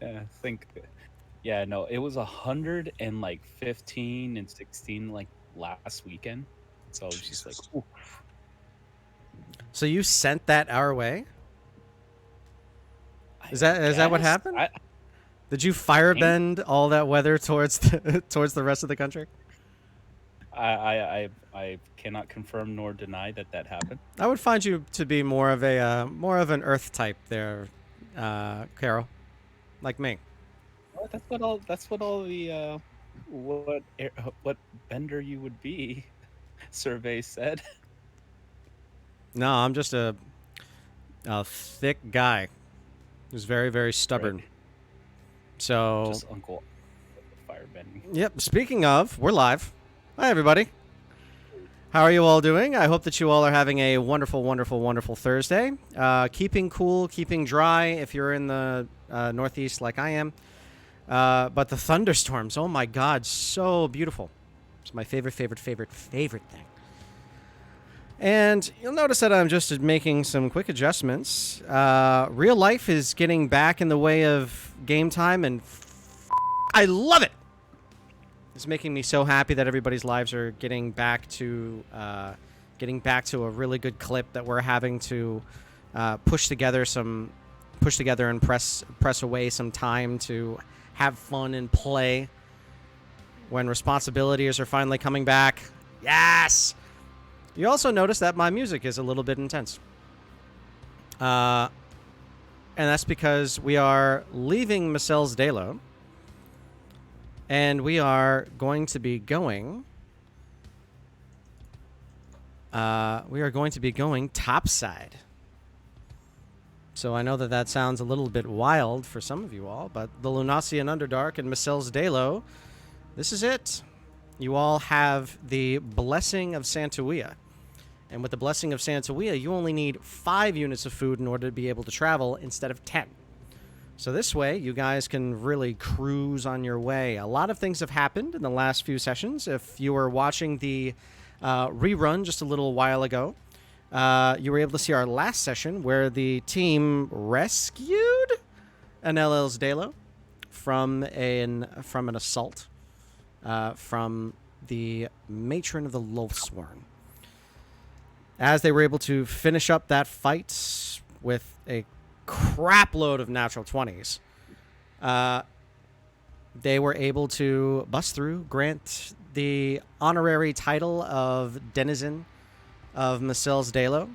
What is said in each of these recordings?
I think, yeah, no, it was 100 and like 15 and 16 like last weekend. So I was just like, Jesus. ooh, So you sent that our way? I Is that what guess happened? Did you firebend all that weather towards towards the rest of the country? I cannot confirm nor deny that that happened. I would find you to be more of an Earth type there, Carol, like me. Well, that's what all the what bender you would be survey said. No, I'm just a thick guy who's very Right. stubborn. So, Just Uncle firebending. yep. Speaking of, we're live. Hi, everybody. How are you all doing? I hope that you all are having a wonderful Thursday. Keeping cool, keeping dry if you're in the Northeast like I am. But the thunderstorms, oh my God, so beautiful. It's my favorite thing. And you'll notice that I'm just making some quick adjustments. Real life is getting back in the way of game time, and I love it. It's making me so happy that everybody's lives are getting back to a really good clip that we're having to push together and press away some time to have fun and play when responsibilities are finally coming back. Yes. You also notice that my music is a little bit intense. And that's because we are leaving Micelles Delo. And we are going to be going. We are going to be going topside. So I know that that sounds a little bit wild for some of you all, but the Lunasian Underdark and Micelles Delo, this is it. You all have the Blessing of Santuia. And with the Blessing of Santuia, you only need 5 units of food in order to be able to travel instead of 10. So this way, you guys can really cruise on your way. A lot of things have happened in the last few sessions. If you were watching the rerun just a little while ago, you were able to see our last session where the team rescued an LL's Delo from an assault from the matron of the Loathsworn. As they were able to finish up that fight with a crap load of natural 20s, they were able to bust through, grant the honorary title of Denizen of Micelles Delo,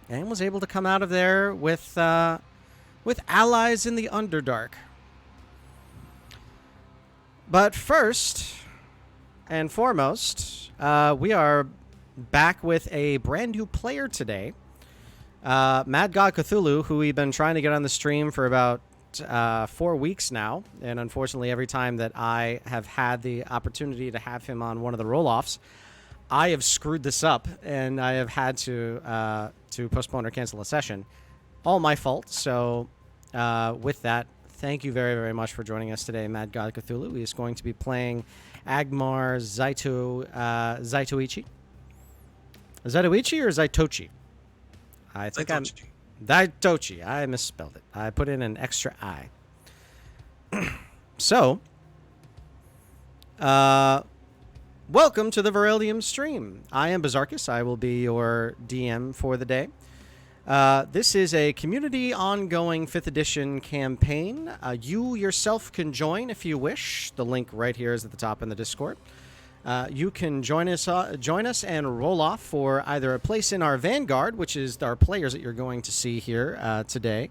and was able to come out of there with allies in the Underdark. But first and foremost, we are back with a brand new player today. Mad God Cthulhu, who we've been trying to get on the stream for about 4 weeks now, and unfortunately every time that I have had the opportunity to have him on one of the roll-offs, I have screwed this up, and I have had to postpone or cancel a session. All my fault, so with that, thank you very much for joining us today, Mad God Cthulhu. He is going to be playing Agmar Zaitoichi. Zaitoichi or Zaitochi? I think Zaitochi. Zaitochi. I misspelled it. I put in an extra I. So, welcome to the Vereldium stream. I am Bizarchus. I will be your DM for the day. This is a community ongoing 5th edition campaign. You yourself can join if you wish. The link right here is at the top in the Discord. You can join us and roll off for either a place in our Vanguard, which is our players that you're going to see here today,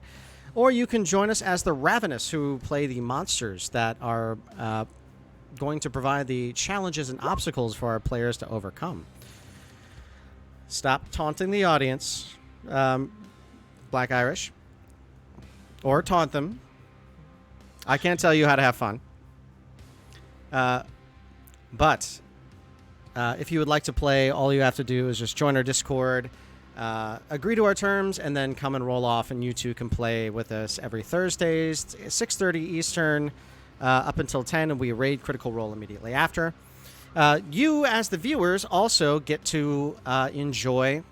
or you can join us as the Ravenous, who play the monsters that are going to provide the challenges and obstacles for our players to overcome. Stop taunting the audience, Black Irish, or taunt them. I can't tell you how to have fun. But if you would like to play, all you have to do is just join our Discord, agree to our terms, and then come and roll off, and you two can play with us every Thursdays, 6:30 Eastern, up until 10, and we raid Critical Role immediately after. You, as the viewers, also get to enjoy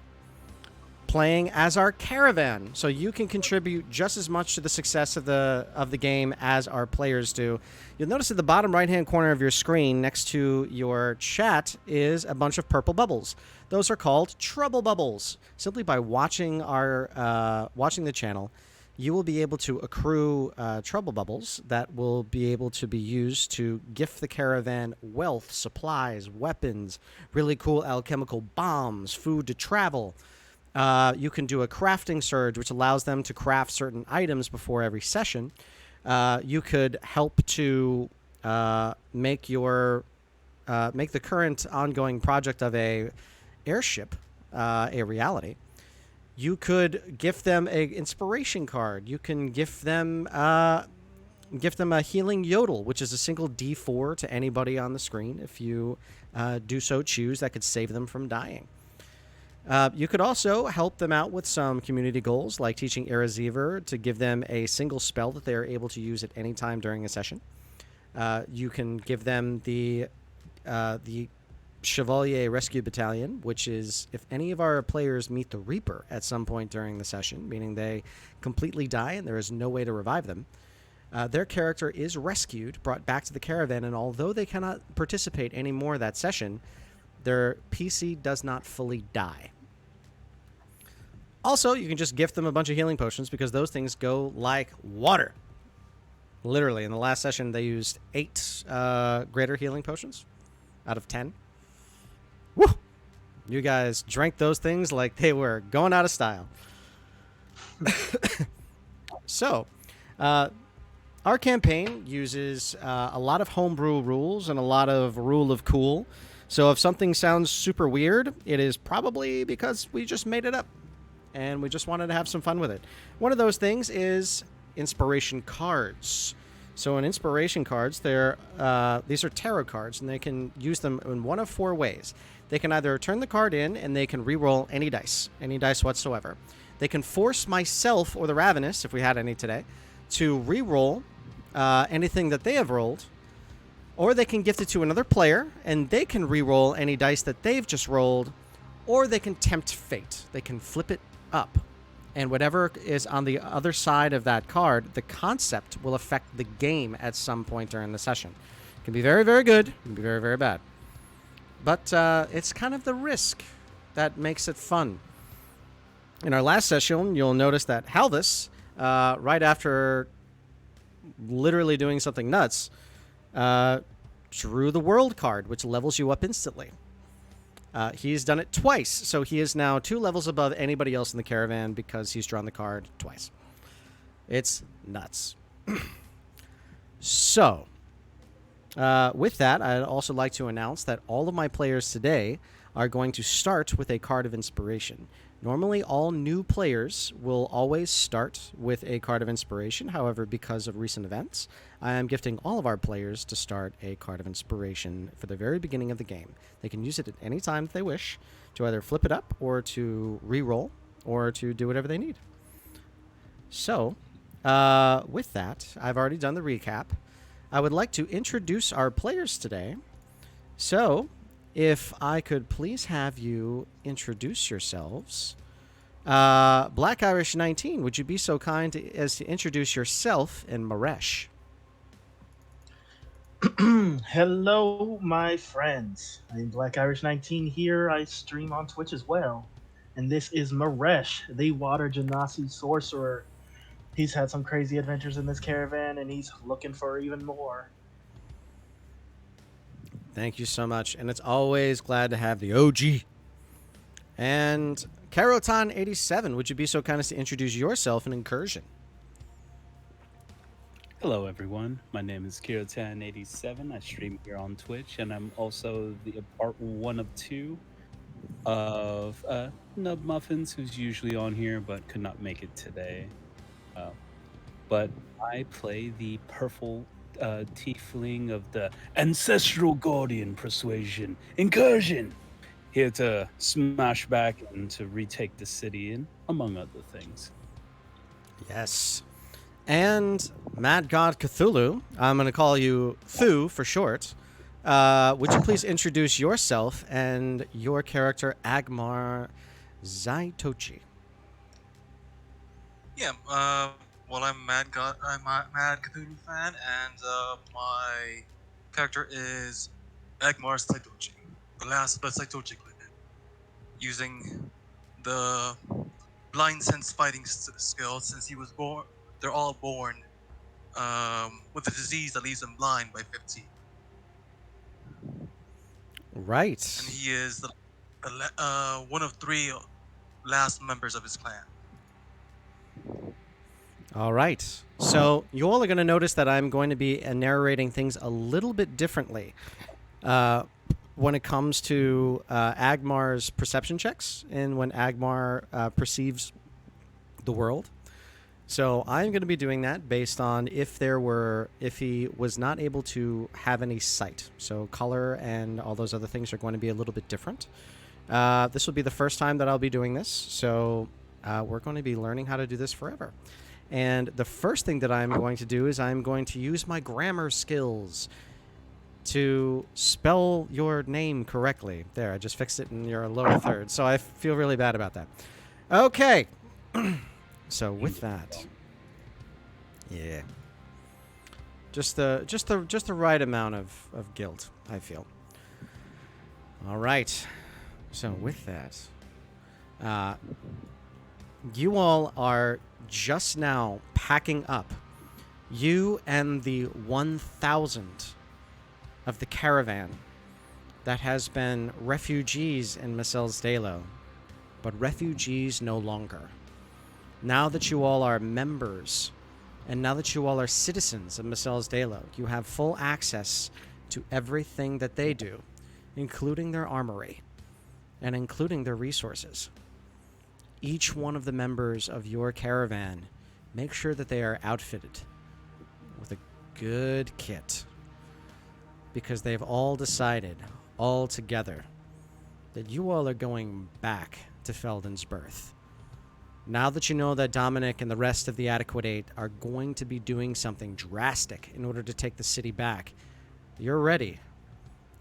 playing as our caravan, so you can contribute just as much to the success of the game as our players do. You'll notice at the bottom right-hand corner of your screen, next to your chat, is a bunch of purple bubbles. Those are called trouble bubbles. Simply by watching watching the channel, you will be able to accrue trouble bubbles that will be able to be used to gift the caravan wealth, supplies, weapons, really cool alchemical bombs, food to travel. You can do a crafting surge, which allows them to craft certain items before every session. You could help to make the current ongoing project of a airship a reality. You could gift them a inspiration card. You can gift them a healing yodel, which is a single D4 to anybody on the screen if you do so choose. That could save them from dying. You could also help them out with some community goals, like teaching Erasiver to give them a single spell that they are able to use at any time during a session. You can give them the Chevalier Rescue Battalion, which is if any of our players meet the Reaper at some point during the session, meaning they completely die and there is no way to revive them, their character is rescued, brought back to the caravan, and although they cannot participate anymore that session, their PC does not fully die. Also, you can just gift them a bunch of healing potions because those things go like water. Literally, in the last session, they used 8 greater healing potions out of 10. Woo! You guys drank those things like they were going out of style. So, our campaign uses a lot of homebrew rules and a lot of rule of cool. So if something sounds super weird, it is probably because we just made it up and we just wanted to have some fun with it. One of those things is inspiration cards. So in inspiration cards, these are tarot cards, and they can use them in one of 4 ways. They can either turn the card in and they can re-roll any dice whatsoever. They can force myself or the Ravenous, if we had any today, to re-roll anything that they have rolled, or they can gift it to another player and they can re-roll any dice that they've just rolled, or they can tempt fate. They can flip it up, and whatever is on the other side of that card, the concept will affect the game at some point during the session. It can be very, very good. It can be very, very bad. But it's kind of the risk that makes it fun. In our last session, you'll notice that Halvis, right after literally doing something nuts, drew the world card, which levels you up instantly. He's done it twice, so he is now 2 levels above anybody else in the caravan because he's drawn the card twice. It's nuts. So, with that, I'd also like to announce that all of my players today are going to start with a card of inspiration. Normally, all new players will always start with a card of inspiration. However, because of recent events, I am gifting all of our players to start a card of inspiration for the very beginning of the game. They can use it at any time that they wish to either flip it up or to re-roll or to do whatever they need. So, with that, I've already done the recap. I would like to introduce our players today. So, if I could please have you introduce yourselves. Black Irish 19, would you be so kind as to introduce yourself and Maresh? Hello, my friends. I'm Black Irish 19 here. I stream on Twitch as well. And this is Maresh, the Water Genasi sorcerer. He's had some crazy adventures in this caravan, and he's looking for even more. Thank you so much. And it's always glad to have the OG. And Carotan87, would you be so kind as to introduce yourself and Incursion? Hello, everyone. My name is Kirotan87. I stream here on Twitch, and I'm also the part 1 of 2 of Nub Muffins, who's usually on here but could not make it today. But I play the purple tiefling of the Ancestral Guardian Persuasion, Incursion, here to smash back and to retake the city, and among other things. Yes. And Mad God Cthulhu, I'm going to call you Thu for short. Would you please introduce yourself and your character Agmar Zaitochi? Yeah. Well, I'm Mad God. I'm a Mad Cthulhu fan, and my character is Agmar Saitochi, the last of the Saitochi clan, using the blind sense fighting skill. Since he was born, they're all born with a disease that leaves them blind by 15, and Right. he is one of three last members of his clan. All right. So you all are going to notice that I'm going to be narrating things a little bit differently uh, when it comes to Agmar's perception checks and when Agmar perceives the world. So I'm going to be doing that based on if he was not able to have any sight. So color and all those other things are going to be a little bit different. This will be the first time that I'll be doing this, so we're going to be learning how to do this forever. And the first thing that I'm going to do is I'm going to use my grammar skills to spell your name correctly. There, I just fixed it in your lower third, so I feel really bad about that. Okay. So with that, yeah, just the right amount of guilt, I feel. All right. So with that, you all are just now packing up. You and the 1,000 of the caravan that has been refugees in Micelles Dalo, but refugees no longer. Now that you all are members, and now that you all are citizens of Micelles Dalo, you have full access to everything that they do, including their armory, and including their resources. Each one of the members of your caravan, make sure that they are outfitted with a good kit, because they've all decided, all together, that you all are going back to Feldin's Berth. Now that you know that Dominic and the rest of the Adequate Eight are going to be doing something drastic in order to take the city back, you're ready,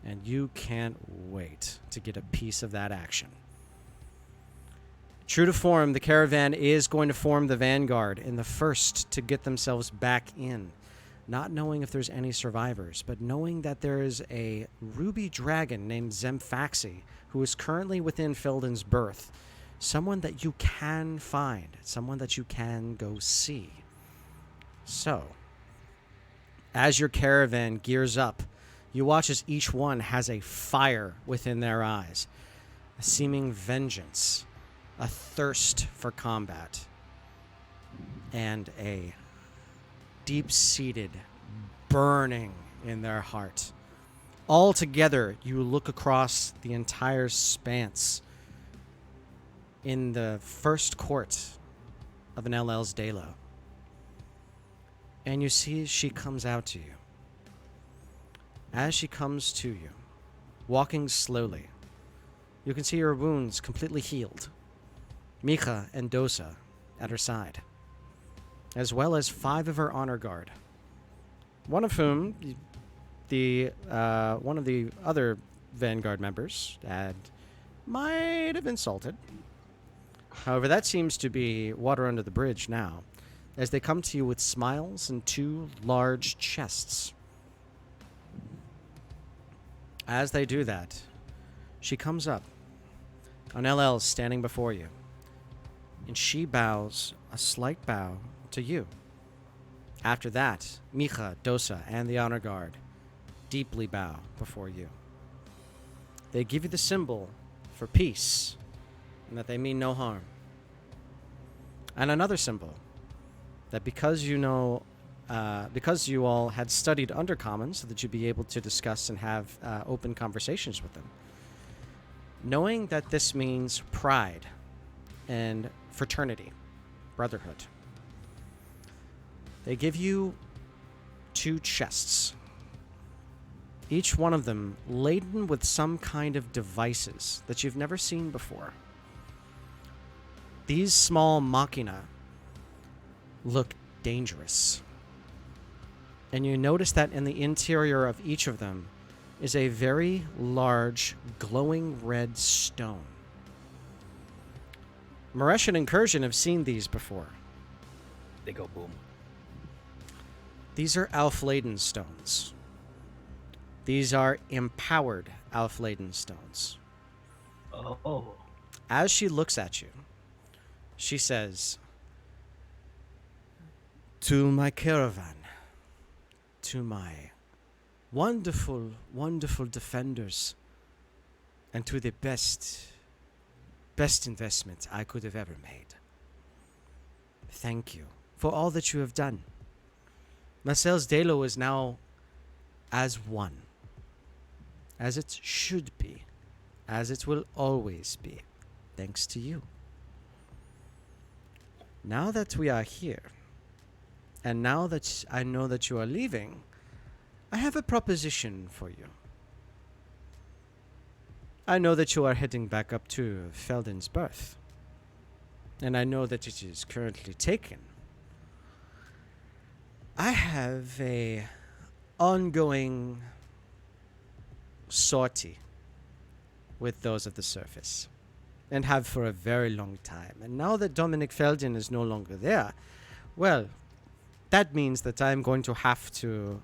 and you can't wait to get a piece of that action. True to form, the caravan is going to form the Vanguard in the first to get themselves back in, not knowing if there's any survivors, but knowing that there is a ruby dragon named Zemphaxi who is currently within Feldin's Berth. Someone that you can find, someone that you can go see. So, as your caravan gears up, you watch as each one has a fire within their eyes, a seeming vengeance, a thirst for combat, and a deep-seated burning in their heart. All together, you look across the entire span in the first court of an LL's Dalo. And you see she comes out to you. As she comes to you, walking slowly, you can see her wounds completely healed. Mika and Dosa at her side, as well as 5 of her honor guard. One of whom, one of the other Vanguard members, might have insulted. However, that seems to be water under the bridge now, as they come to you with smiles and 2 large chests. As they do that, she comes up. An LL standing before you, and she bows a slight bow to you. After that, Mika, Dosa, and the honor guard deeply bow before you. They give you the symbol for peace, and that they mean no harm. And another symbol, that because you all had studied Undercommon so that you'd be able to discuss and have open conversations with them, knowing that this means pride and fraternity, brotherhood. They give you 2 chests, each one of them laden with some kind of devices that you've never seen before. These small machina look dangerous. And you notice that in the interior of each of them is a very large, glowing red stone. Maresh and Incursion have seen these before. They go boom. These are Alfladen stones. These are empowered Alfladen stones. Oh. As she looks at you, she says, "To my caravan, to my wonderful, wonderful defenders, and to the best investment I could have ever made. Thank you for all that you have done. Marcel's Delo is now as one, as it should be, as it will always be, thanks to you. Now that we are here, and now that I know that you are leaving, I have a proposition for you. I know that you are heading back up to Feldin's Berth, and I know that it is currently taken. I have a ongoing sortie with those of the surface, and have for a very long time. And now that Dominic Feldin is no longer there, well, that means that I'm going to have to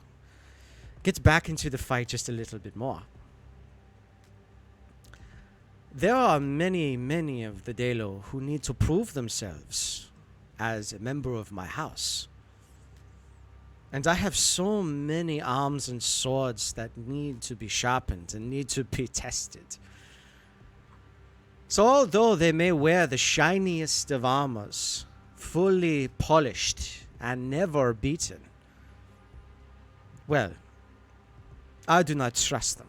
get back into the fight just a little bit more. There are many, many of the Delo who need to prove themselves as a member of my house. And I have so many arms and swords that need to be sharpened and need to be tested. So although they may wear the shiniest of armors, fully polished and never beaten, well, I do not trust them.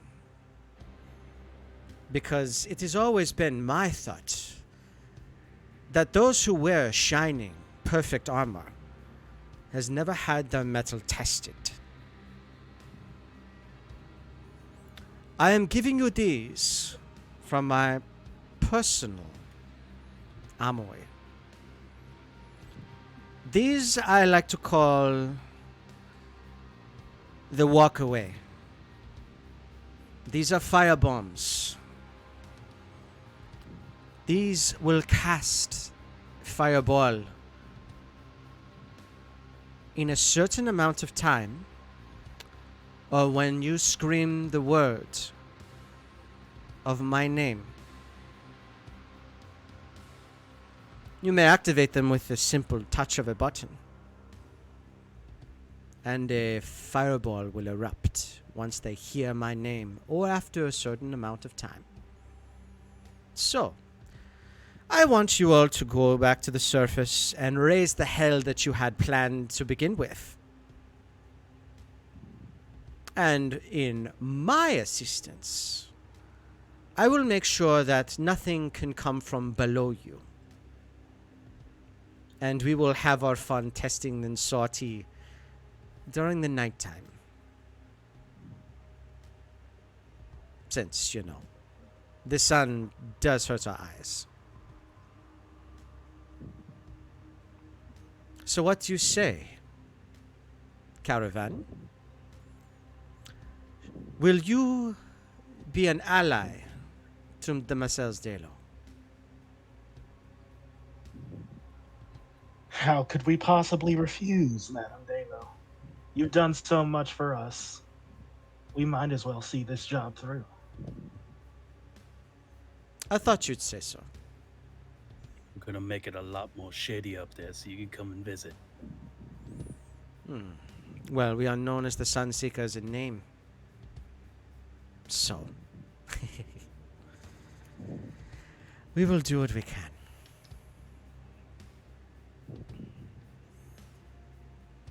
Because it has always been my thought that those who wear shining, perfect armor has never had their metal tested. I am giving you these from my personal armory. These I like to call the walkaway. These are fire bombs. These will cast fireball in a certain amount of time, or when you scream the word of my name. You may activate them with a simple touch of a button, and a fireball will erupt once they hear my name, or after a certain amount of time. So, I want you all to go back to the surface and raise the hell that you had planned to begin with. And in my assistance, I will make sure that nothing can come from below you. And we will have our fun testing and sortie during the nighttime. Since, the sun does hurt our eyes. So what do you say, Caravan? Will you be an ally to the Marcel's Delo? How could we possibly refuse, Madame Delo? You've done so much for us. We might as well see this job through. I thought you'd say so. We're gonna make it a lot more shady up there so you can come and visit. Well, we are known as the Sunseekers in name. So, we will do what we can.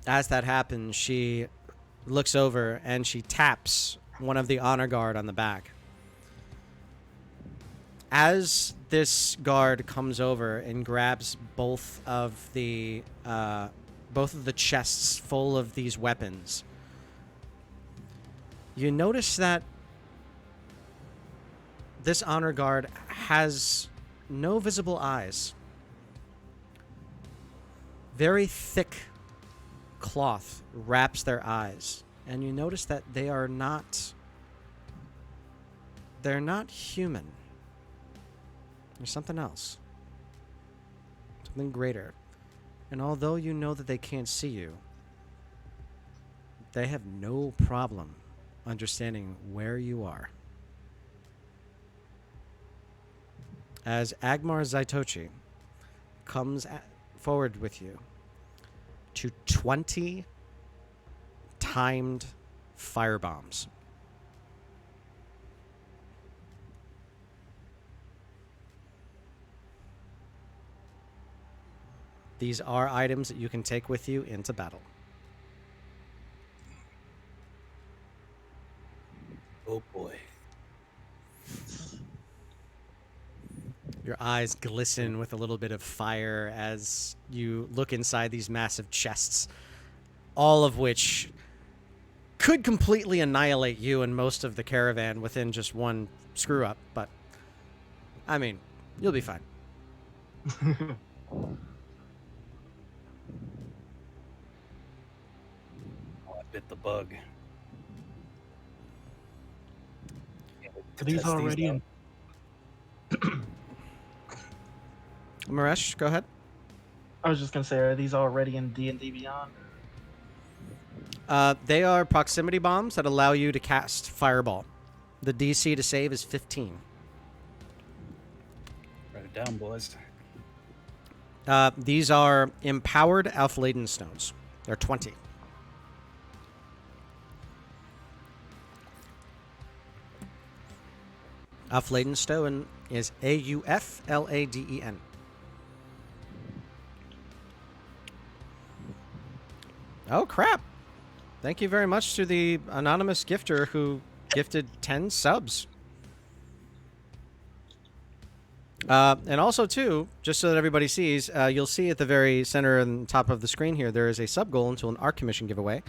As that happens, she looks over and she taps one of the honor guard on the back. As this guard comes over and grabs both of the chests full of these weapons, you notice that this honor guard has no visible eyes. Very thick cloth wraps their eyes, and you notice that they're not human. There's something else. Something greater. And although you know that they can't see you, they have no problem understanding where you are. As Agmar Zaitochi comes forward with you to 20 timed firebombs. These are items that you can take with you into battle. Oh boy. Your eyes glisten with a little bit of fire as you look inside these massive chests, all of which could completely annihilate you and most of the caravan within just one screw up, but I mean, you'll be fine. Oh, I bit the bug. Are these already in? Maresh, go ahead. I was just gonna say, are these already in D&D Beyond? They are proximity bombs that allow you to cast Fireball. The DC to save is 15. Write it down, boys. These are empowered Aufladen stones. They're 20. Aufladen stone is Aufladen. Oh, crap. Thank you very much to the anonymous gifter who gifted 10 subs. And also, too, just so that everybody sees, you'll see at the very center and top of the screen here, there is a sub goal into an art commission giveaway.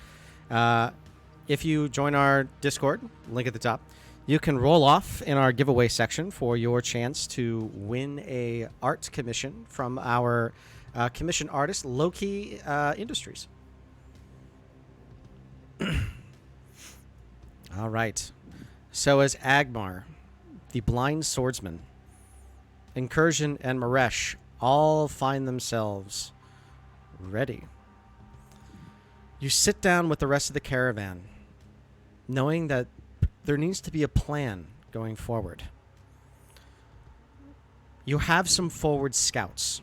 If you join our Discord, link at the top, you can roll off in our giveaway section for your chance to win a art commission from our commission artist, Loki Industries. All right. So as Agmar, the blind swordsman, Incursion, and Maresh all find themselves ready, you sit down with the rest of the caravan, knowing that there needs to be a plan going forward. You have some forward scouts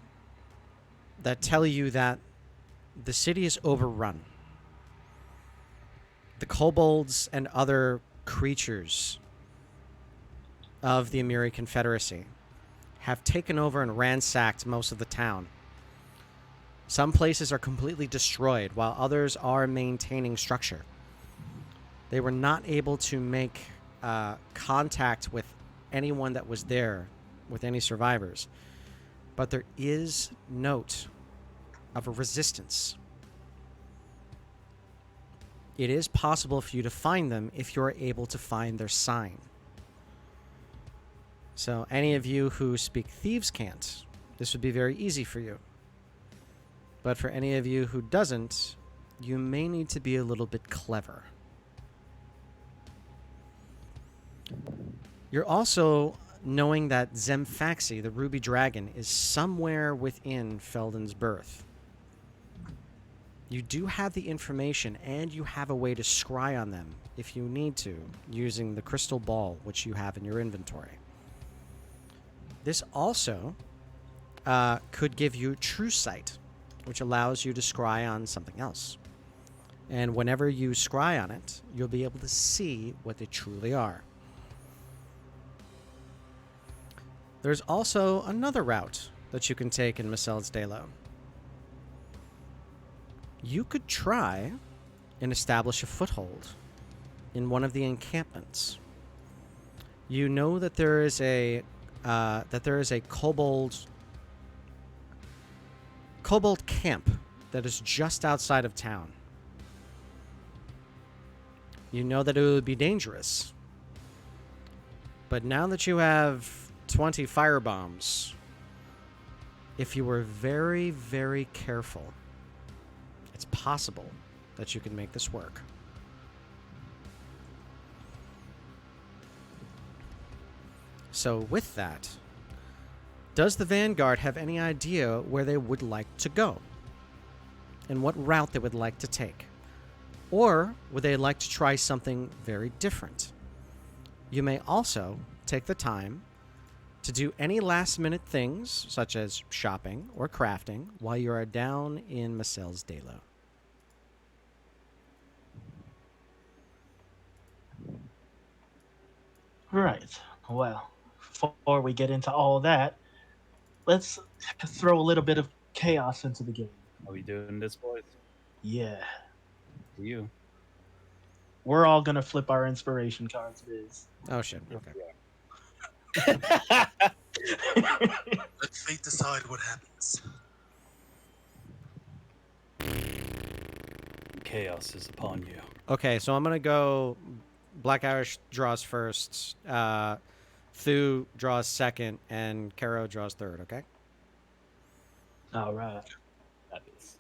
that tell you that the city is overrun. The kobolds and other creatures of the Amiri Confederacy have taken over and ransacked most of the town. Some places are completely destroyed, while others are maintaining structure. They were not able to make contact with anyone that was there, with any survivors. But there is note of a resistance. It is possible for you to find them if you're able to find their sign. So any of you who speak Thieves' Cant, this would be very easy for you. But for any of you who doesn't, you may need to be a little bit clever. You're also knowing that Zemfaxi, the Ruby Dragon, is somewhere within Feldin's Berth. You do have the information, and you have a way to scry on them if you need to, using the crystal ball, which you have in your inventory. This also could give you True Sight, which allows you to scry on something else. And whenever you scry on it, you'll be able to see what they truly are. There's also another route that you can take in Micel's Delo. You could try and establish a foothold in one of the encampments. You know that there is a kobold camp that is just outside of town. You know that it would be dangerous. But now that you have 20 firebombs, if you were very, very careful, it's possible that you can make this work. So with that, does the Vanguard have any idea where they would like to go? and what route they would like to take. Or would they like to try something very different? You may also take the time to do any last-minute things, such as shopping or crafting, while you are down in Micelles Delo. Right. Well, before we get into all that, let's throw a little bit of chaos into the game. Are we doing this, boys? Yeah. To you. We're all gonna flip our inspiration cards, Biz. Oh, shit. Yes, Okay. we are. Let fate decide what happens. Chaos is upon you. Okay, so I'm going to go Black Irish draws first, Thu draws second, and Caro draws third, okay? All right. That is.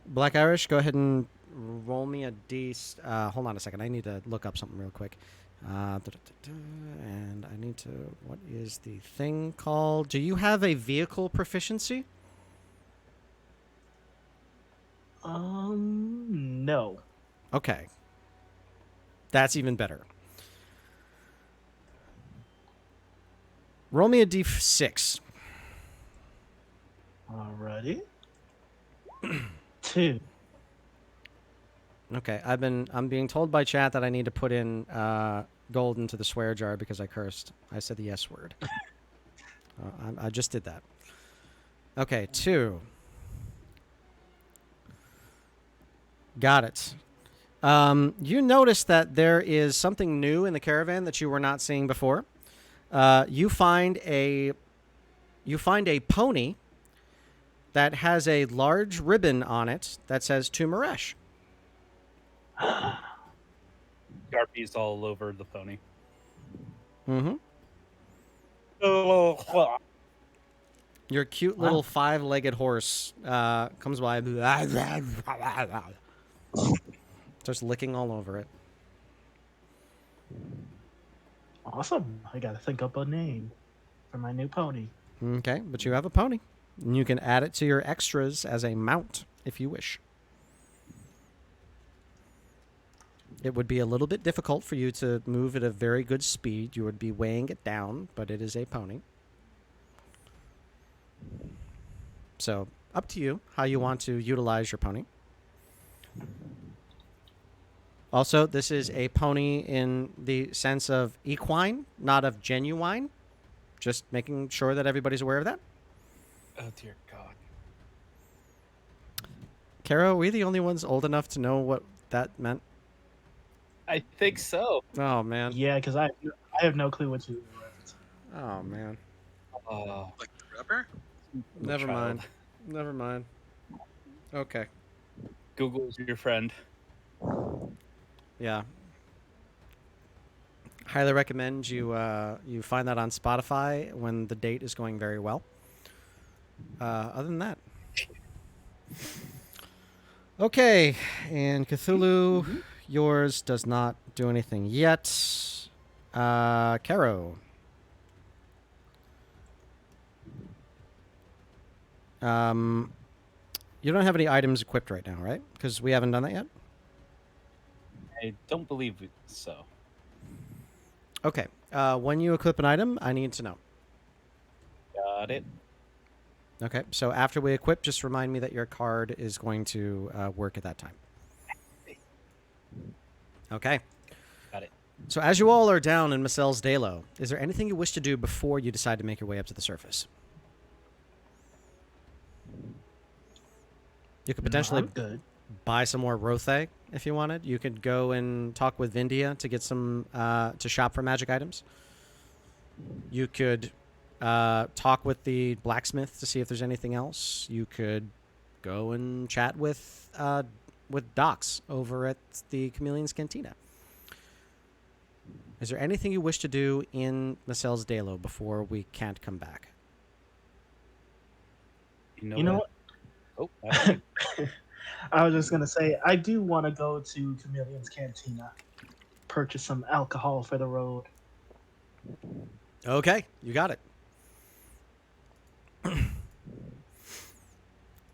Black Irish, go ahead and roll me a D. Hold on a second. I need to look up something real quick. And I need to. What is the thing called? Do you have a vehicle proficiency? No. Okay. That's even better. Roll me a D6. Alrighty. 2. Okay, I'm being told by chat that I need to put in gold into the swear jar because I cursed. I said the S word. I just did that. Okay, 2. Got it. You notice that there is something new in the caravan that you were not seeing before. You find a pony that has a large ribbon on it that says to Maresh. Sharpies all over the pony. Mm-hmm. Oh, Your cute little 5-legged horse comes by, starts licking all over it. Awesome. I gotta think up a name for my new pony. Okay, but you have a pony. And you can add it to your extras as a mount if you wish. It would be a little bit difficult for you to move at a very good speed. You would be weighing it down, but it is a pony. So, up to you how you want to utilize your pony. Also, this is a pony in the sense of equine, not of genuine. Just making sure that everybody's aware of that. oh dear God. Caro, are we the only ones old enough to know what that meant? I think so. Oh, man. Yeah, because I have no clue what you were referencing. Oh, man. Like the rubber? Never Child. mind. Never mind. Okay. Google's your friend. Yeah. Highly recommend you you find that on Spotify when the date is going very well. Other than that. Okay, and Cthulhu, yours does not do anything yet. Caro. You don't have any items equipped right now, right? Because we haven't done that yet? I don't believe so. Okay. When you equip an item, I need to know. Got it. Okay. So after we equip, just remind me that your card is going to work at that time. Okay. Got it. So as you all are down in Micelles Delo, is there anything you wish to do before you decide to make your way up to the surface? You could potentially I'm good. buy some more Rothe if you wanted. You could go and talk with Vindia to get some to shop for magic items. You could talk with the blacksmith to see if there's anything else. You could go and chat with Docs over at the Chameleon's Cantina. Is there anything you wish to do in Micelles Delo before we can't come back? You know what? Oh, I was just gonna say I do want to go to Chameleon's Cantina, purchase some alcohol for the road. Okay, you got it.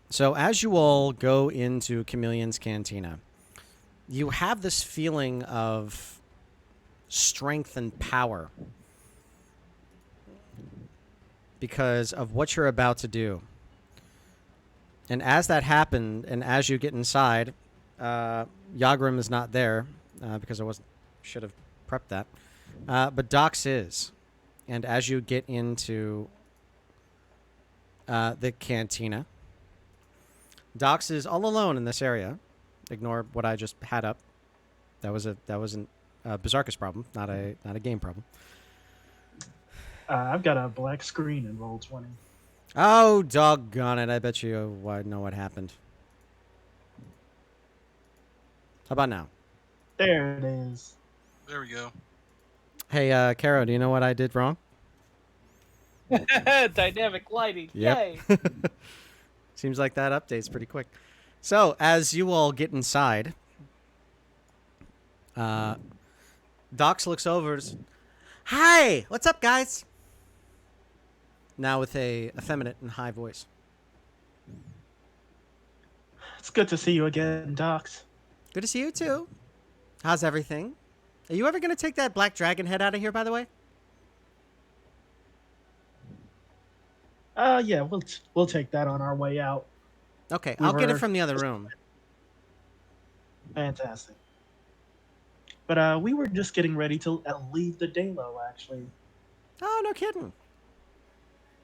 So as you all go into Chameleon's Cantina, you have this feeling of strength and power because of what you're about to do. And as that happened, and as you get inside, Yagrim is not there because I should have prepped that. But Dox is. And as you get into the cantina, Dox is all alone in this area. Ignore what I just had up. That was a Berserkers problem, not a game problem. I've got a black screen in roll 20. Oh, doggone it! I bet you know what happened. How about now? There it is. There we go. Hey, Caro, do you know what I did wrong? Dynamic lighting. Yay! Seems like that update's pretty quick. So, as you all get inside, Dox looks over. Hi, what's up, guys? Now with a effeminate and high voice. It's good to see you again, Docs. Good to see you too. How's everything? Are you ever gonna take that black dragon head out of here, by the way? Yeah, we'll take that on our way out. Okay, We I'll get it were- from the other room. Fantastic. But we were just getting ready to leave the Dalo, actually. Oh, no kidding.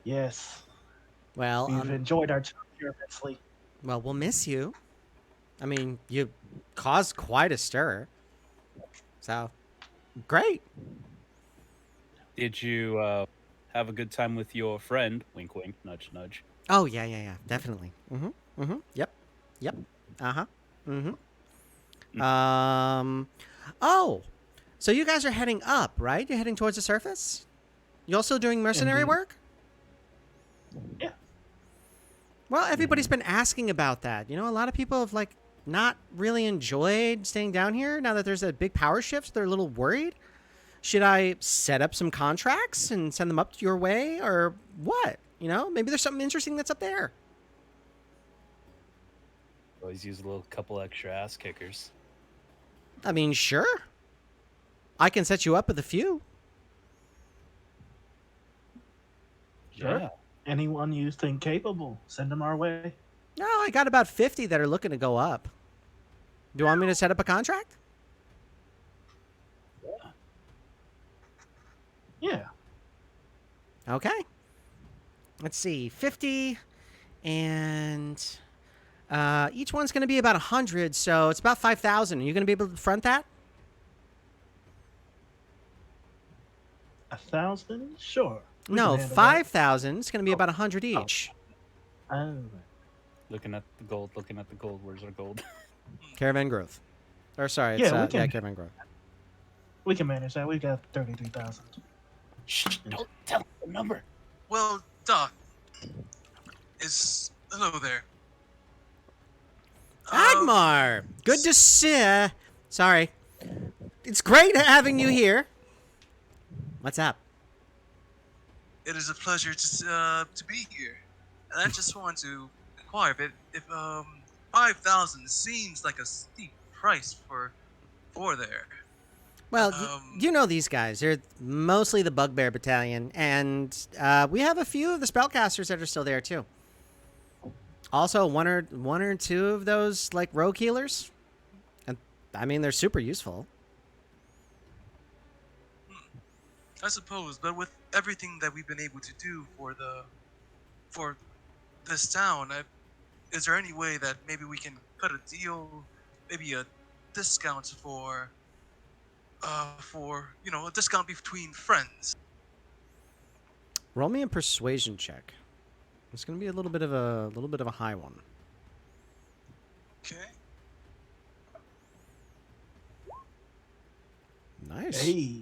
Yes, Well, we've enjoyed our time here immensely. well, we'll miss you. I mean, you caused quite a stir. So, great. Did you have a good time with your friend? Wink, wink, nudge, nudge. Oh, yeah, definitely. Yep. Uh-huh. Oh, so you guys are heading up, right? You're heading towards the surface? You also doing mercenary Indeed. work? Yeah. Well, everybody's been asking about that. You know, a lot of people have, like, not really enjoyed staying down here now that there's a big power shift. They're a little worried. Should I set up some contracts and send them up your way or what? You know, maybe there's something interesting that's up there. Always use a little couple extra ass kickers. I mean, sure. I can set you up with a few. Sure. Yeah. Anyone you think capable, send them our way. No, I got about 50 that are looking to go up. Do you want me to set up a contract? Yeah. Okay. Let's see. 50 and each one's going to be about 100, so it's about 5,000. Are you going to be able to front that? 1,000? Sure. We No, can handle that. 5,000. It's going to be about 100 each. Oh. Looking at the gold, looking at the gold. Where's our gold? Caravan growth. Or sorry, it's Yeah, we can- caravan growth. We can manage that. We got 33,000. Shh! Don't tell the number. Well, Doc, hello there. Agmar, good to see. Sorry, it's great having you here. What's up? It is a pleasure to be here, and I just want to inquire if 5,000 seems like a steep price for there. Well, you know these guys. They're mostly the Bugbear Battalion, and we have a few of the spellcasters that are still there too. Also, one or two of those like rogue healers, and I mean they're super useful. I suppose, but with everything that we've been able to do for this town, is there any way that maybe we can cut a deal, maybe a discount for a discount between friends? Roll me a persuasion check. It's going to be a little bit of a high one. Okay. Nice. Hey.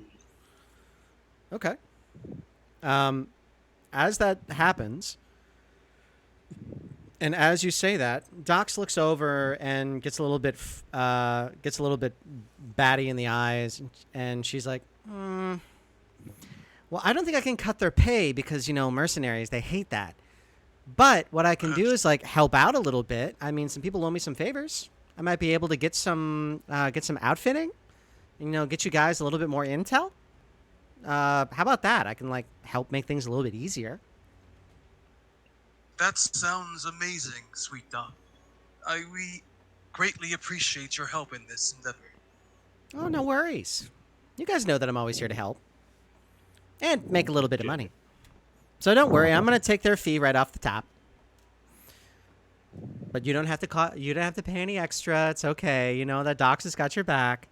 Okay. As that happens, and as you say that, Dox looks over and gets a little bit batty in the eyes, and she's like, "Well, I don't think I can cut their pay because mercenaries, they hate that. But what I can do is like help out a little bit. I mean, some people owe me some favors. I might be able to get some outfitting. You know, get you guys a little bit more intel. How about that? I can like help make things a little bit easier. That sounds amazing, sweet Doc. We greatly appreciate your help in this endeavor. Oh, no worries. You guys know that I'm always here to help and make a little bit of money. So don't worry, I'm gonna take their fee right off the top. But you don't have to you don't have to pay any extra. It's okay. You know that Docs has got your back.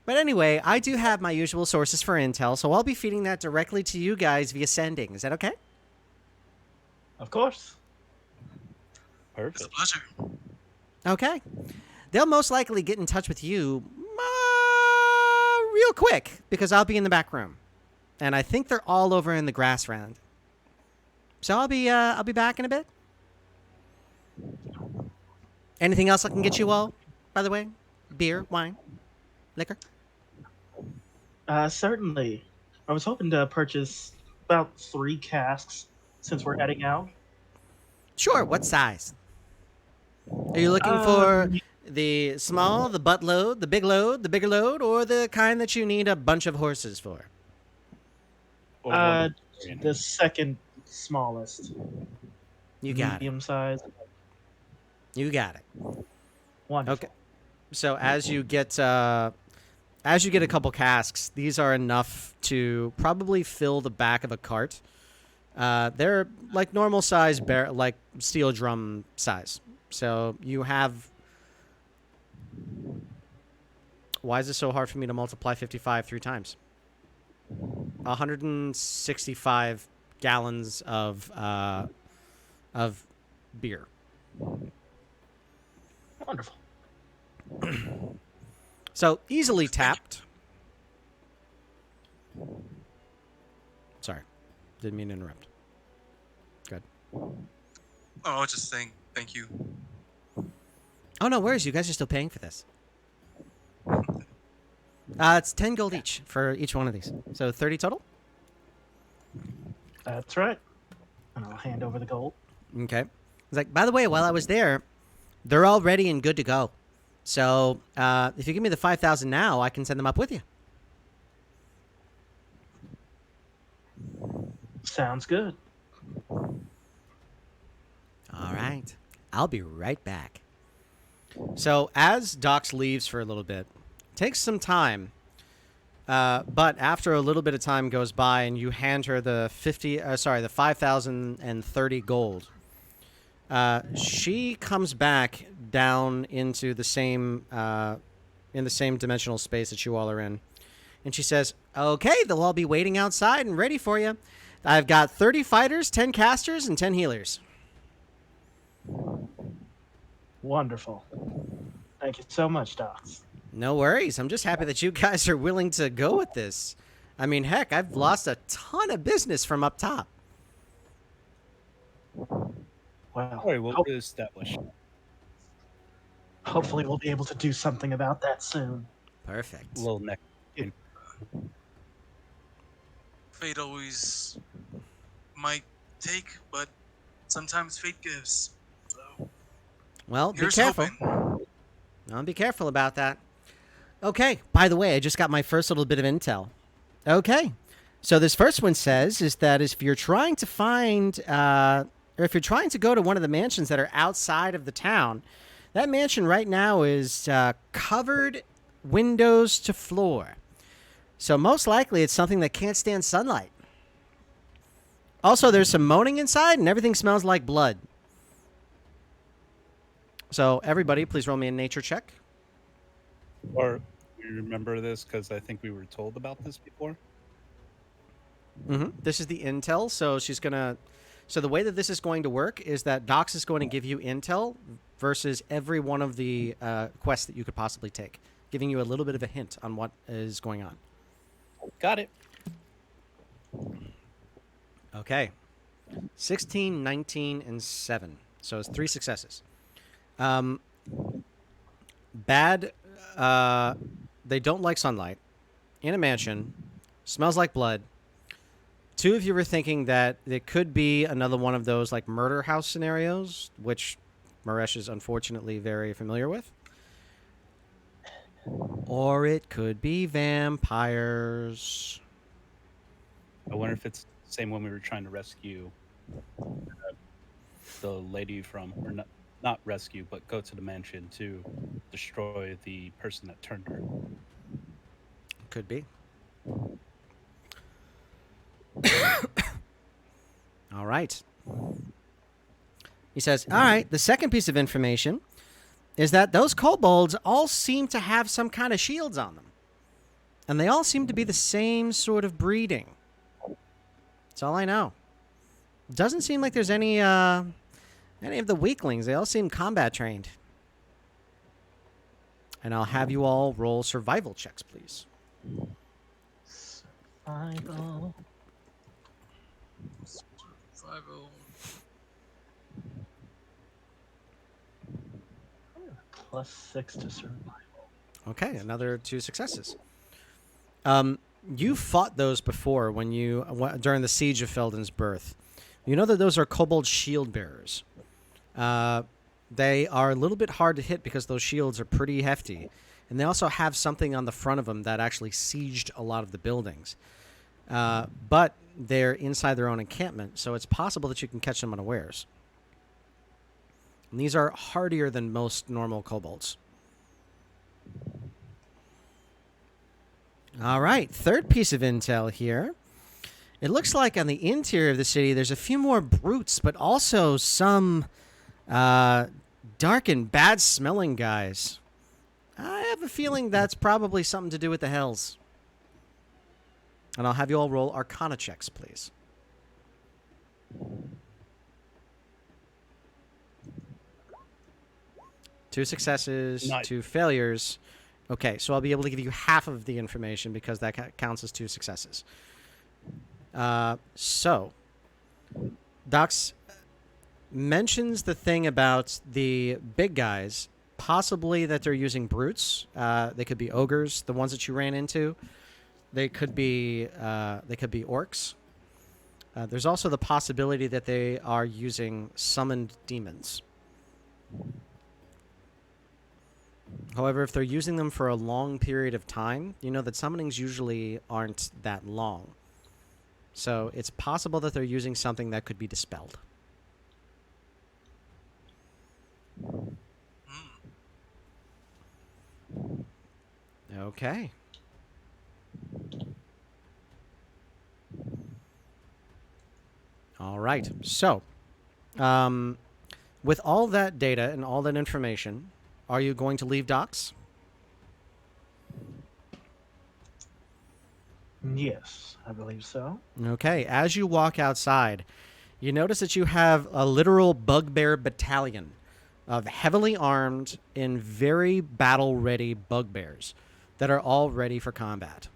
But anyway, I do have my usual sources for intel, so I'll be feeding that directly to you guys via sending. Is that okay? Of course. It's a Perfect. pleasure. Okay. They'll most likely get in touch with you real quick because I'll be in the back room, and I think they're all over in the grass round. So I'll be back in a bit. Anything else I can get you all? By the way, beer, wine, liquor. Certainly. I was hoping to purchase about 3 casks since we're heading out. Sure. What size? Are you looking for the small, the butt load, the big load, the bigger load, or the kind that you need a bunch of horses for? Or Uh, one- the second smallest. You got it. Medium size. You got it. Wonderful. Okay. So as you get a couple casks, these are enough to probably fill the back of a cart. They're like normal size, like steel drum size. So you have. Why is it so hard for me to multiply 55 3 times? 165 gallons of beer. Wonderful. So easily tapped. Sorry, didn't mean to interrupt. Good. Oh, I was just saying thank you. Oh no, worries. You guys are still paying for this. It's 10 gold each for each one of these, so 30 total. That's right. And I'll hand over the gold. Okay. It's like, by the way, while I was there, they're all ready and good to go. So if you give me the 5,000 now, I can send them up with you. Sounds good. All right. I'll be right back. So as Docs leaves for a little bit, takes some time, but after a little bit of time goes by and you hand her the 5,030 gold, she comes back down into the same in the same dimensional space that you all are in, and she says, "Okay, they'll all be waiting outside and ready for you. I've got 30 fighters, 10 casters, and 10 healers." Wonderful. Thank you so much, Docs. No worries. I'm just happy that you guys are willing to go with this. I mean, heck, I've lost a ton of business from up top. Well, All right, we'll establish. hopefully we'll be able to do something about that soon. Perfect. Little neck. Fate always might take, but sometimes fate gives. So Well, be here's careful. hoping. I'll be careful about that. Okay, by the way, I just got my first little bit of intel. Okay, so this first one says is that if you're trying to find, or if you're trying to go to one of the mansions that are outside of the town, that mansion right now is covered windows to floor. So most likely it's something that can't stand sunlight. Also, there's some moaning inside and everything smells like blood. So everybody, please roll me a nature check. Or we remember this because I think we were told about this before. This is the intel, so she's gonna. So the way that this is going to work is that Docs is going to give you intel versus every one of the quests that you could possibly take, giving you a little bit of a hint on what is going on. Got it. Okay, 16, 19, and 7. So it's 3 successes. Bad. They don't like sunlight. In a mansion, smells like blood. Two of you were thinking that it could be another one of those like murder house scenarios, which Maresh is unfortunately very familiar with. Or it could be vampires. I wonder if it's the same one we were trying to rescue the lady from, or not rescue, but go to the mansion to destroy the person that turned her. Could be. All right. He says, all right, the second piece of information is that those kobolds all seem to have some kind of shields on them. And they all seem to be the same sort of breeding. That's all I know. Doesn't seem like there's any of the weaklings. They all seem combat trained. And I'll have you all roll survival checks, please. Survival. Survival. +6 to survival. Okay, another 2 successes. You fought those before when during the siege of Feldin's Berth. You know that those are kobold shield bearers. They are a little bit hard to hit because those shields are pretty hefty. And they also have something on the front of them that actually sieged a lot of the buildings. But they're inside their own encampment, so it's possible that you can catch them unawares. And these are hardier than most normal kobolds. All right, third piece of intel here. It looks like on the interior of the city, there's a few more brutes, but also some dark and bad-smelling guys. I have a feeling that's probably something to do with the Hells. And I'll have you all roll Arcana checks, please. Two successes, Nice. 2 failures. Okay, so I'll be able to give you half of the information because that counts as 2 successes. So, Dox mentions the thing about the big guys, possibly that they're using brutes. They could be ogres, the ones that you ran into. They could be orcs. There's also the possibility that they are using summoned demons. However, if they're using them for a long period of time, you know that summonings usually aren't that long. So it's possible that they're using something that could be dispelled. Okay. All right. So, with all that data and all that information, are you going to leave Dox? Yes, I believe so. Okay. As you walk outside, you notice that you have a literal bugbear battalion of heavily armed and very battle-ready bugbears that are all ready for combat.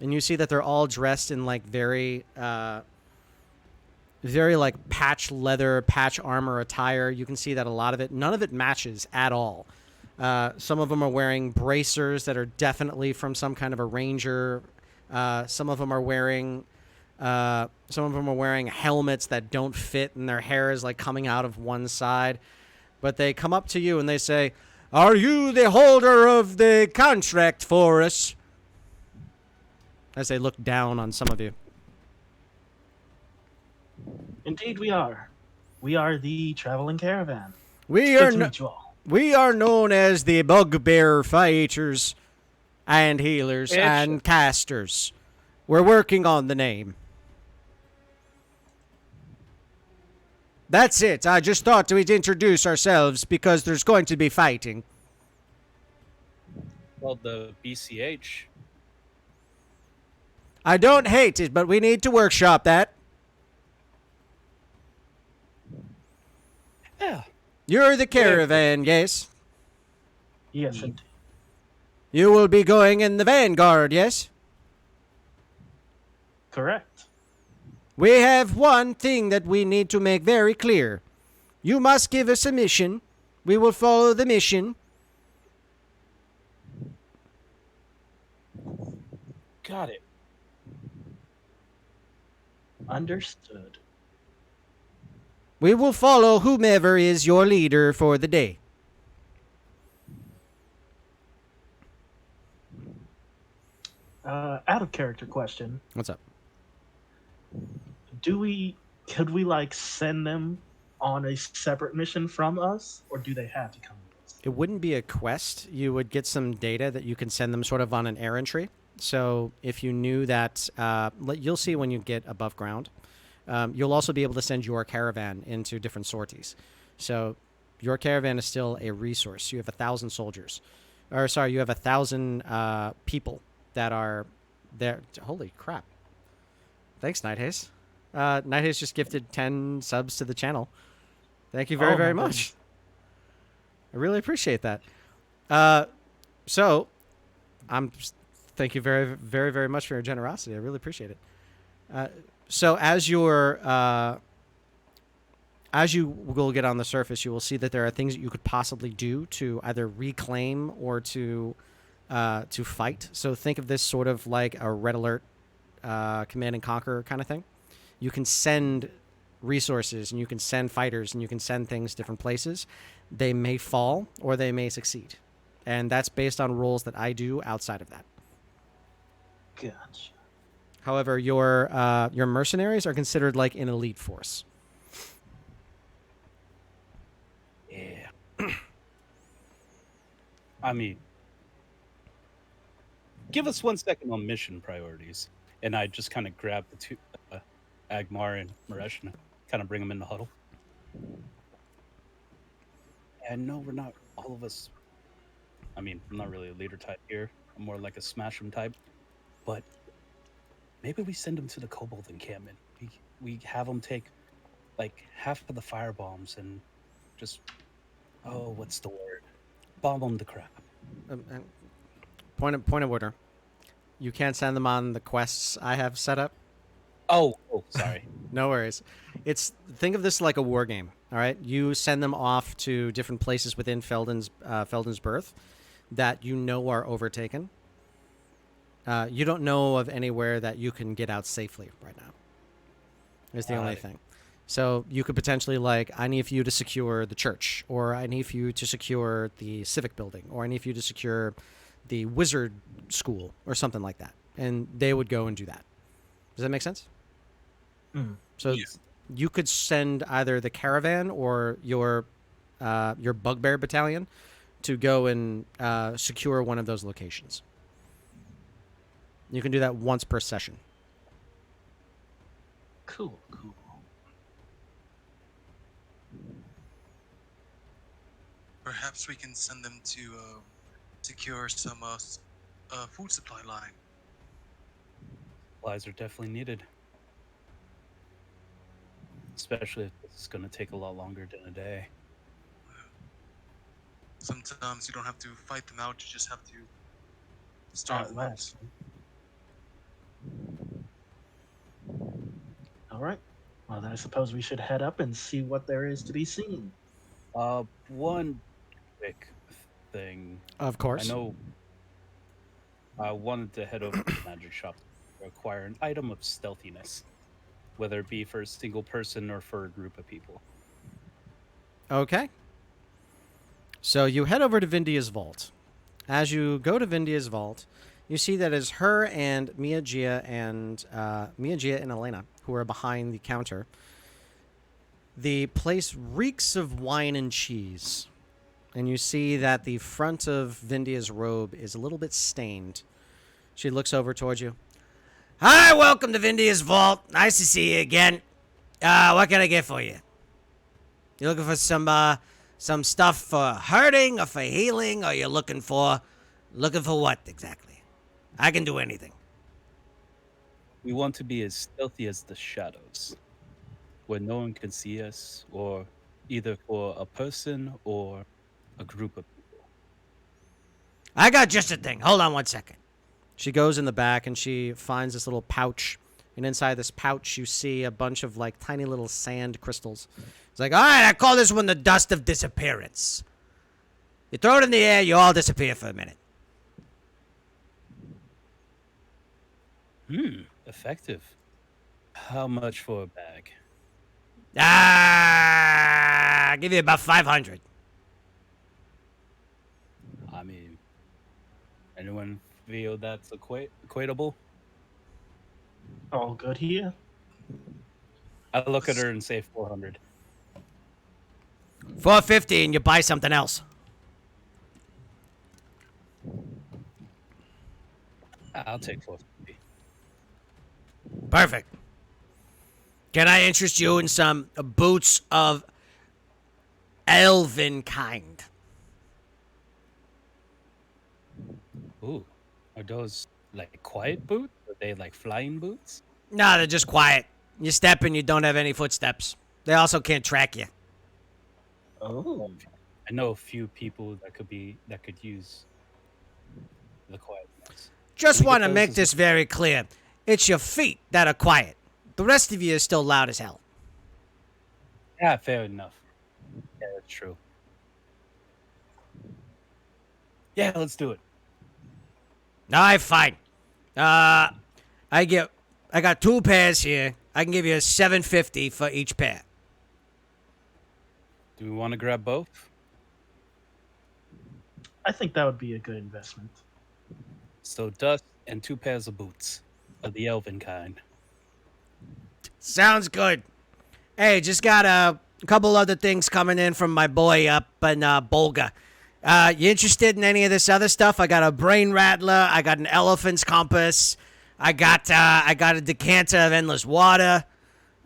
And you see that they're all dressed in like very like patch leather, patch armor attire. You can see that a lot of it, none of it matches at all. Some of them are wearing bracers that are definitely from some kind of a ranger. Some of them are wearing helmets that don't fit, and their hair is like coming out of one side. But they come up to you and they say, "Are you the holder of the contract for us?" As they look down on some of you. Indeed, we are. We are the traveling caravan. We Good are to meet you all. we are known as the bugbear fighters and healers and casters. We're working on the name. That's it. I just thought we'd introduce ourselves because there's going to be fighting. Well, the BCH. I don't hate it, but we need to workshop that. Yeah. You're the caravan, yes? Yes, indeed. You will be going in the Vanguard, yes? Correct. We have one thing that we need to make very clear. You must give us a mission. We will follow the mission. Got it. Understood. We will follow whomever is your leader for the day. Out of character question. What's up? Could we like send them on a separate mission from us, or do they have to come with us? It wouldn't be a quest. You would get some data that you can send them sort of on an errantry. So if you knew that, you'll see when you get above ground. You'll also be able to send your caravan into different sorties. So your caravan is still a resource. You have 1,000 soldiers. Or, sorry, you have 1,000 people that are there. Holy crap. Thanks, Nighthaze. Nighthaze just gifted 10 subs to the channel. Thank you very, Oh, my very much. goodness. I really appreciate that. So, thank you very, very, very much for your generosity. I really appreciate it. So as you will get on the surface, you will see that there are things that you could possibly do to either reclaim or to fight. So think of this sort of like a Red Alert, Command and Conquer kind of thing. You can send resources and you can send fighters and you can send things different places. They may fall or they may succeed. And that's based on rules that I do outside of that. Gotcha. However, your mercenaries are considered like an elite force. Yeah. I mean, give us 1 second on mission priorities. And I just kind of grab the two, Agmar and Maresh, and kind of bring them in the huddle. And no, we're not all of us. I mean, I'm not really a leader type here. I'm more like a smash 'em type. But maybe we send them to the Kobold encampment. We have them take like half of the fire bombs and just, oh, what's the word? Bomb them to crap. Point of order. You can't send them on the quests I have set up. Oh, sorry. No worries. Think of this like a war game. All right, you send them off to different places within Feldin's Berth that you know are overtaken. You don't know of anywhere that you can get out safely right now. Is the only thing. So you could potentially I need for you to secure the church, or I need for you to secure the civic building, or I need for you to secure the wizard school, or something like that. And they would go and do that. Does that make sense? Mm. So you could send either the caravan or your bugbear battalion to go and secure one of those locations. You can do that once per session. Cool. Perhaps we can send them to secure some food supply line. Supplies are definitely needed. Especially if it's going to take a lot longer than a day. Sometimes you don't have to fight them out, you just have to starve them out. All right. Well, then I suppose we should head up and see what there is to be seen. One quick thing. Of course. I know I wanted to head over to the magic shop to acquire an item of stealthiness, whether it be for a single person or for a group of people. Okay. So you head over to Vindia's vault. As you go to Vindia's vault, you see that it's her and Mia Gia and Elena who are behind the counter. The place reeks of wine and cheese. And you see that the front of Vindia's robe is a little bit stained. She looks over towards you. Hi, welcome to Vindia's vault. Nice to see you again. What can I get for you? You looking for some stuff for hurting or for healing, or you're looking for what exactly? I can do anything. We want to be as stealthy as the shadows, where no one can see us, or either for a person or a group of people. I got just a thing. Hold on 1 second. She goes in the back and she finds this little pouch. And inside this pouch, you see a bunch of tiny little sand crystals. It's all right, I call this one the dust of disappearance. You throw it in the air, you all disappear for a minute. Effective. How much for a bag? I'll give you about 500. I mean, anyone feel that's equatable? All good here. I look at her and say 400. 450 and you buy something else. I'll take 450. Perfect. Can I interest you in some boots of elven kind? Ooh, are those like quiet boots? Are they like flying boots? No, they're just quiet. You step and you don't have any footsteps. They also can't track you. Oh. I know a few people that could use the quiet ones. Just Can we get want to those make as this very clear. It's your feet that are quiet. The rest of you is still loud as hell. Yeah, fair enough. Yeah, that's true. Yeah, let's do it. All right, fine. I got 2 pairs here. I can give you 750 for each pair. Do we want to grab both? I think that would be a good investment. So dust and 2 pairs of boots of the elven kind. Sounds good. Hey, just got a couple other things coming in from my boy up in Bolga. You interested in any of this other stuff? I got a brain rattler. I got an elephant's compass. I got a decanter of endless water.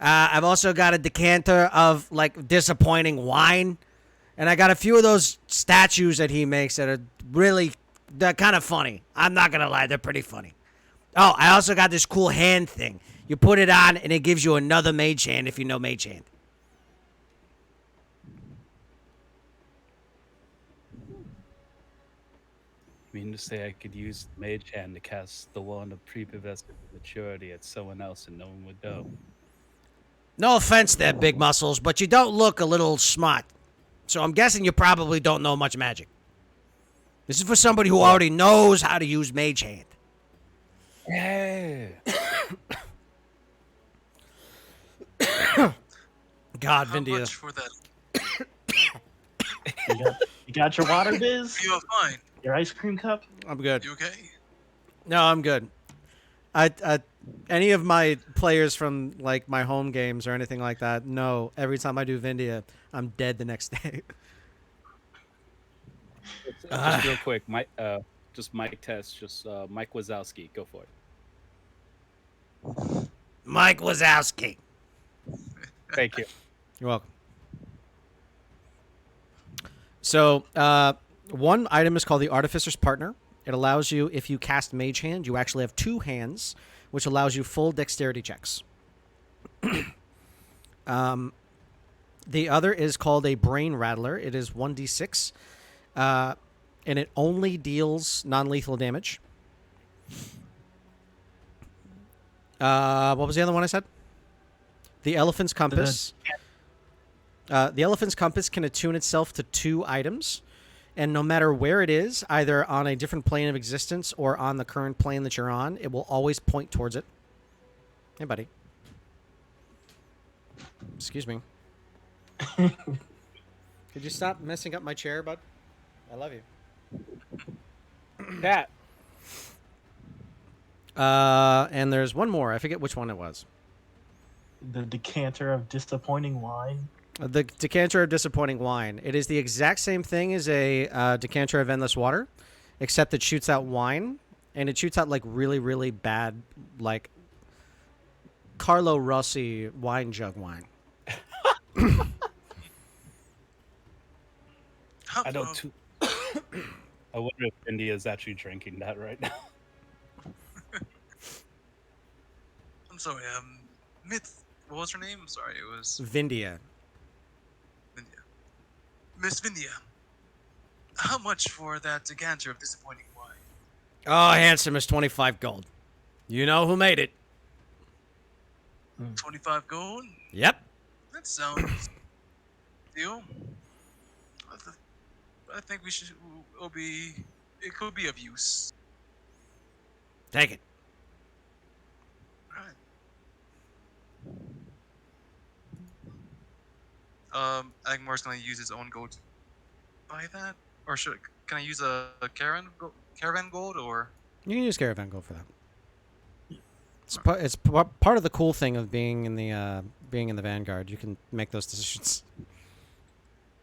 I've also got a decanter of like disappointing wine, and I got a few of those statues that he makes that are they're kind of funny. I'm not gonna lie, they're pretty funny. Oh, I also got this cool hand thing. You put it on, and it gives you another mage hand if you know mage hand. You mean to say I could use the mage hand to cast the wand of prepubescent maturity at someone else and no one would know? No offense there, big muscles, but you don't look a little smart. So I'm guessing you probably don't know much magic. This is for somebody who already knows how to use mage hand. Yeah. God, How Vindia. much for that? You got your water, Biz? You're fine. Your ice cream cup? I'm good. You okay? No, I'm good. Any of my players from like my home games or anything like that, no. Every time I do Vindia, I'm dead the next day. Just real quick, Mike. Just Mike test. Just Mike Wazowski. Go for it. Mike Wazowski. Thank you. You're welcome. So, one item is called the Artificer's Partner. It allows you, if you cast Mage Hand, you actually have 2 hands, which allows you full dexterity checks. The other is called a Brain Rattler. It is 1d6, and it only deals non-lethal damage. What was the other one I said? The Elephant's Compass. The Elephant's Compass can attune itself to 2 items, and no matter where it is, either on a different plane of existence or on the current plane that you're on, it will always point towards it. Hey, buddy. Excuse me. Could you stop messing up my chair, bud? I love you. Cat. And there's one more. I forget which one it was. The decanter of disappointing wine. The decanter of disappointing wine. It is the exact same thing as a decanter of endless water, except it shoots out wine, and it shoots out like really, really bad, like Carlo Rossi wine jug wine. I don't. I wonder if India is actually drinking that right now. I'm sorry. Myth. What was her name? I'm sorry. It was Vindia. Vindia. Miss Vindia. How much for that decanter of disappointing wine? Oh, handsome is 25 gold. You know who made it. 25 gold? Yep. That sounds deal. I think we should. It could be of use. Take it. Alright. Agmar's gonna use his own gold to buy that, or can I use a caravan gold or? You can use caravan gold for that. It's part of the cool thing of being in the Vanguard. You can make those decisions.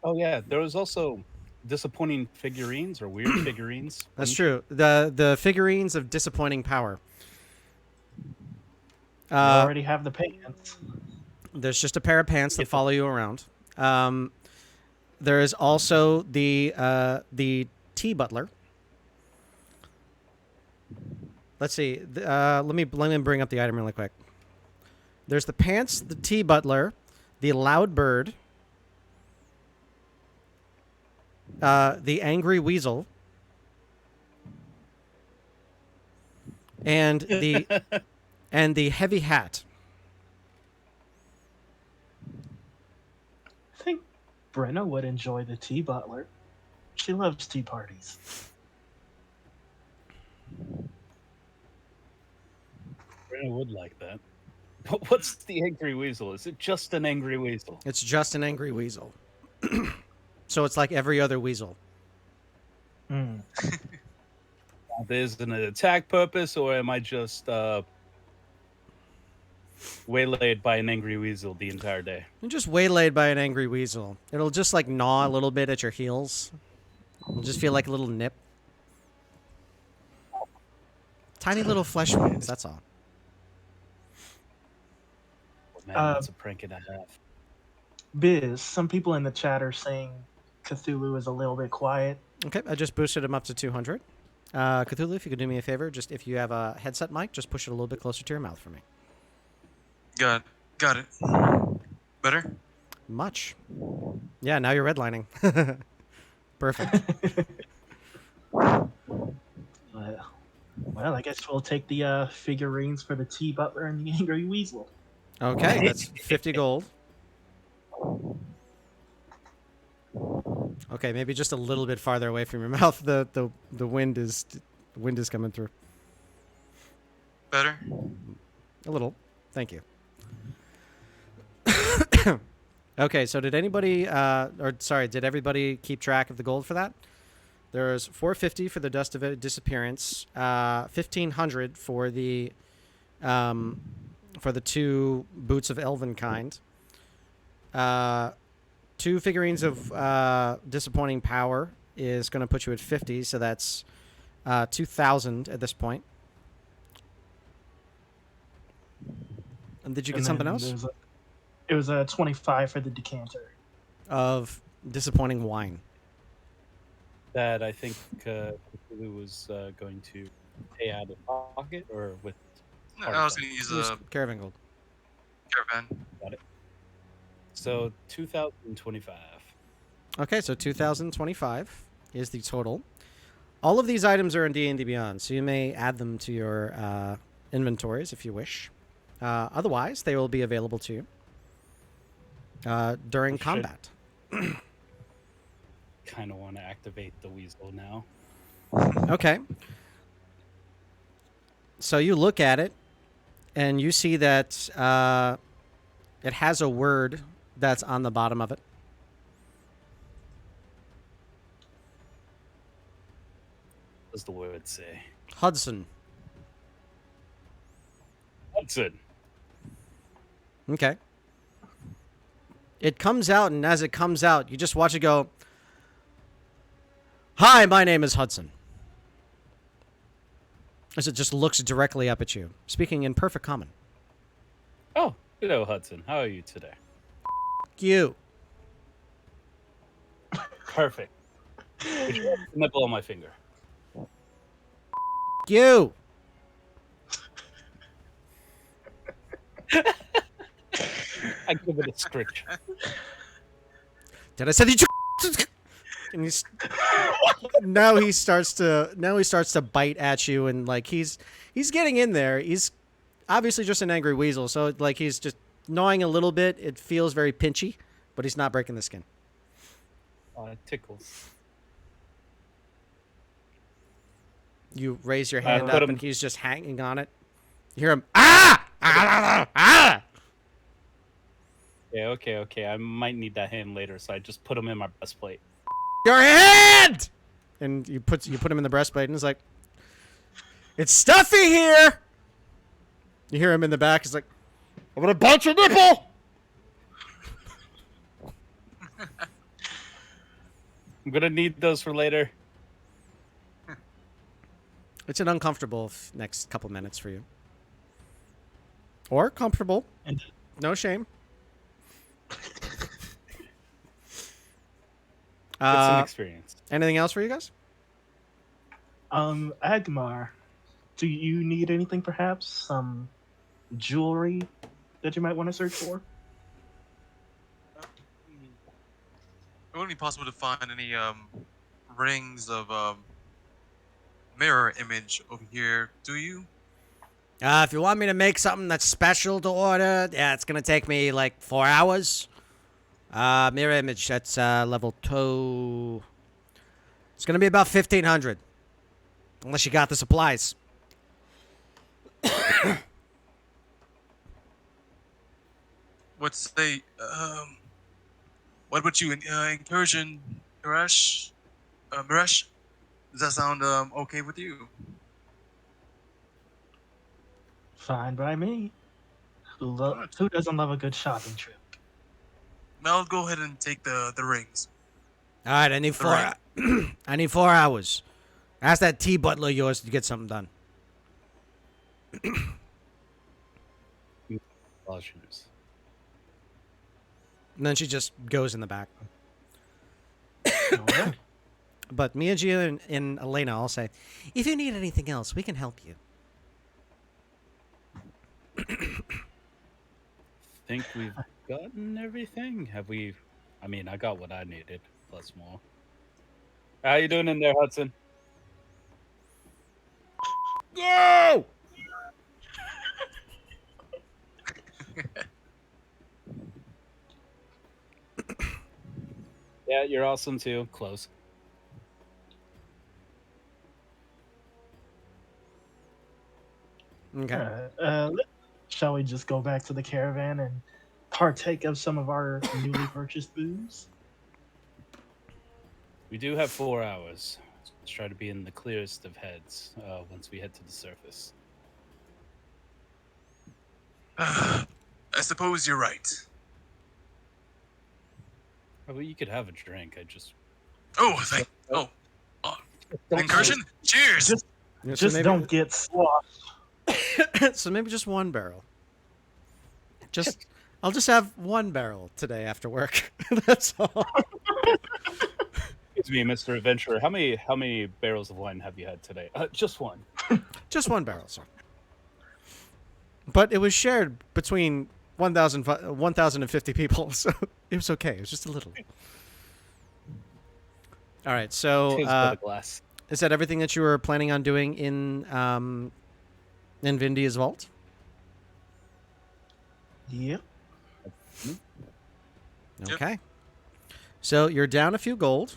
Oh yeah, there was also disappointing figurines or weird figurines. That's true. The figurines of disappointing power. You already have the pants. There's just a pair of pants that follow you around. There is also the tea butler. Let's see. Let me bring up the item really quick. There's the pants, the tea butler, the loud bird, the angry weasel, and the heavy hat. I think Brenna would enjoy the tea butler. She loves tea parties. I would like that. But what's the angry weasel? Is it just an angry weasel? It's just an angry weasel. So it's like every other weasel. Is it an attack purpose, or am I just waylaid by an angry weasel the entire day? You're just waylaid by an angry weasel. It'll just like gnaw a little bit at your heels. You'll just feel like a little nip. Tiny little flesh wounds, that's all. Man, that's a prank and a half. Biz, some people in the chat are saying Cthulhu is a little bit quiet. Okay, I just boosted him up to 200. Cthulhu, if you could do me a favor, just if you have a headset mic, just push it a little bit closer to your mouth for me. Got it. Better? Much. Yeah, now you're redlining. Perfect. Well, I guess we'll take the figurines for the tea butler and the angry weasel. Okay, that's 50 gold. Okay, maybe just a little bit farther away from your mouth. The wind is coming through. Better? A little. Thank you. Okay, so did everybody keep track of the gold for that? There's 450 for the dust of disappearance, 1,500 for the two boots of elven kind, 2 figurines of disappointing power is going to put you at 50, so that's 2,000 at this point. And did you get something else? It was a 25 for the decanter of disappointing wine. That I think Cthulhu was going to pay out of pocket or with. No, I was going to use a caravan gold. Caravan. Got it. So 2,025. Okay, so 2,025 is the total. All of these items are in D&D Beyond, so you may add them to your inventories if you wish. Otherwise, they will be available to you during combat. Kind of want to activate the weasel now. Okay. So you look at it, and you see that it has a word that's on the bottom of it. What does the word say? Hudson. Hudson. Okay. It comes out, and as it comes out, you just watch it go, "Hi, my name is Hudson." As it just looks directly up at you, speaking in perfect common. Oh, hello, Hudson. How are you today? You. Perfect. Would you like a nipple on my finger? You. I give it a scritch. Did I say that you? And now he starts to bite at you, and like he's getting in there. He's obviously just an angry weasel, so like he's just gnawing a little bit. It feels very pinchy, but he's not breaking the skin. It tickles. You raise your hand put up, him- and he's just hanging on it. You hear him, ah! Ah! Ah! Ah! Okay. I might need that hand later, so I just put him in my breastplate. Your hand! And you put him in the breastplate, and it's like, it's stuffy here! You hear him in the back, he's like, I'm gonna bite your nipple! I'm gonna need those for later. It's an uncomfortable next couple minutes for you. Or comfortable. And No shame. It's an experience. Anything else for you guys? Agmar, do you need anything? Perhaps some jewelry that you might want to search for? It wouldn't be possible to find any rings of mirror image over here, do you? If you want me to make something that's special to order, yeah, it's gonna take me like 4 hours. Mirror image, that's level 2. It's gonna be about 1,500. Unless you got the supplies. What's the what would you encourage in Mirash? Mirash? Does that sound okay with you? Fine by me. Who doesn't love a good shopping trip? I'll go ahead and take the rings. All right, I need 4. Right. I need 4 hours. Ask that tea butler of yours to get something done. Shoes. And then she just goes in the back. Alright. But me and Gia and Elena all say, if you need anything else, we can help you. Think we've gotten everything? Have we? I mean, I got what I needed, plus more. How you doing in there, Hudson? Go! Yeah, you're awesome too. Close. Okay. Shall we just go back to the caravan and partake of some of our newly purchased booze? We do have 4 hours. Let's try to be in the clearest of heads once we head to the surface. I suppose you're right. Well, you could have a drink. Oh, incursion. Cheers. Just don't get sloshed. So maybe just 1 barrel. I'll just have 1 barrel today after work. That's all. Excuse me, Mr. Adventurer. How many barrels of wine have you had today? Just one. Just 1 barrel, sir. But it was shared between 1,050 people, so it was okay. It was just a little. All right, so Tis but a glass. is that everything that you were planning on doing in Vindia's vault? Yep. Okay. So you're down a few gold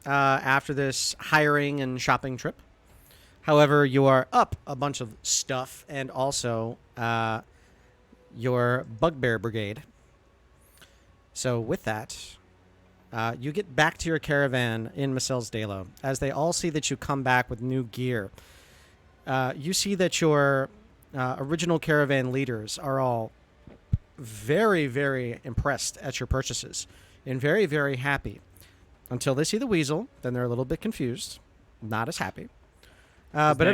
after this hiring and shopping trip. However, you are up a bunch of stuff and also your bugbear brigade. So with that, you get back to your caravan in Micelles Dalo. As they all see that you come back with new gear, you see that your original caravan leaders are all very, very impressed at your purchases and very, very happy. Until they see the weasel, then they're a little bit confused, not as happy. But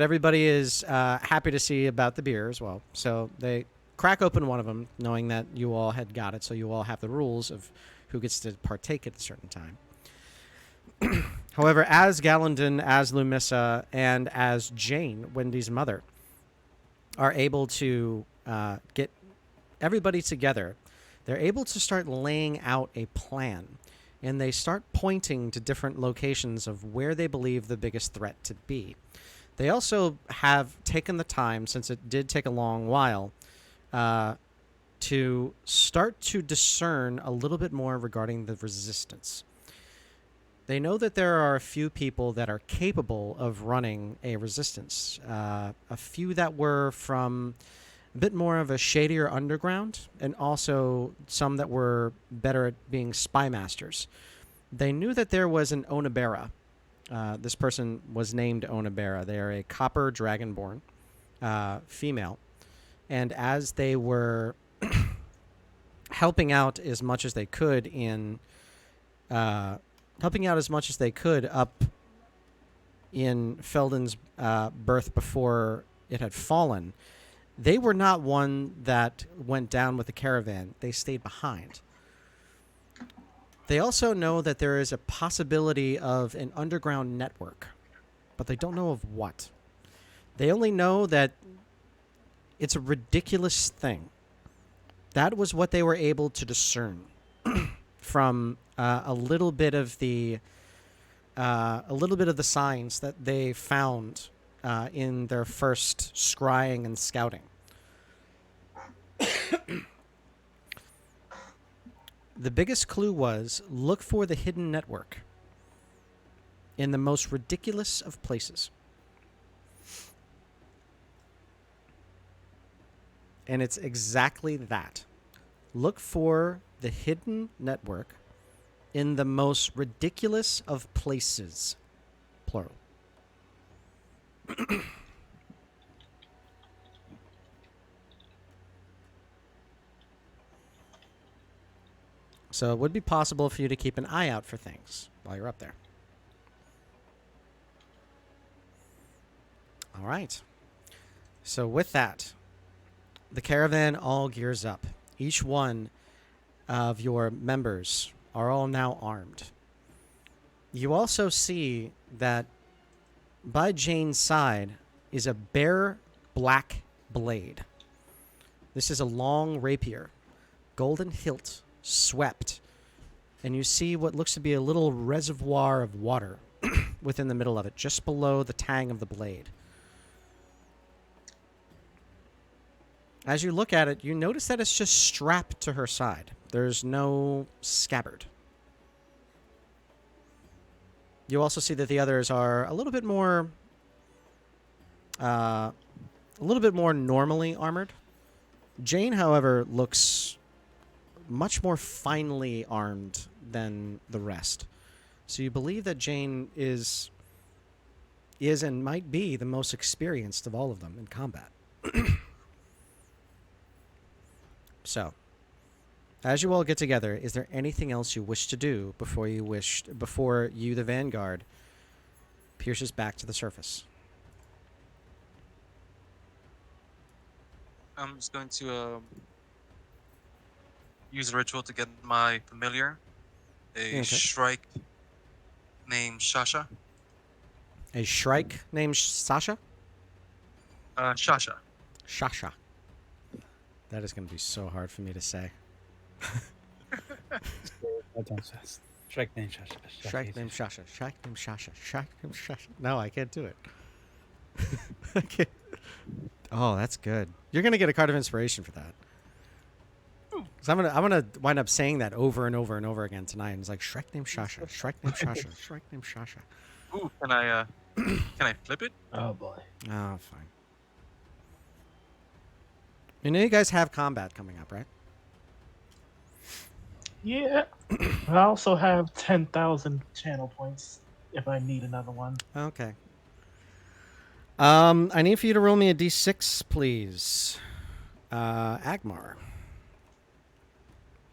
everybody is happy to see about the beer as well. So they crack open one of them, knowing that you all had got it. So you all have the rules of who gets to partake at a certain time. However, as Galandon, as Lumissa, and as Jane, Wendy's mother, are able to get everybody together, they're able to start laying out a plan. And they start pointing to different locations of where they believe the biggest threat to be. They also have taken the time, since it did take a long while, to start to discern a little bit more regarding the resistance. They know that there are a few people that are capable of running a resistance. A few that were from a bit more of a shadier underground, and also some that were better at being spy masters. They knew that there was an Onabera. This person was named Onabera. They are a copper dragonborn female. And as they were helping out as much as they could up in Feldin's Berth before it had fallen, they were not one that went down with the caravan. They stayed behind. They also know that there is a possibility of an underground network, but they don't know of what. They only know that it's a ridiculous thing. That was what they were able to discern from a little bit of the signs that they found in their first scrying and scouting. The biggest clue was look for the hidden network in the most ridiculous of places. And it's exactly that. Look for the hidden network in the most ridiculous of places. Plural. So it would be possible for you to keep an eye out for things while you're up there. All right. So with that, the caravan all gears up. Each one of your members are all now armed. You also see that by Jane's side is a bare black blade. This is a long rapier, golden hilt, swept, and you see what looks to be a little reservoir of water within the middle of it, just below the tang of the blade. As you look at it, you notice that it's just strapped to her side. There's no scabbard. You also see that the others are a little bit more normally armored. Jane, however, looks much more finely armed than the rest. So you believe that Jane is and might be the most experienced of all of them in combat. So, as you all get together, is there anything else you wish to do before you, the Vanguard, pierces back to the surface? I'm just going to use a ritual to get my familiar, a shrike named Shasha. A shrike named Sasha? Shasha. Shasha. That is going to be so hard for me to say. Shrike named Shasha. Shrike named Shasha. Shrike named Shasha. Shrike named Shasha. No, I can't do it. I can't. Oh, that's good. You're going to get a card of inspiration for that. So I'm gonna wind up saying that over and over and over again tonight. And it's like Shrike named Shasha. Shrike named Shasha. Shrike named Shasha. Ooh, can I flip it? Oh boy. Oh, fine. You know you guys have combat coming up, right? Yeah. I also have 10,000 channel points if I need another one. Okay. I need for you to roll me a d6, please. Agmar.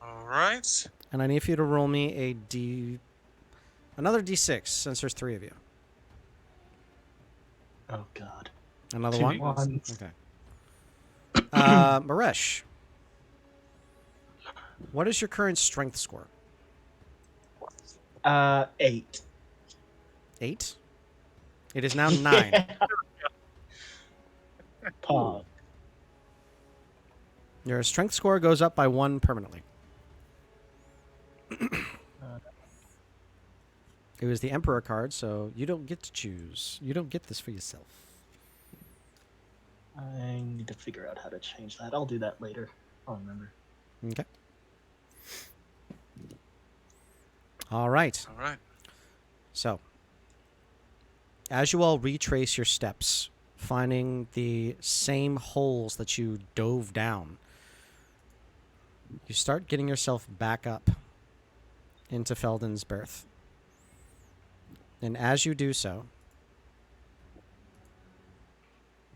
All right. And I need for you to roll me another d6, since there's 3 of you. Oh god. Another 2 one? ones. Okay. Maresh. What is your current strength score? 8. 8? It is now 9. Yeah. Pog. Your strength score goes up by 1 permanently. It was the Emperor card, so you don't get to choose. You don't get this for yourself. I need to figure out how to change that. I'll do that later. I'll remember. Okay. All right. All right. So, as you all retrace your steps finding the same holes that you dove down. You start getting yourself back up into Feldin's Berth. And as you do so,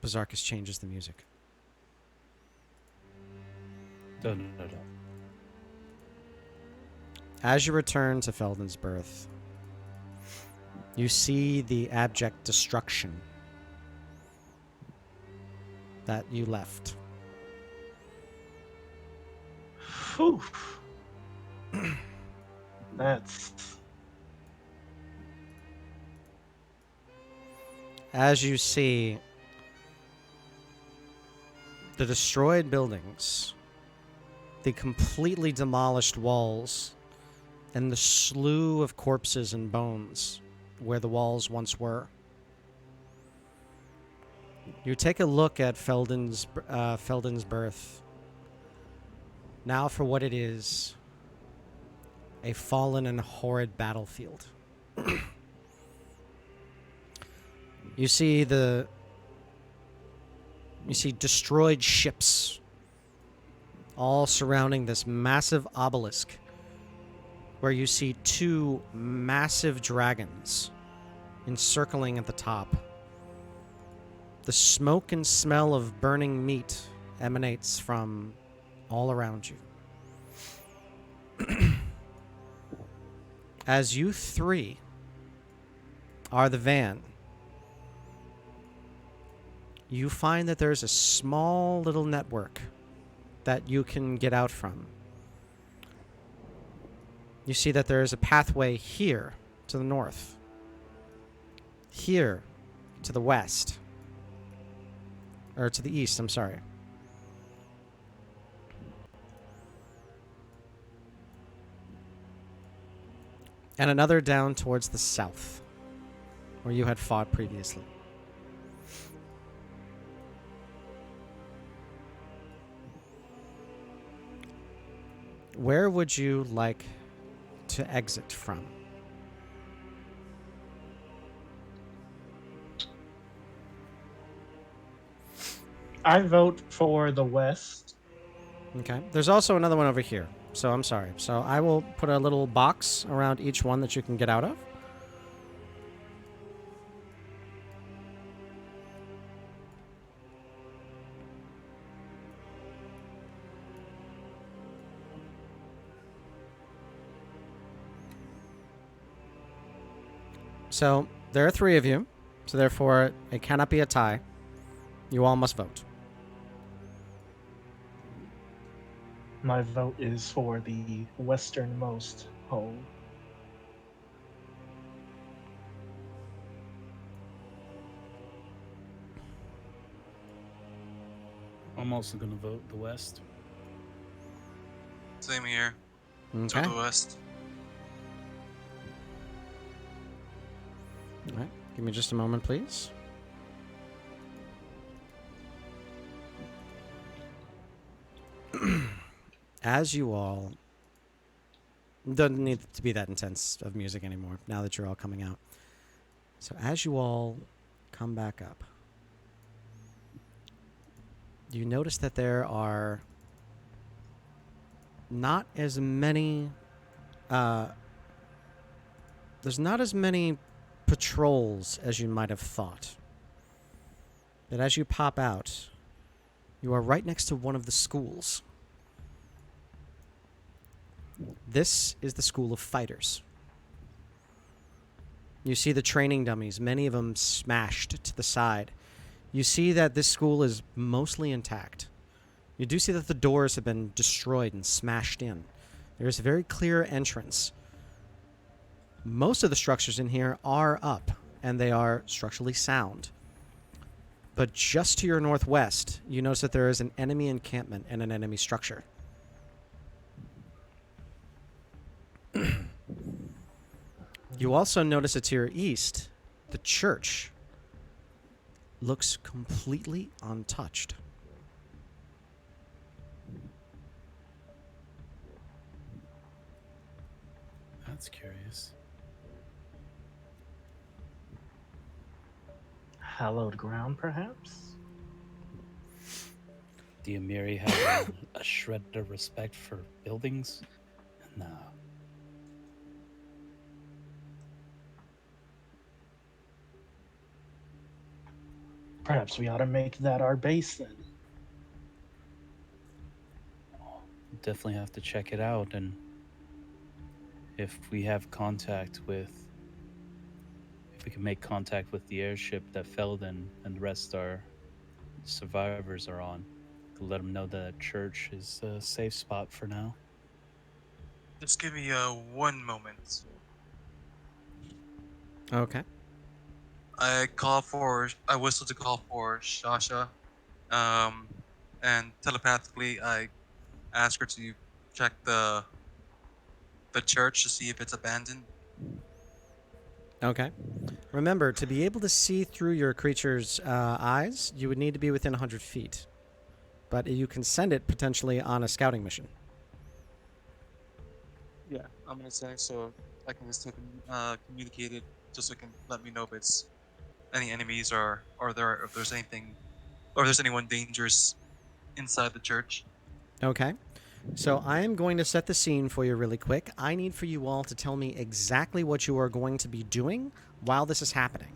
Berserkus changes the music. Dun, dun, dun. As you return to Feldin's Berth, you see the abject destruction that you left. Whew. That's As you see the destroyed buildings, the completely demolished walls, and the slew of corpses and bones where the walls once were. You take a look at Feldin's Berth, now for what it is, a fallen and horrid battlefield. You see destroyed ships all surrounding this massive obelisk where you see two massive dragons encircling at the top. The smoke and smell of burning meat emanates from all around you. As you three are the van, you find that there's a small little network that you can get out from. You see that there is a pathway here to the north, here to the west, or to the east, I'm sorry. And another down towards the south, where you had fought previously. Where would you like to exit from? I vote for the West. Okay. There's also another one over here. So I'm sorry. So I will put a little box around each one that you can get out of. So there are three of you. So therefore, it cannot be a tie. You all must vote. My vote is for the westernmost hole. I'm also going to vote the West. Same here. Okay. To the west. All right. Give me just a moment, please. As you all... Doesn't need to be that intense of music anymore now that you're all coming out. So as you all come back up, you notice that there are not as many... there's not as many patrols as you might have thought. But as you pop out, you are right next to one of the schools. This is the School of Fighters. You see the training dummies, many of them smashed to the side. You see that this school is mostly intact. You do see that the doors have been destroyed and smashed in. There's a very clear entrance. Most of the structures in here are up, and they are structurally sound. But just to your northwest, you notice that there is an enemy encampment and an enemy structure. You also notice that to your east, the church looks completely untouched. That's curious. hallowed ground, perhaps? Do you Amiri have a shred of respect for buildings? No. Perhaps we ought to make that our base then. Definitely have to check it out, and if we have contact with, if we can make contact with the airship that Feldin and the rest are survivors are on, to let them know that church is a safe spot for now. Just give me one moment. Okay. I whistle to call for Shasha, um, and telepathically I ask her to check the church to see if it's abandoned. Okay. Remember, to be able to see through your creature's eyes, you would need to be within 100 feet. But you can send it potentially on a scouting mission. Yeah, I'm gonna say so. I can just communicate it just so it can let me know if it's any enemies or there if there's anything or if there's anyone dangerous inside the church. Okay. So I am going to set the scene for you really quick. I need for you all to tell me exactly what you are going to be doing while this is happening.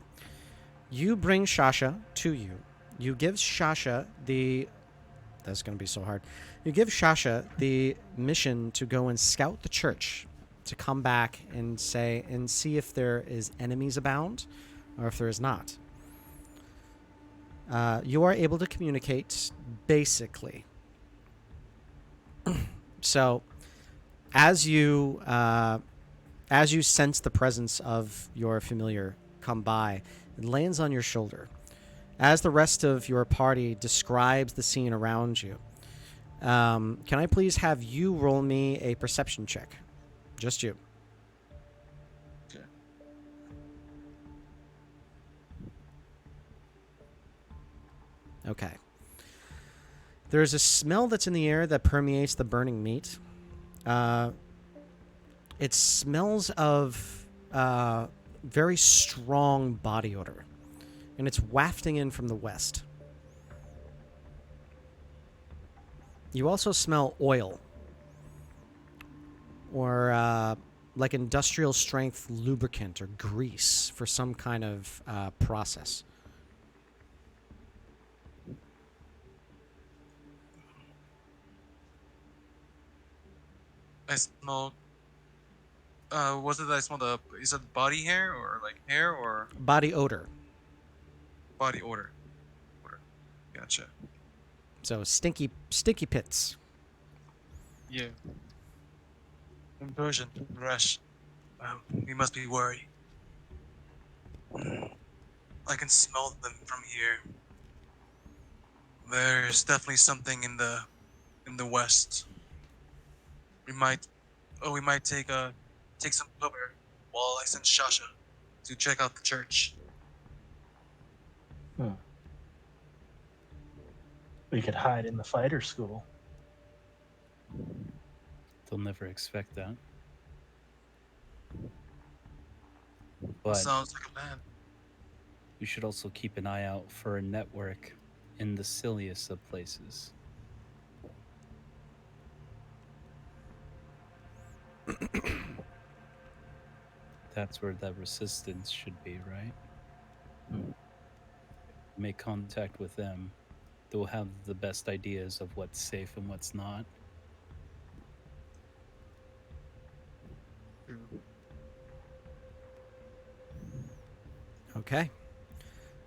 You bring Shasha to you. You give Shasha the... That's going to be so hard. You give Shasha the mission to go and scout the church, to come back and see if there is enemies abound or if there is not. You are able to communicate basically. So, as you sense the presence of your familiar come by, it lands on your shoulder. As the rest of your party describes the scene around you, can I please have you roll me a perception check? Just you. Okay. Okay. There's a smell that's in the air that permeates the burning meat. It smells of very strong body odor, and it's wafting in from the west. You also smell oil, or like industrial strength lubricant or grease for some kind of process. I smell. Was it that I smelled the? Is it body hair or like hair or Body odor. body odor? Odor. Gotcha. So sticky pits. Yeah. Inversion. Rush. We must be worried. I can smell them from here. There's definitely something in the west. We might take some cover while I send Shasha to check out the church. We could hide in the fighter school. They'll never expect that. That But sounds like a plan. you should also keep an eye out for a network in the silliest of places. That's where that resistance should be, right? Make contact with them. They'll have the best ideas of what's safe and what's not. Okay.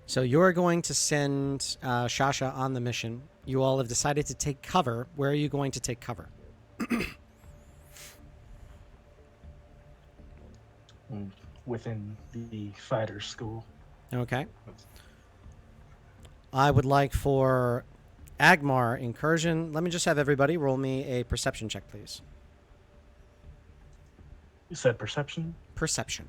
So you're going to send Shasha on the mission. You all have decided to take cover. Where are you going to take cover? Within the fighter school. Okay. I would like for Agmar incursion. Let me just have everybody roll me a perception check, please. You said perception? Perception.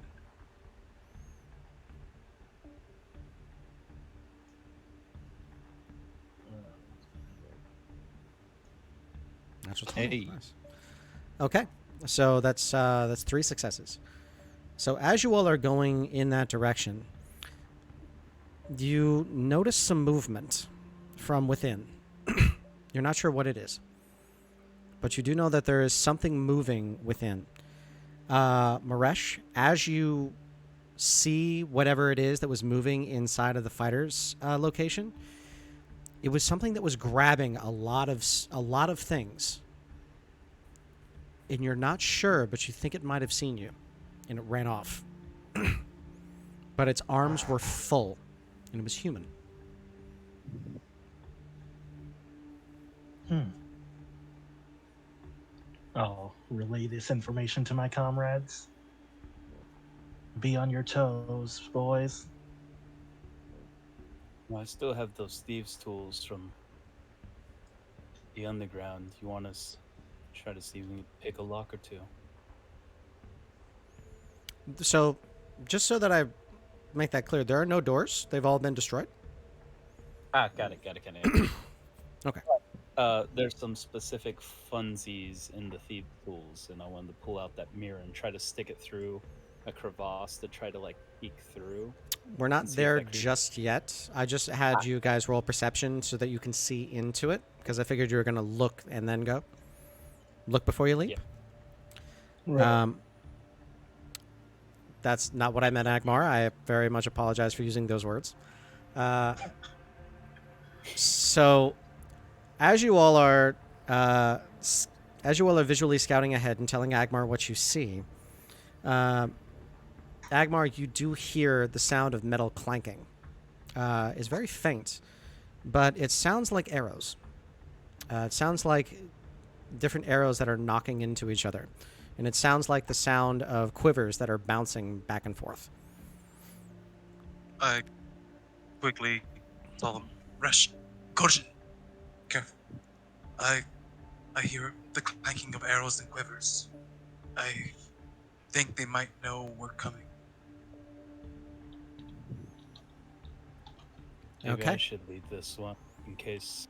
That's what's Hey. nice. Okay, so that's 3 successes. So as you all are going in that direction, You notice some movement from within. You're not sure what it is, but you do know that there is something moving within. Maresh, as you see whatever it is that was moving inside of the fighter's location, it was something that was grabbing a lot of things, and you're not sure, but you think it might have seen you, and it ran off. But its arms were full, and it was human. I'll relay this information to my comrades. Be on your toes, boys. Well, I still have those thieves' tools from the underground. You want us to try to see if we can pick a lock or two? So, just so that I make that clear, there are no doors. They've all been destroyed. Got it. Okay. There's some specific funsies in the thief tools, and I wanted to pull out that mirror and try to stick it through a crevasse to try to like peek through. We're not See if there that could- just yet. I just had you guys roll perception so that you can see into it, because I figured you were going to look and then go. Look before you leap. Yeah. That's not what I meant, Agmar. I very much apologize for using those words. So, as you all are visually scouting ahead and telling Agmar what you see, Agmar, you do hear the sound of metal clanking. It's very faint, but it sounds like arrows. It sounds like different arrows that are knocking into each other. And it sounds like the sound of quivers that are bouncing back and forth. I quickly tell them, Resh, caution, careful. I hear the clanking of arrows and quivers. I think they might know we're coming. Maybe Okay. I should lead this one in case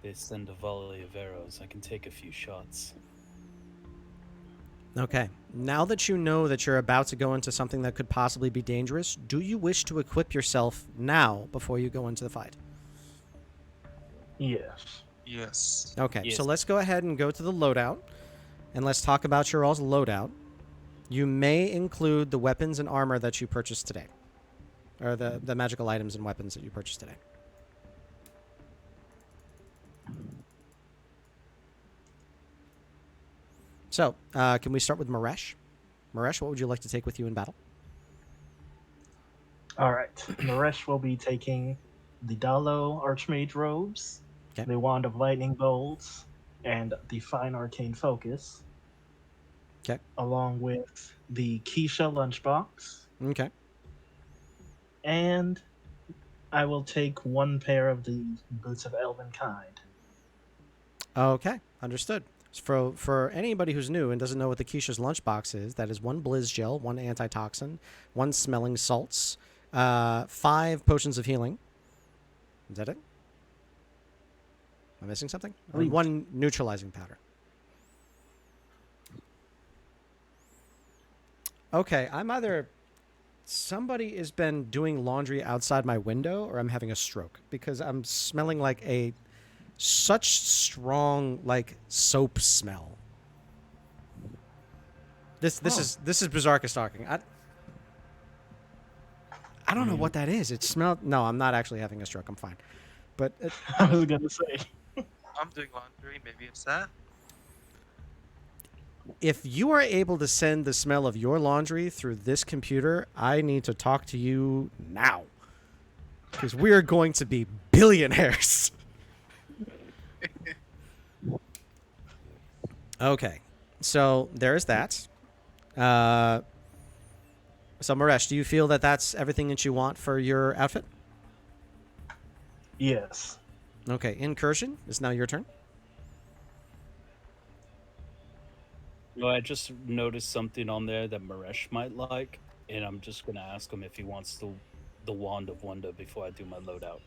they send a volley of arrows. I can take a few shots. Okay. Now that you know that you're about to go into something that could possibly be dangerous, do you wish to equip yourself now before you go into the fight? Yes. Yes. Okay, Yes. so let's go ahead and go to the loadout, and let's talk about your all's loadout. You may include the weapons and armor that you purchased today, or the magical items and weapons that you purchased today. So, can we start with Maresh? Maresh, what would you like to take with you in battle? All right. Naresh will be taking the Dalo Archmage robes, Okay. the Wand of Lightning Bolts, and the Fine Arcane Focus. Okay. Along with the Keisha lunchbox. Okay. And I will take one pair of the Boots of Elven Kind. Okay, understood. For anybody who's new and doesn't know what the Keisha's lunchbox is, that is 1 Blizz Gel, 1 antitoxin, 1 smelling salts, 5 potions of healing. Is that it? Am I missing something? Or Please. 1 neutralizing powder. Okay, I'm either... Somebody has been doing laundry outside my window, or I'm having a stroke, because I'm smelling like such strong soap smell. This is Berserkist talking. I don't know what that is. It smelled. No, I'm not actually having a stroke. I'm fine. But I was going to say. I'm doing laundry. Maybe it's that. if you are able to send the smell of your laundry through this computer, I need to talk to you now, because we are going to be billionaires. Okay, so there's that. So Maresh, do you feel that that's everything that you want for your outfit? Yes. Okay, Incursion, it's now your turn. Well, I just noticed something on there that Maresh might like, and I'm just gonna ask him if he wants the Wand of Wonder before I do my loadout.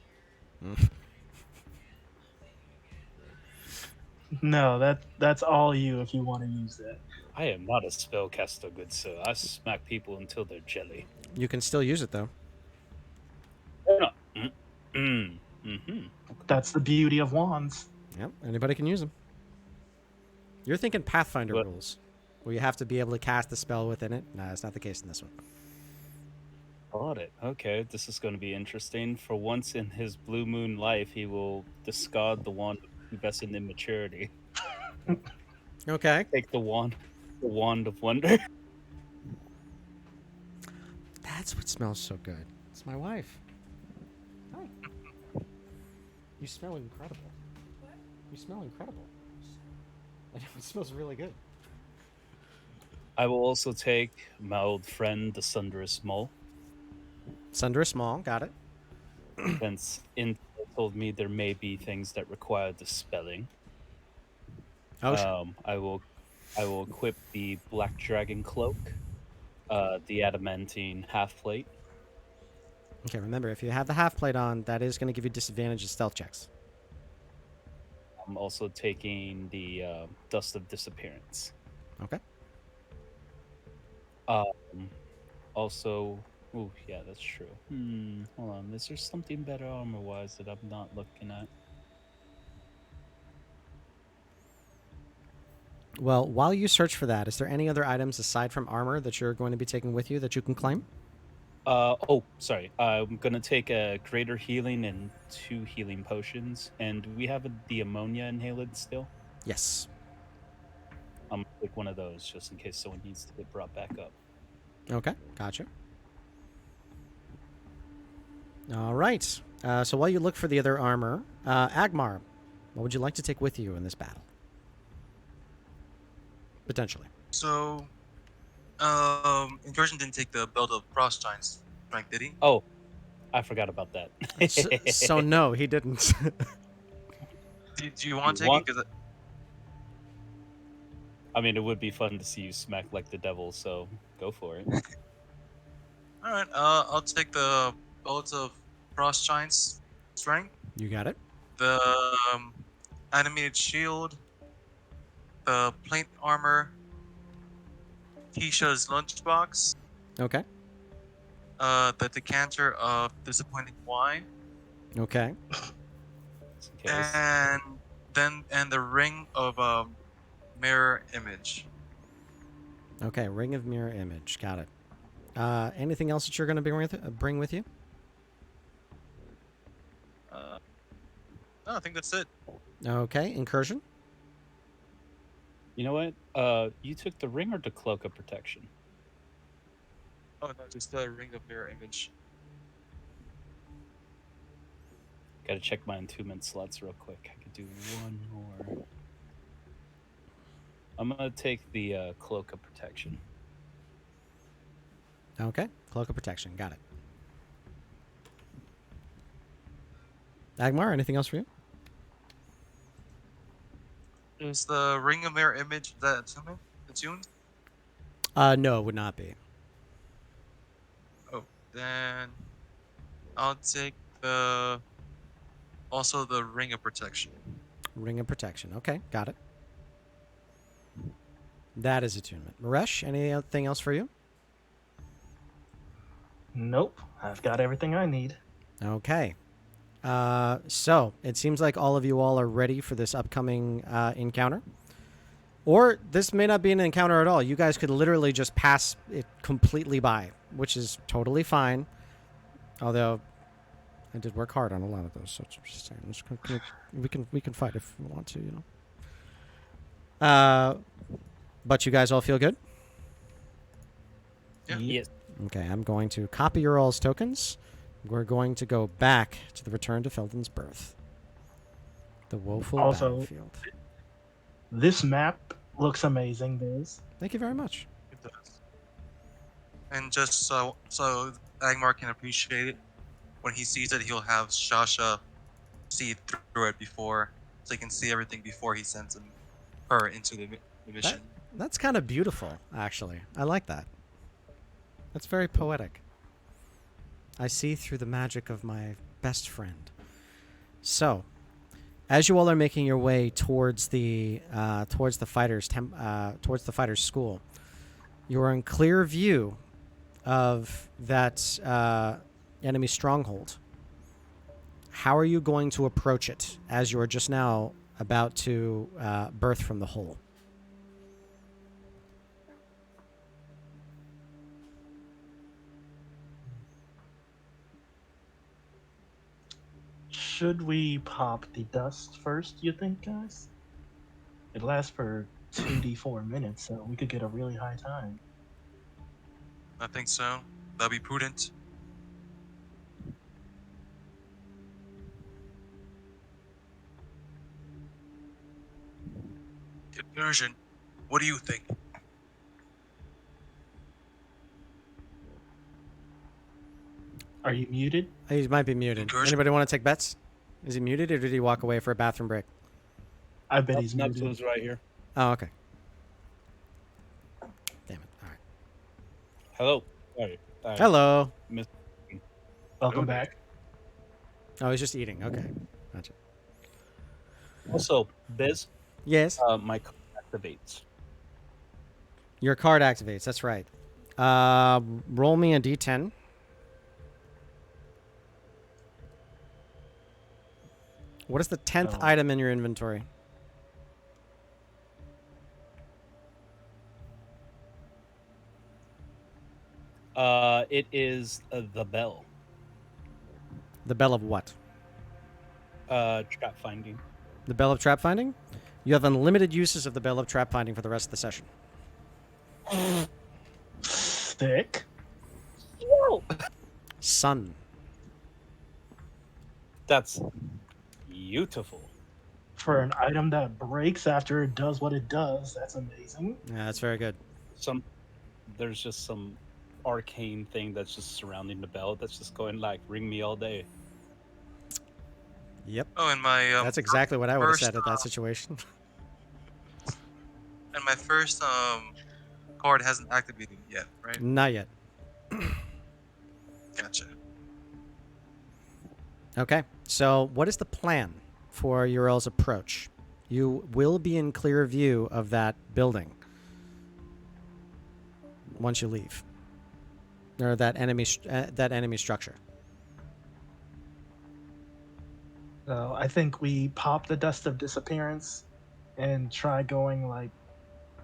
No, that's all you if you want to use that. I am not a spellcaster, good sir. I smack people until they're jelly. You can still use it, though. No, Mm-hmm. That's the beauty of wands. Yep, anybody can use them. You're thinking Pathfinder What? rules, where you have to be able to cast a spell within it. No, that's not the case in this one. Got it. Okay, this is going to be interesting. For once in his blue moon life, he will discard the wand of pubescent immaturity. Okay. Take the wand of wonder. That's what smells so good. It's my wife. Hi. You smell incredible. What? You smell incredible. I know, it smells really good. I will also take my old friend, the Sunderous Mole, Sunder Small, got it. since Intel told me there may be things that require dispelling. Oh, sure. I will equip the Black Dragon Cloak, the Adamantine Half Plate. Okay, remember, if you have the half plate on, that is going to give you disadvantage in stealth checks. I'm also taking the Dust of Disappearance. Okay. Also, oh yeah, that's true. Hold on. Is there something better armor-wise that I'm not looking at? Well, while you search for that, is there any other items aside from armor that you're going to be taking with you that you can claim? Oh, sorry. I'm gonna take a greater healing and 2 healing potions, and we have the ammonia inhalant still. Yes. I'm gonna take one of those just in case someone needs to get brought back up. Okay, gotcha. All right. So while you look for the other armor, Agmar, what would you like to take with you in this battle? Potentially. So, Incursion didn't take the belt of Frost Giants strength, did he? Oh, I forgot about that. So no, he didn't. Do you want to You take want- it? 'Cause I mean, it would be fun to see you smack like the devil, so go for it. all right, I'll take the belt of Frost Giants strength, You got it. the animated shield, the plate armor, Keisha's lunchbox, Okay. the decanter of disappointing wine, Okay. Just in case. and the ring of mirror image. Okay. Ring of Mirror Image. Got it. Anything else that you're going to bring with you? No, I think that's it. Okay. Incursion. You know what? You took the ring or the cloak of protection? Oh no, just the ring of mirror image. Gotta check my attunement slots real quick. I could do one more. I'm gonna take the cloak of protection. Okay. Cloak of Protection. Got it. Agmar, anything else for you? Is the ring of mirror image that attuned? No, it would not be. Oh, then I'll take also the ring of protection. Ring of Protection. Okay. Got it. That is attunement. Maresh, anything else for you? Nope, I've got everything I need. Okay. So it seems like all of you all are ready for this upcoming encounter. Or this may not be an encounter at all. You guys could literally just pass it completely by, which is totally fine. Although I did work hard on a lot of those, so I'm just saying, we can fight if we want to, you know. But you guys all feel good? Yeah. Yes. Okay, I'm going to copy your all's tokens. We're going to go back to the return to Feldin's Berth. The woeful Also- battlefield. This map looks amazing, Biz. Thank you very much. It does. And just so Agmar can appreciate it, when he sees it, he'll have Shasha see through it before, so he can see everything before he sends her into the mission. That's kind of beautiful, actually. I like that. That's very poetic. I see through the magic of my best friend. So, as you all are making your way towards the fighters' school, you are in clear view of that enemy stronghold. how are you going to approach it as you are just now about to birth from the hole? Should we pop the dust first, you think, guys? It lasts for 2d4 minutes, so we could get a really high time. I think so. That'd be prudent. Conversion. What do you think? Are you muted? He might be muted. Concursion. Anybody want to take bets? Is he muted or did he walk away for a bathroom break? I bet he's Nubs muted. was right here. Oh, okay. Damn it. All right. Hello. Sorry. Hello. Miss- Welcome Okay. back. Oh, he's just eating. Okay. Gotcha. Also, Biz, Yes. my card activates. Your card activates. That's right. Roll me a d10. What is the 10th Oh. item in your inventory? It is the bell. The Bell of what? Trap finding. The Bell of Trap Finding? You have unlimited uses of the Bell of Trap Finding for the rest of the session. Sick. Sun. That's beautiful. For an item that breaks after it does what it does, that's amazing. Yeah, that's very good. There's just some arcane thing that's just surrounding the bell that's just going like ring me all day. Yep. Oh, and my That's exactly what I would have first, said at that situation. and my first card hasn't activated yet, right? Not yet. Gotcha. Okay. So, what is the plan for Urel's approach? You will be in clear view of that building once you leave, or that enemy structure. So I think we pop the dust of disappearance and try going like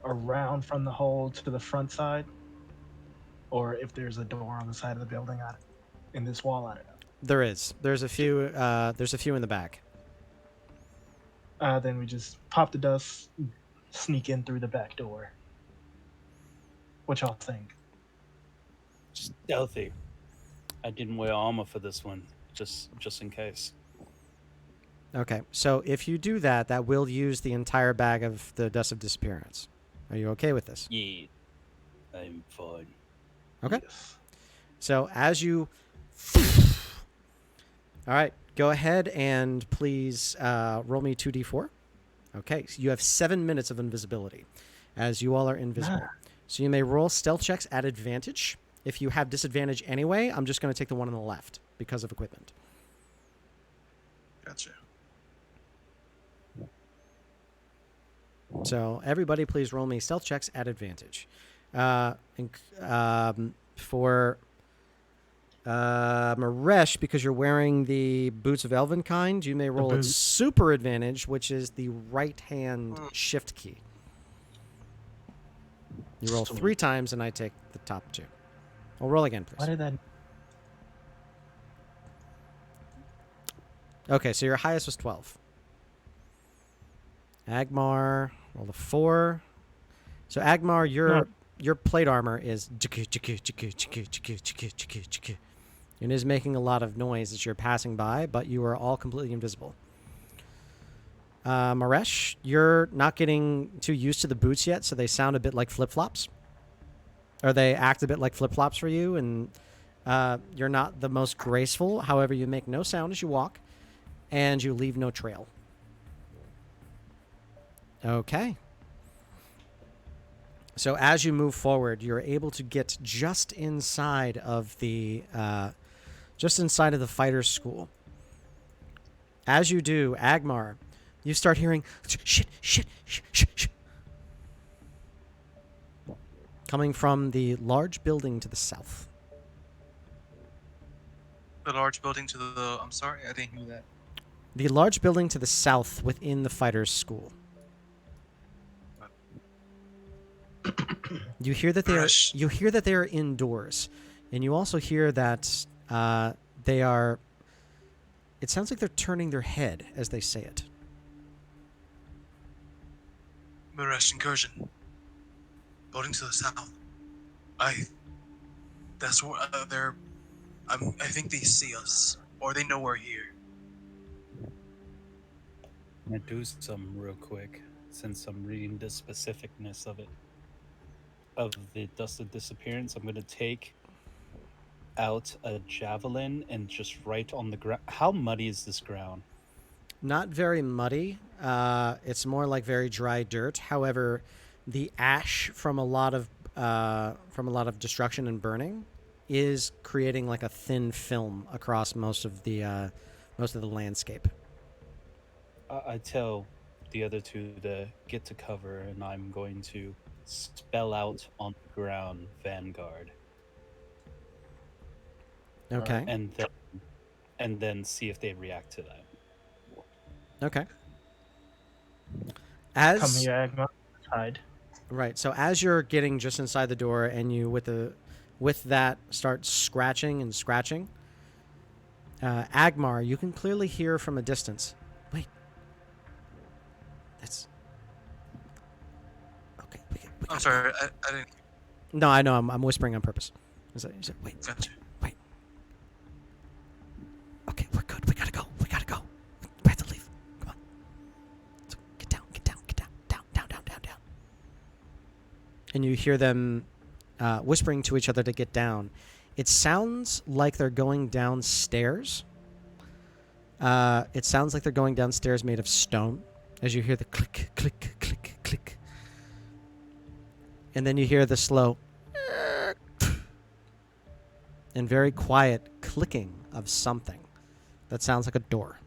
around from the hole to the front side, or if there's a door on the side of the building in this wall, I don't know. There is. There's a few. There's a few in the back. Then we just pop the dust, sneak in through the back door. What y'all think? Stealthy. I didn't wear armor for this one, just in case. Okay. So if you do that, that will use the entire bag of the dust of disappearance. Are you okay with this? Yeah, I'm fine. Okay. Yes. So as you, all right, go ahead and please roll me 2d4. Okay, so you have 7 minutes of invisibility, as you all are invisible. So you may roll stealth checks at advantage. If you have disadvantage anyway, I'm just going to take the one on the left because of equipment. Gotcha. So everybody, please roll me stealth checks at advantage. For Maresh, because you're wearing the boots of Elvenkind, you may roll at boots. super advantage, which is the right-hand shift key. You roll Sweet. 3 times, and I take the top 2. I'll roll again, Why please. did that? Okay, so your highest was 12. Agmar, roll a 4. So Agmar, your plate armor is and is making a lot of noise as you're passing by, but you are all completely invisible. Maresh, you're not getting too used to the boots yet, so they sound a bit like flip-flops. Or they act a bit like flip-flops for you, and you're not the most graceful. However, you make no sound as you walk, and you leave no trail. Okay. So as you move forward, you're able to get just inside of the fighter's school. As you do, Agmar, you start hearing shit coming from the large building to the south. The large building to the. I'm sorry, I didn't hear that. The large building to the south within the fighters' school. You hear that they are. Rush. You hear that they are indoors, and you also hear that they are. It sounds like they're turning their head as they say it. Mirash incursion. Building to the south. That's where they're. I think they see us, or they know we're here. I'm gonna do some real quick since I'm reading the specificness of it. Of the dusted disappearance, I'm gonna take out a javelin and just right on the ground. How muddy is this ground? Not very muddy. It's more like very dry dirt. However, the ash from a lot of destruction and burning is creating like a thin film across most of the landscape. I tell the other two to get to cover, and I'm going to spell out on the ground Vanguard, Okay. and then see if they react to that. Okay. Come As here, Agma. Hide. right, so as you're getting just inside the door, and you with that start scratching and scratching, Agmar, you can clearly hear from a distance. Wait, that's okay. We I'm gotta sorry, go. I didn't. No, I know. I'm whispering on purpose. Is that, wait, Gotcha. wait. Okay, we're good. We gotta go. We gotta go. We have to leave. Come on. So get down. Get down. Get down. Down. And you hear them whispering to each other to get down. It sounds like they're going downstairs. It sounds like they're going downstairs made of stone, as you hear the click, click, click, click. And then you hear the slow and very quiet clicking of something that sounds like a door.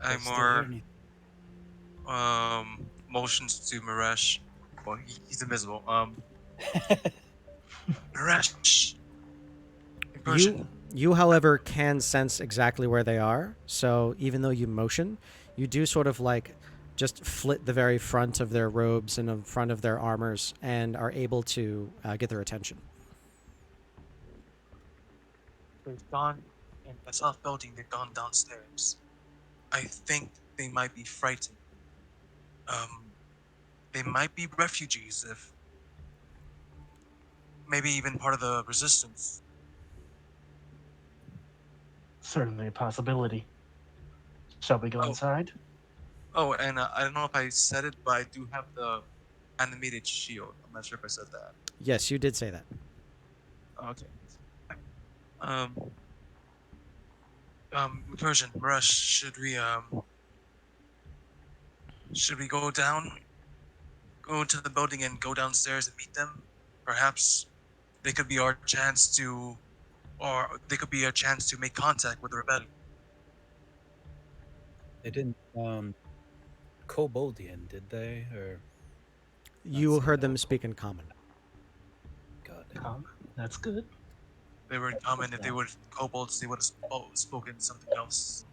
I Still more hear motions to Mirash. Well, he's invisible. Mirash. Incursion. You, however, can sense exactly where they are. So even though you motion, you do sort of like just flit the very front of their robes and the front of their armors and are able to get their attention. They've gone in the south building. They've gone downstairs. I think they might be frightened. They might be refugees, if maybe even part of the resistance. Certainly a possibility. Shall we go inside? Oh, and I don't know if I said it, but I do have the animated shield. I'm not sure if I said that. Yes, you did say that. Okay. Recursion, Rush, should we go down? Go into the building and go downstairs and meet them? Perhaps they could be our chance to, or they could be a chance to make contact with the rebellion. They didn't Koboldian, did they? Or You That's heard it. them speak in common. God. That's good. They were common. If they were kobolds, they would have spoken something else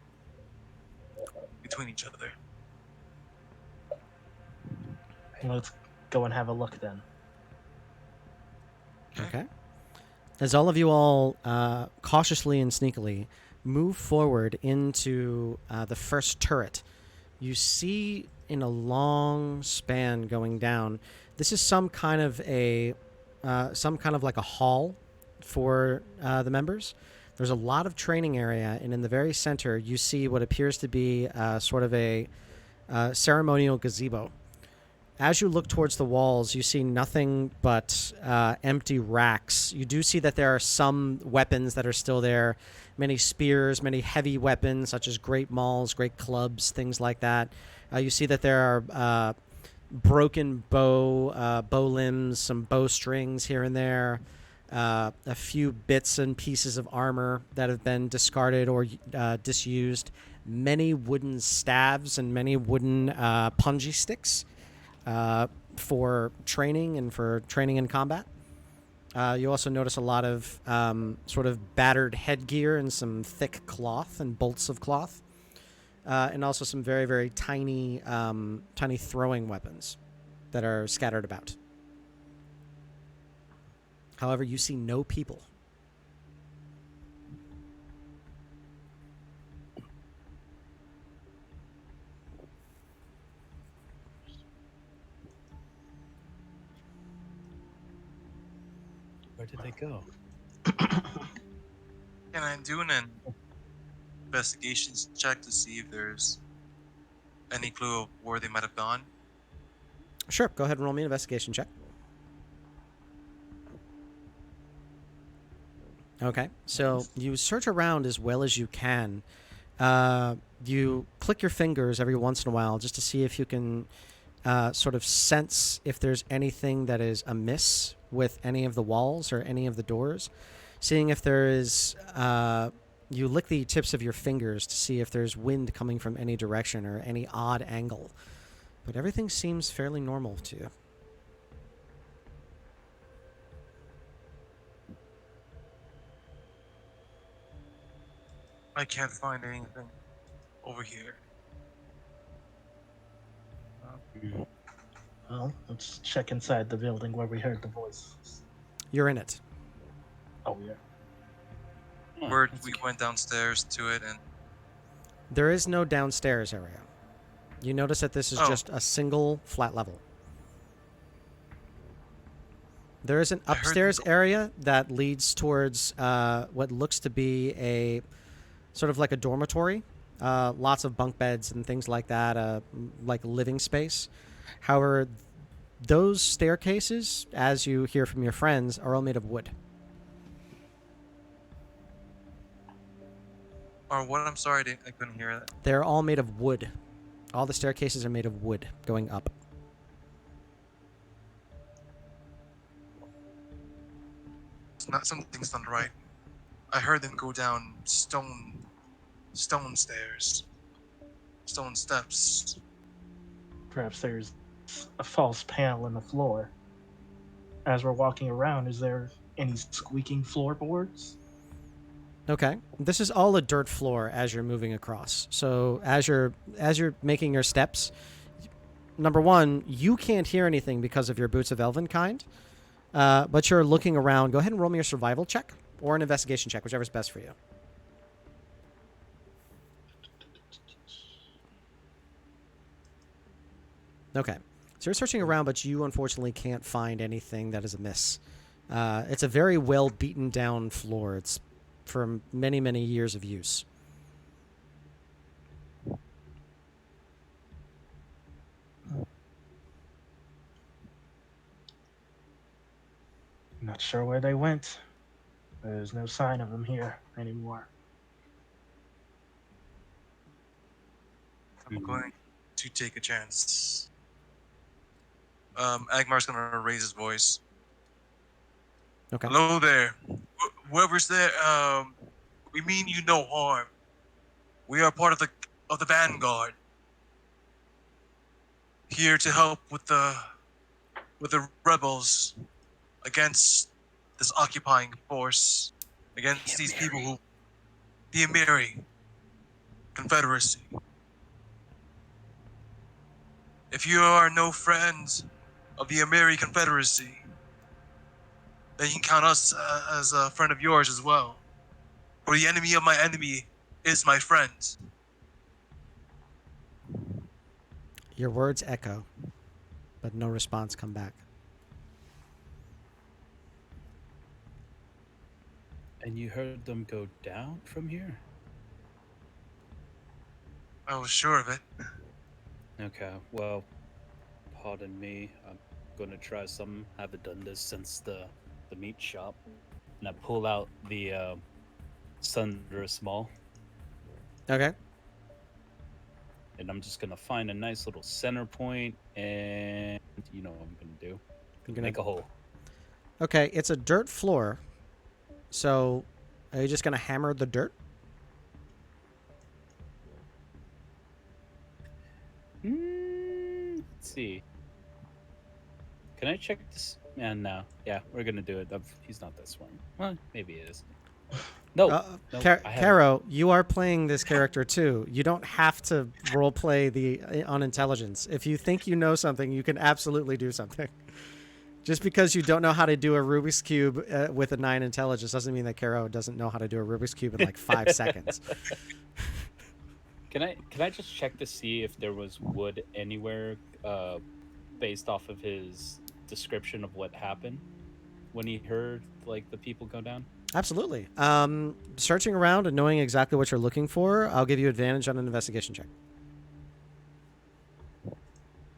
between each other. Let's go and have a look then. Okay. As all of you all cautiously and sneakily move forward into the first turret, you see in a long span going down. This is some kind of like a hall for the members. There's a lot of training area, and in the very center, you see what appears to be sort of a ceremonial gazebo. As you look towards the walls, you see nothing but empty racks. You do see that there are some weapons that are still there, many spears, many heavy weapons such as great mauls, great clubs, things like that. You see that there are broken bow limbs, some bowstrings here and there, a few bits and pieces of armor that have been discarded or disused, many wooden staves and many wooden punji sticks. For training in combat. You also notice a lot of sort of battered headgear and some thick cloth and bolts of cloth, and also some very, very tiny, tiny throwing weapons that are scattered about. However, you see no people. Where did they go? Can I do an investigations check to see if there's any clue of where they might have gone? Sure, go ahead and roll me an investigation check. Okay, so you search around as well as you can. You click your fingers every once in a while just to see if you can sort of sense if there's anything that is amiss with any of the walls or any of the doors. Seeing if there is, you lick the tips of your fingers to see if there's wind coming from any direction or any odd angle. But everything seems fairly normal to you. I can't find anything over here. Well, let's check inside the building where we heard the voices. You're in it. Oh, yeah. Oh, Where that's we okay. went downstairs to it, and There is no downstairs area. You notice that this is Oh. just a single flat level. There is an I heard them upstairs area that leads towards what looks to be a sort of like a dormitory. Lots of bunk beds and things like that, like living space. However, those staircases, as you hear from your friends, are all made of wood. or what? I'm sorry, I couldn't hear that. They're all made of wood. All the staircases are made of wood going up. It's not something's not right. I heard them go down stone stairs, stone steps. Perhaps there's a false panel in the floor. As we're walking around, is there any squeaking floorboards? Okay. This is all a dirt floor as you're moving across. So as you're making your steps, number one, you can't hear anything because of your boots of elven kind. But you're looking around. Go ahead and roll me your survival check or an investigation check, whichever's best for you. Okay. So you're searching around, but you unfortunately can't find anything that is amiss. It's a very well beaten down floor. It's from many, many years of use. Not sure where they went. There's no sign of them here anymore. I'm going to take a chance. Agmar's gonna raise his voice. Okay. Hello there, whoever's there. We mean you no harm. We are part of the Vanguard, here to help with the rebels against this occupying force, against these people who, the Amiri Confederacy. If you are no friends of the Amiri Confederacy, then you can count us as a friend of yours as well. For the enemy of my enemy is my friend. Your words echo, but no response come back. And you heard them go down from here? I was sure of it. Okay, well, pardon me. I'm gonna try some. Haven't done this since the meat shop. And I pull out the Sunder Small, Okay. and I'm just gonna find a nice little center point, and you know what I'm gonna do. You're gonna Make a hole. Okay, it's a dirt floor. So, are you just going to hammer the dirt? Let's see. Can I check this? And no, yeah, we're gonna do it. He's not that smart. Well, maybe he is. No, no, I haven't. Caro, you are playing this character too. You don't have to role play the on intelligence. If you think you know something, you can absolutely do something. Just because you don't know how to do a Rubik's Cube with a 9 intelligence doesn't mean that Caro doesn't know how to do a Rubik's Cube in like 5 seconds. Can I just check to see if there was wood anywhere, based off of his description of what happened when he heard like the people go down? Absolutely. Searching around and knowing exactly what you're looking for, I'll give you advantage on an investigation check.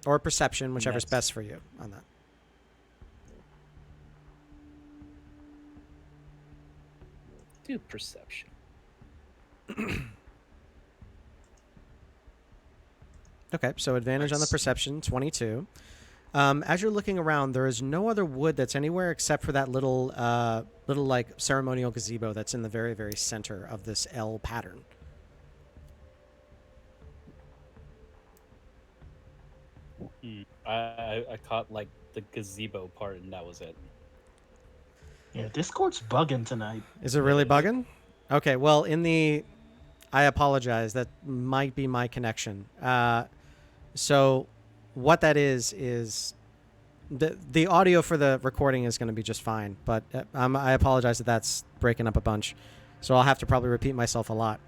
Or perception, whichever's best for you on that. Do perception. Okay, so advantage on the perception, 22. As you're looking around, there is no other wood that's anywhere except for that little like ceremonial gazebo that's in the very, very center of this L pattern. I caught like the gazebo part, and that was it. Yeah, Discord's bugging tonight. Is it really bugging? Okay, well, I apologize. That might be my connection. So what that is the audio for the recording is going to be just fine, but I apologize that that's breaking up a bunch. So I'll have to probably repeat myself a lot.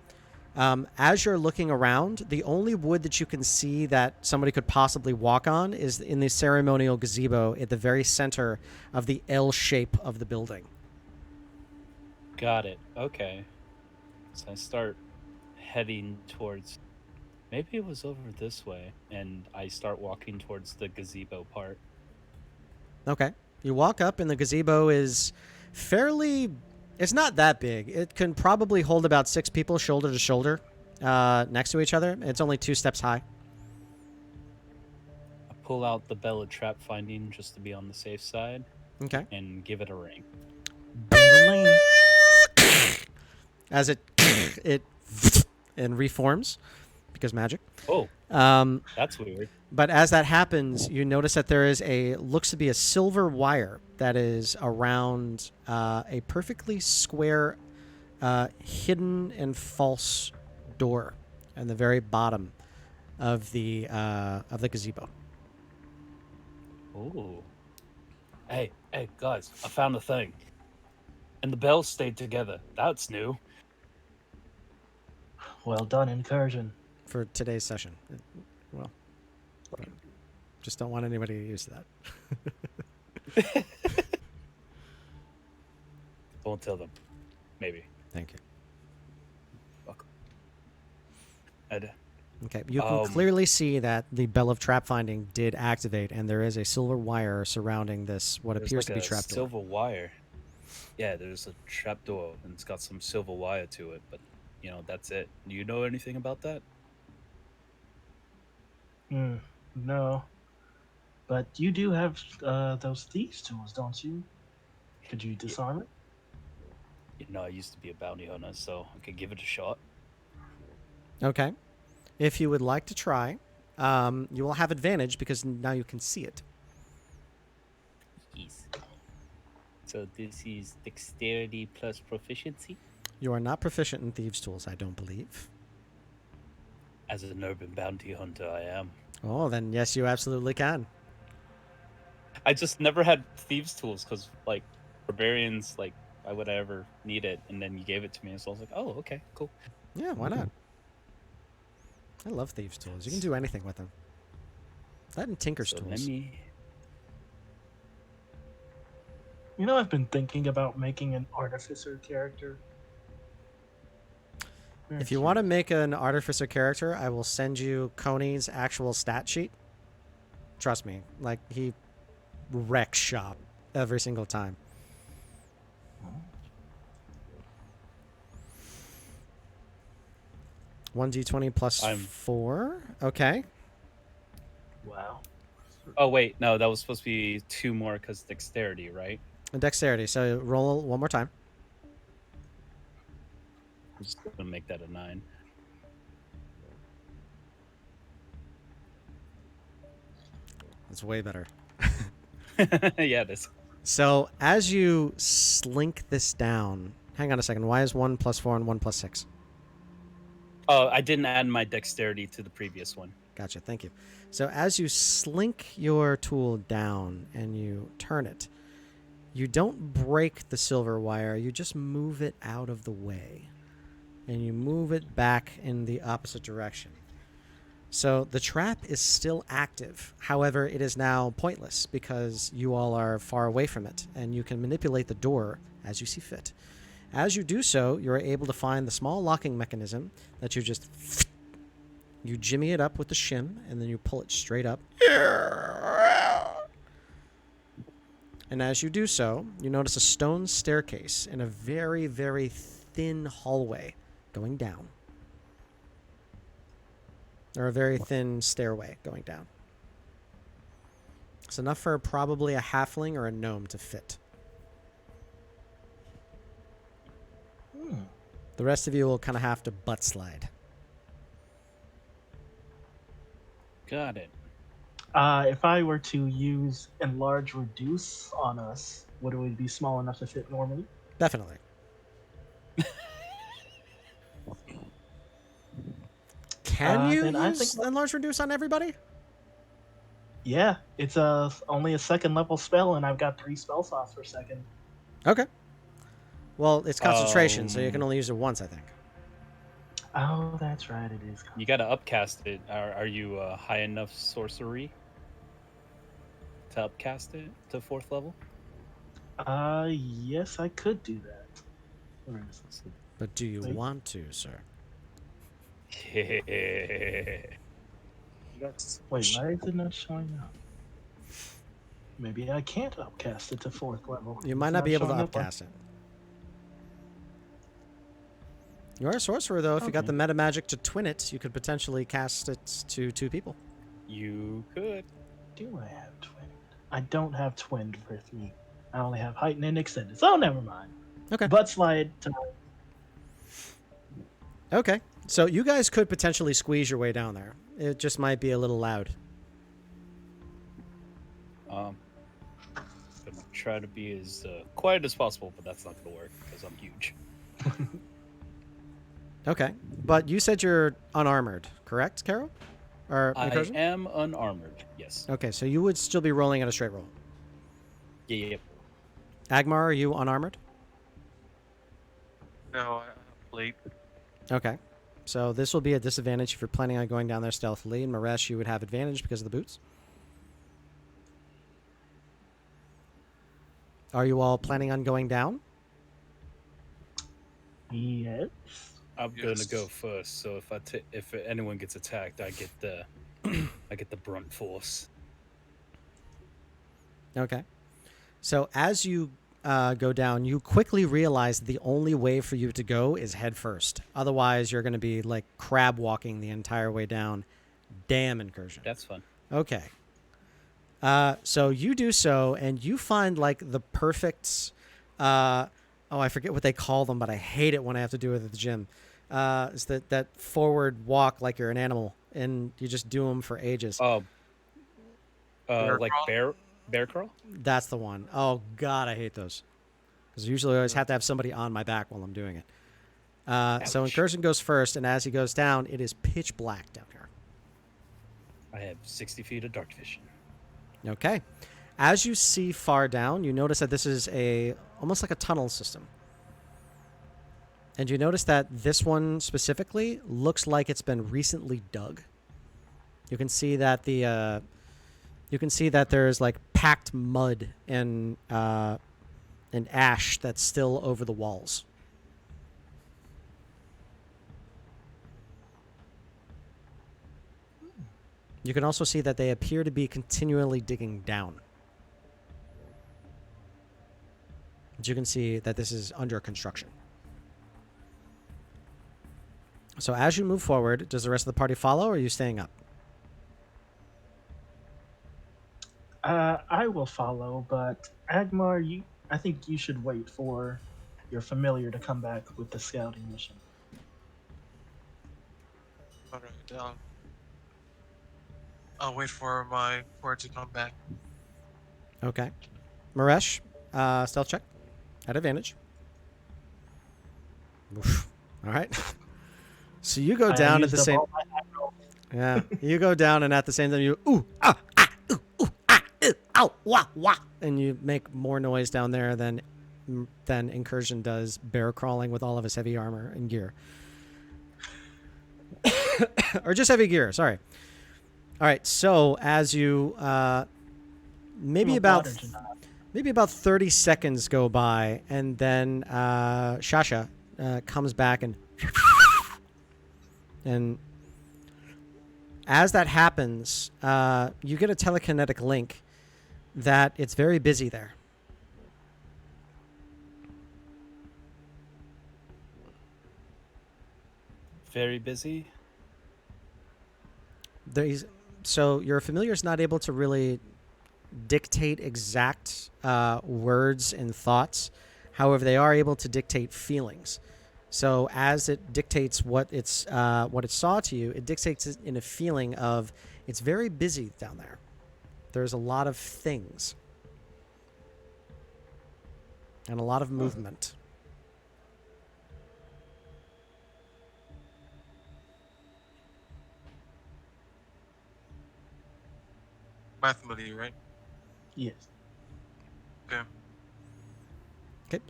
As you're looking around, the only wood that you can see that somebody could possibly walk on is in the ceremonial gazebo at the very center of the L shape of the building. Got it. Okay. So I start heading towards. Maybe it was over this way, and I start walking towards the gazebo part. Okay. You walk up, and the gazebo is fairly. It's not that big. It can probably hold about 6 people shoulder to shoulder next to each other. It's only 2 steps high. I pull out the Bell of Trap Finding just to be on the safe side. Okay. And give it a ring. As it and reforms because magic. Oh. That's weird. But as that happens, you notice that there is looks to be a silver wire that is around a perfectly square, hidden and false door in the very bottom of the gazebo. Oh. Hey, guys! I found a thing. And the bells stayed together. That's new. Well done, incursion. For today's session. Well, just don't want anybody to use that. Won't tell them. Maybe. Thank you. Welcome. Okay, you can clearly see that the Bell of Trap Finding did activate, and there is a silver wire surrounding this, what appears to be trap door. Silver wire. Yeah, there's a trap door, and it's got some silver wire to it, but, that's it. Do you know anything about that? No. But you do have those thieves' tools, don't you? Could you disarm it? I used to be a bounty hunter, so I could give it a shot. Okay. If you would like to try, you will have advantage because now you can see it. Yes. So this is dexterity plus proficiency? You are not proficient in thieves' tools, I don't believe. As an urban bounty hunter, I am. Oh, then yes, you absolutely can. I just never had thieves' tools because, barbarians, why would I ever need it? And then you gave it to me, so I was like, oh, okay, cool. Yeah, why not? I love thieves' tools. You can do anything with them. That and tinker's tools. I've been thinking about making an artificer character. If you want to make an artificer character, I will send you Coney's actual stat sheet. Trust me, he wrecks shop every single time. One d20 plus 4. Okay. Wow. Oh wait, no, that was supposed to be 2 more because dexterity, right? And dexterity. So roll one more time. I'm just gonna make that a 9. That's way better. Yeah, it is. So as you slink this down, hang on a second. Why is 1 + 4 and 1 + 6? Oh, I didn't add my dexterity to the previous one. Gotcha. Thank you. So as you slink your tool down and you turn it, you don't break the silver wire. You just move it out of the way, and you move it back in the opposite direction. So the trap is still active. However, it is now pointless because you all are far away from it, and you can manipulate the door as you see fit. As you do so, you're able to find the small locking mechanism that you jimmy it up with the shim, and then you pull it straight up. And as you do so, you notice a stone staircase in a very, very thin hallway going down. Or a very thin stairway going down. It's enough for probably a halfling or a gnome to fit. The rest of you will kind of have to butt slide. Got it. If I were to use enlarge reduce on us, would it be small enough to fit normally? Definitely. Can you Then I use think- enlarge reduce on everybody? Yeah, it's only a second level spell, and I've got 3 spell slots per second. Okay. Well, it's concentration, so you can only use it once, I think. Oh, that's right, it is. You gotta upcast it. Are you high enough sorcery to upcast it to 4th level? Yes, I could do that. Where is this? But do you Wait. want to, sir? That's Wait, why is it not showing up? Maybe I can't upcast it to 4th level. You It's might not be able to showing up on- upcast it. You are a sorcerer, though. If you got Okay. the meta magic to twin it, you could potentially cast it to 2 people. You could. Do I have twinned? I don't have twinned for 3. I only have heightened and extended. So never mind. Okay. Butt slide to Okay. So you guys could potentially squeeze your way down there. It just might be a little loud. Gonna try to be as quiet as possible, but that's not gonna work because I'm huge. Okay. But you said you're unarmored, correct, Carol? Or I Incursion? am unarmored. Yes. Okay, so you would still be rolling at a straight roll. Yeah. Agmar, are you unarmored? no, I have plate. Okay. So this will be a disadvantage if you're planning on going down there stealthily. And Maresh, you would have advantage because of the boots. Are you all planning on going down? yes. I'm Yes. gonna go first. So if anyone gets attacked, I get the I get the brunt force. Okay. So as you go down, you quickly realize the only way for you to go is head first. Otherwise, you're going to be like crab walking the entire way down. Damn, Incursion. That's fun. Okay. So you do so, and you find like the perfect. I forget what they call them, but I hate it when I have to do it at the gym. Is that forward walk like you're an animal, and you just do them for ages. Oh. Bear Like crawl? bear crawl? That's the one. Oh God, I hate those. Because usually I always have to have somebody on my back while I'm doing it. So Ouch. Incursion goes first, and as he goes down, it is pitch black down here. I have 60 feet of dark vision. Okay. As you see far down, you notice that this is almost like a tunnel system. And you notice that this one specifically looks like it's been recently dug. You can see that there's like packed mud and ash that's still over the walls. You can also see that they appear to be continually digging down. But you can see that this is under construction. So as you move forward, does the rest of the party follow, or are you staying up? I will follow, but Agmar, I think you should wait for your familiar to come back with the scouting mission. Alright, I'll wait for it to come back. Okay. Maresh, stealth check at advantage. Oof. All right. So you go I down at used the up same. all my aggro. Yeah, you go down, and at the same time, you ow, wah, wah, and you make more noise down there than Incursion does, bear crawling with all of his heavy armor and gear, or just heavy gear. Sorry. All right. So as you maybe I'm a about water genasi. maybe about 30 seconds go by, and then Shasha comes back and as that happens, you get a telekinetic link that it's very busy there. Very busy. So your familiar is not able to really dictate exact words and thoughts. However, they are able to dictate feelings. So as it dictates what it saw to you, it dictates it in a feeling of it's very busy down there. There's a lot of things and a lot of movement. My familiar, right? Yes. Okay. Okay,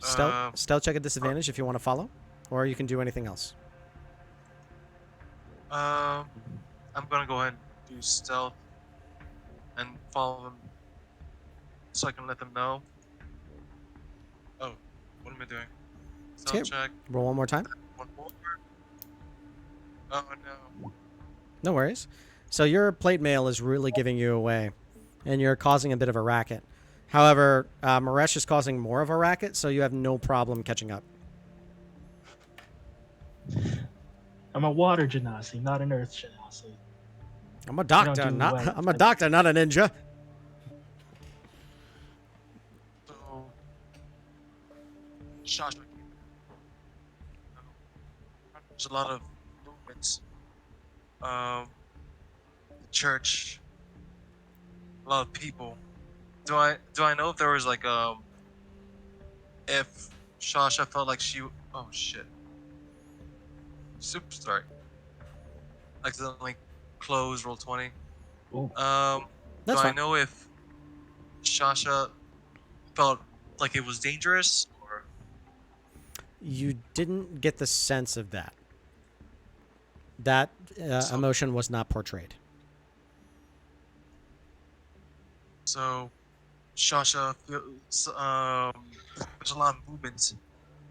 stealth check at disadvantage if you want to follow, or you can do anything else. I'm gonna go ahead and do stealth and follow them so I can let them know. Oh, what am I doing? Stealth Okay. check. Roll one more time. One more. Oh no. No worries. So your plate mail is really giving you away, and you're causing a bit of a racket. However, Maresh is causing more of a racket, so you have no problem catching up. I'm a water genasi, not an earth genasi. I'm a doctor, do not well. I'm a doctor, not a ninja. So, Shasha. There's a lot of movements. The church. A lot of people. Do I know if there was like if Shasha felt like she oh shit. Super sorry. Accidentally closed roll 20. Ooh. Do That's I fine. know if Shasha felt like it was dangerous or You didn't get the sense of that. That emotion was not portrayed. so Shasha feels there's a lot of movement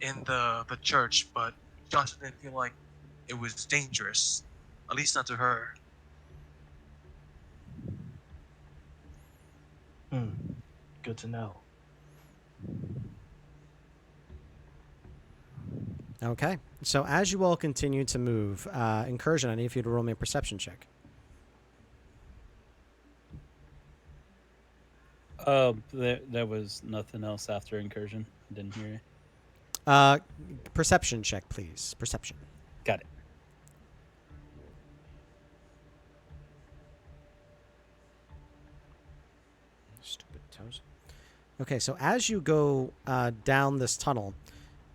in the church, but Shasha didn't feel like it was dangerous. At least not to her. Good to know. Okay. So as you all continue to move, Incursion, I need you to roll me a perception check. There was nothing else after incursion. Didn't hear you. Perception check, please. Perception. Got it. Stupid toes. Okay, so as you go down this tunnel,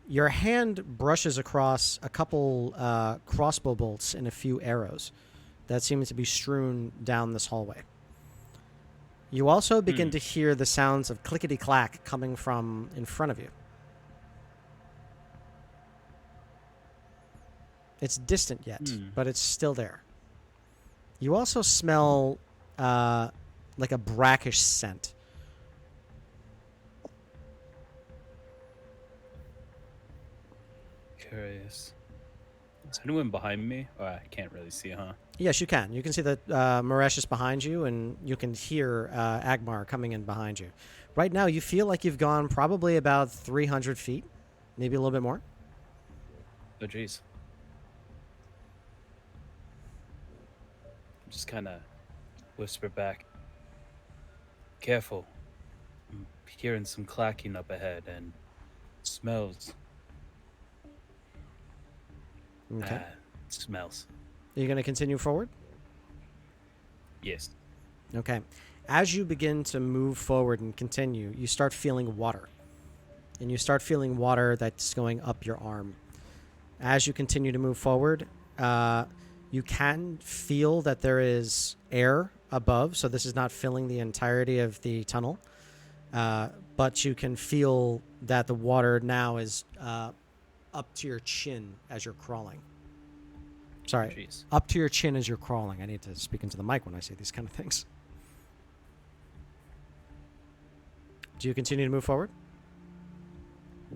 your hand brushes across a couple crossbow bolts and a few arrows that seem to be strewn down this hallway. You also begin to hear the sounds of clickety-clack coming from in front of you. It's distant yet, but it's still there. You also smell like a brackish scent. Curious. Is anyone behind me? Oh, I can't really see, huh? Yes, you can. You can see that Maresh is behind you, and you can hear Agmar coming in behind you. Right now, you feel like you've gone probably about 300 feet, maybe a little bit more. Oh, jeez. Just kind of whisper back. Careful. I'm hearing some clacking up ahead and smells. Okay. Smells. Are you going to continue forward? Yes. Okay. As you begin to move forward and continue, you start feeling water. and you start feeling water that's going up your arm. As you continue to move forward, you can feel that there is air above, so this is not filling the entirety of the tunnel, but you can feel that the water now is up to your chin as you're crawling. Sorry, Jeez. up to your chin as you're crawling. I need to speak into the mic when I say these kind of things. Do you continue to move forward?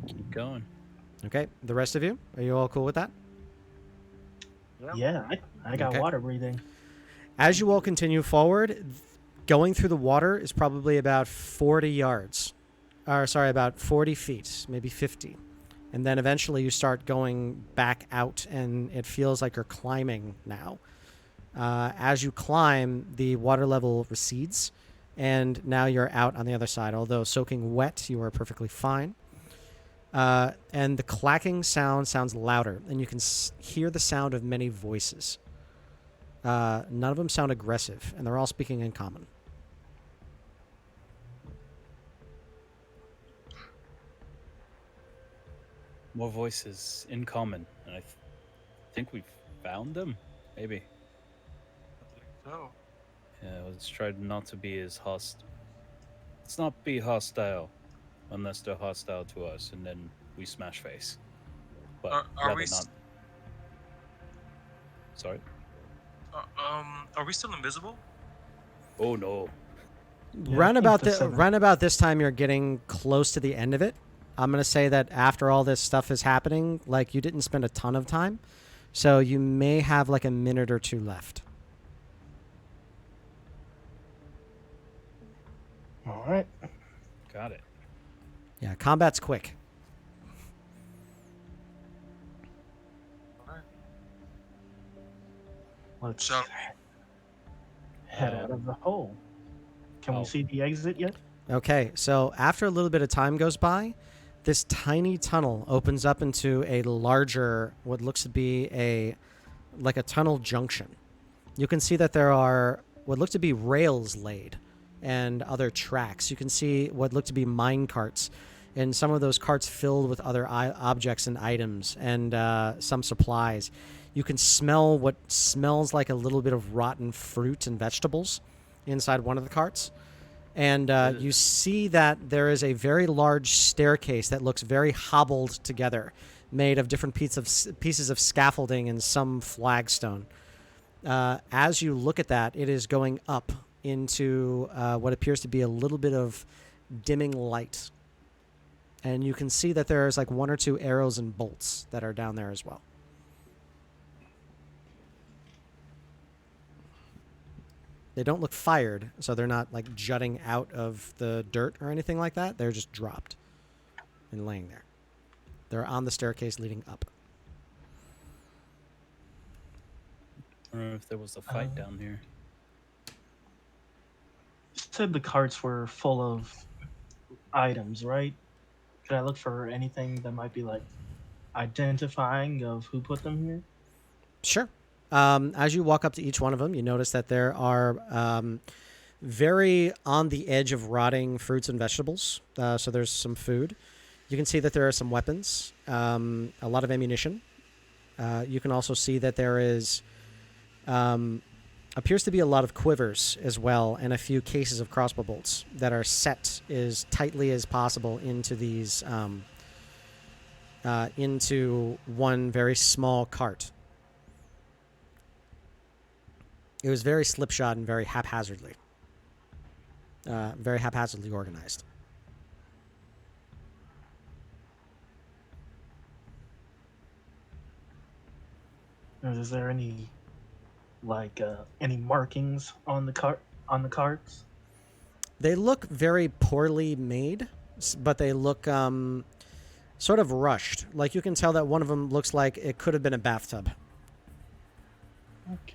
Keep going. Okay. The rest of you, are you all cool with that? Yeah, I got Okay. water breathing. As you all continue forward, going through the water is probably about 40 yards. Or, sorry, about 40 feet, maybe 50. And then eventually you start going back out, and it feels like you're climbing now. As you climb, the water level recedes, and now you're out on the other side. Although soaking wet, you are perfectly fine. And the clacking sounds louder, and you can hear the sound of many voices. None of them sound aggressive, and they're all speaking in common. More voices in common, and I think we've found them. Maybe. So, Yeah, let's try not to be as hostile. Let's not be hostile unless they're hostile to us, and then we smash face. But are rather we not. Sorry. are we still invisible? Oh no. Yeah, I think the seven- Round about this time, you're getting close to the end of it. I'm gonna say that after all this stuff is happening, like you didn't spend a ton of time, so you may have like a minute or two left. All right. Got it. Yeah, combat's quick. Alright. Let's Shall head out of the hole. Can Oh. we see the exit yet? Okay, so after a little bit of time goes by, this tiny tunnel opens up into a larger, what looks to be a tunnel junction. You can see that there are what look to be rails laid and other tracks. You can see what look to be mine carts, and some of those carts filled with other objects and items and some supplies. You can smell what smells like a little bit of rotten fruit and vegetables inside one of the carts. And you see that there is a very large staircase that looks very hobbled together, made of different pieces of scaffolding and some flagstone. As you look at that, it is going up into what appears to be a little bit of dimming light. And you can see that there's like one or two arrows and bolts that are down there as well. They don't look fired, so they're not like jutting out of the dirt or anything like that. They're just dropped and laying there. They're on the staircase leading up. I don't know if there was a fight down here. You said the carts were full of items, right? Should I look for anything that might be like identifying of who put them here? Sure. As you walk up to each one of them, you notice that there are very on the edge of rotting fruits and vegetables. So there's some food. You can see that there are some weapons, a lot of ammunition. You can also see that there is appears to be a lot of quivers as well, and a few cases of crossbow bolts that are set as tightly as possible into these into one very small cart. It was very slipshod and very haphazardly organized. Is there any any markings on the carts? They look very poorly made, but they look sort of rushed. Like you can tell that one of them looks like it could have been a bathtub. Okay.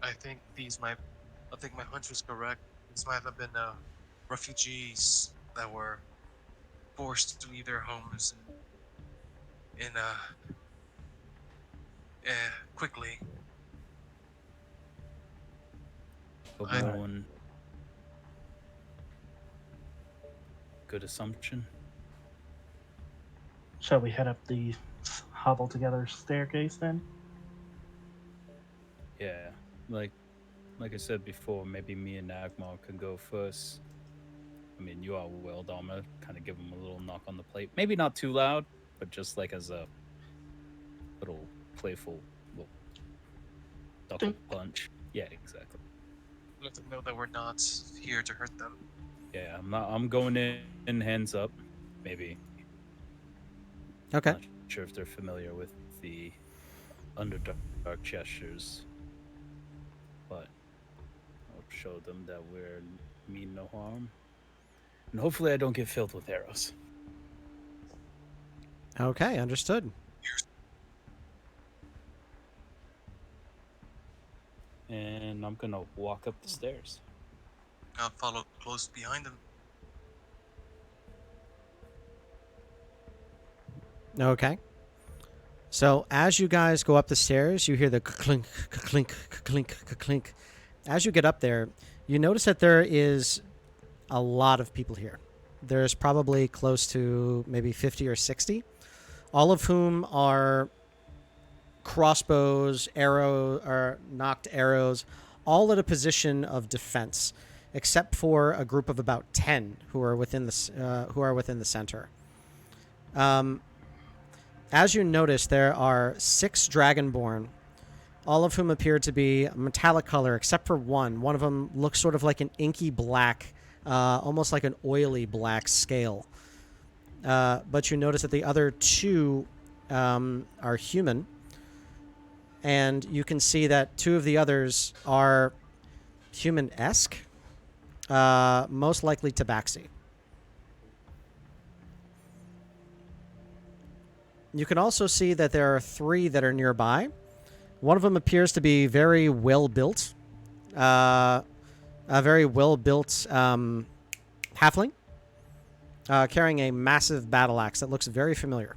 I think my hunch was correct. These might have been refugees that were forced to leave their homes quickly. Hope I- no one. good assumption. Shall we head up the hobble together staircase then? Yeah, like like I said before, maybe me and Agmar can go first. I mean, you are well, Dharma. Kind of give him a little knock on the plate. Maybe not too loud, but just like as a little playful little duck Ding. punch. Yeah, exactly. Let them know that we're not here to hurt them. Yeah, I'm not. I'm going in hands up. Maybe. Okay. Not sure if they're familiar with the underdark gestures, but I'll show them that we're mean no harm, and hopefully I don't get filled with arrows. Okay, understood. And I'm gonna walk up the stairs. I'll follow close behind them. Okay. So as you guys go up the stairs, you hear the clink, clink, clink, clink. As you get up there, you notice that there is a lot of people here. There's probably close to maybe 50 or 60, all of whom are crossbows, or knocked arrows, all at a position of defense, except for a group of about 10 who are within the center. As you notice, there are 6 dragonborn, all of whom appear to be metallic color, except for one. One of them looks sort of like an inky black, almost like an oily black scale. But you notice that the other 2 are human, and you can see that 2 of the others are human-esque, most likely tabaxi. You can also see that there are 3 that are nearby. One of them appears to be very well built, a very well built halfling, carrying a massive battle axe that looks very familiar.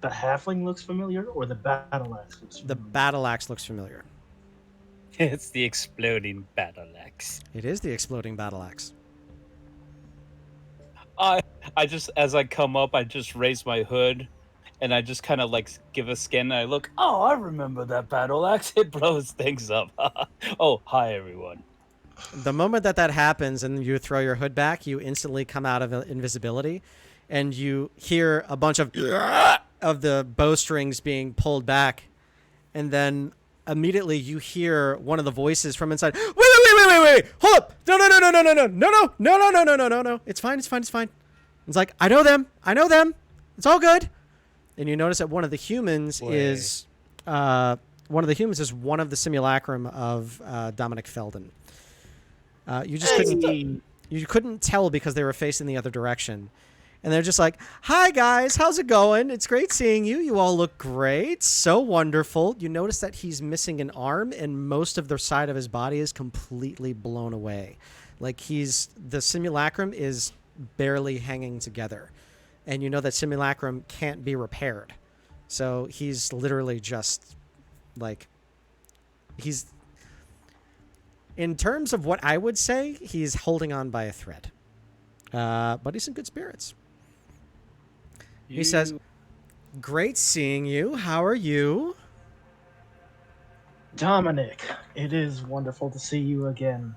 The halfling looks familiar, or the battle axe looks The familiar? battle axe looks familiar. It's the exploding battle axe. It is the exploding battle axe. I just, as I come up, I just raise my hood, and I just kind of like give a scan, and I look. Oh, I remember that battle axe. It blows things up. Oh, hi everyone. The moment that happens and you throw your hood back, you instantly come out of invisibility, and you hear a bunch of the bowstrings being pulled back, and then immediately you hear one of the voices from inside. Wait! Hold up! No! It's fine. It's like, I know them. It's all good. And you notice that one of the humans is one of the simulacrum of Dominic Feldin. You couldn't tell because they were facing the other direction. And they're just like, hi, guys. How's it going? It's great seeing you. You all look great. So wonderful. You notice that he's missing an arm, and most of the side of his body is completely blown away. Like the simulacrum is barely hanging together. And you know that simulacrum can't be repaired. So he's literally just like, in terms of what I would say, he's holding on by a thread. But he's in good spirits. He says, great seeing you. How are you? Dominic, it is wonderful to see you again.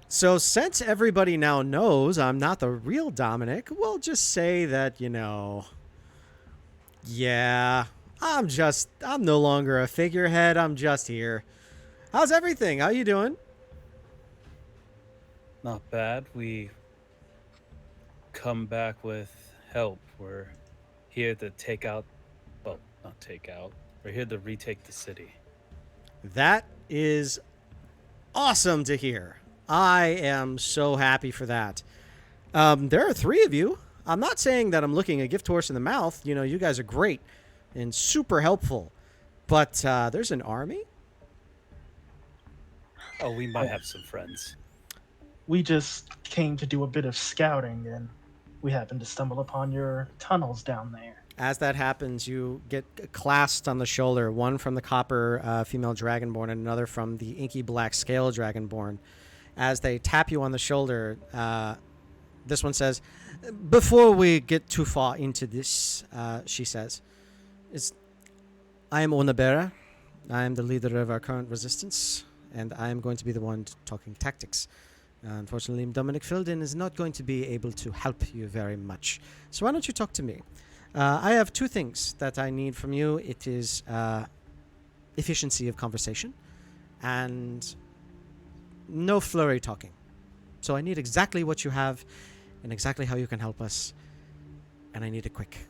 So since everybody now knows I'm not the real Dominic, we'll just say that, yeah, I'm no longer a figurehead. I'm just here. How's everything? How you doing? Not bad. We come back with help. We're here to take out. Well, not take out. We're here to retake the city. That is awesome to hear. I am so happy for that. There are 3 of you. I'm not saying that I'm looking a gift horse in the mouth. You guys are great and super helpful. But there's an army? Oh, we might have some friends. We just came to do a bit of scouting, and we happened to stumble upon your tunnels down there. As that happens, you get clasped on the shoulder, one from the copper female dragonborn and another from the inky black scale dragonborn. As they tap you on the shoulder, this one says, "Before we get too far into this," she says, "I am Onabera. I am the leader of our current resistance, and I am going to be the one talking tactics. Unfortunately, Dominic Feldin is not going to be able to help you very much. So why don't you talk to me? I have two things that I need from you. It is efficiency of conversation and no flurry talking. So I need exactly what you have and exactly how you can help us. And I need it quick.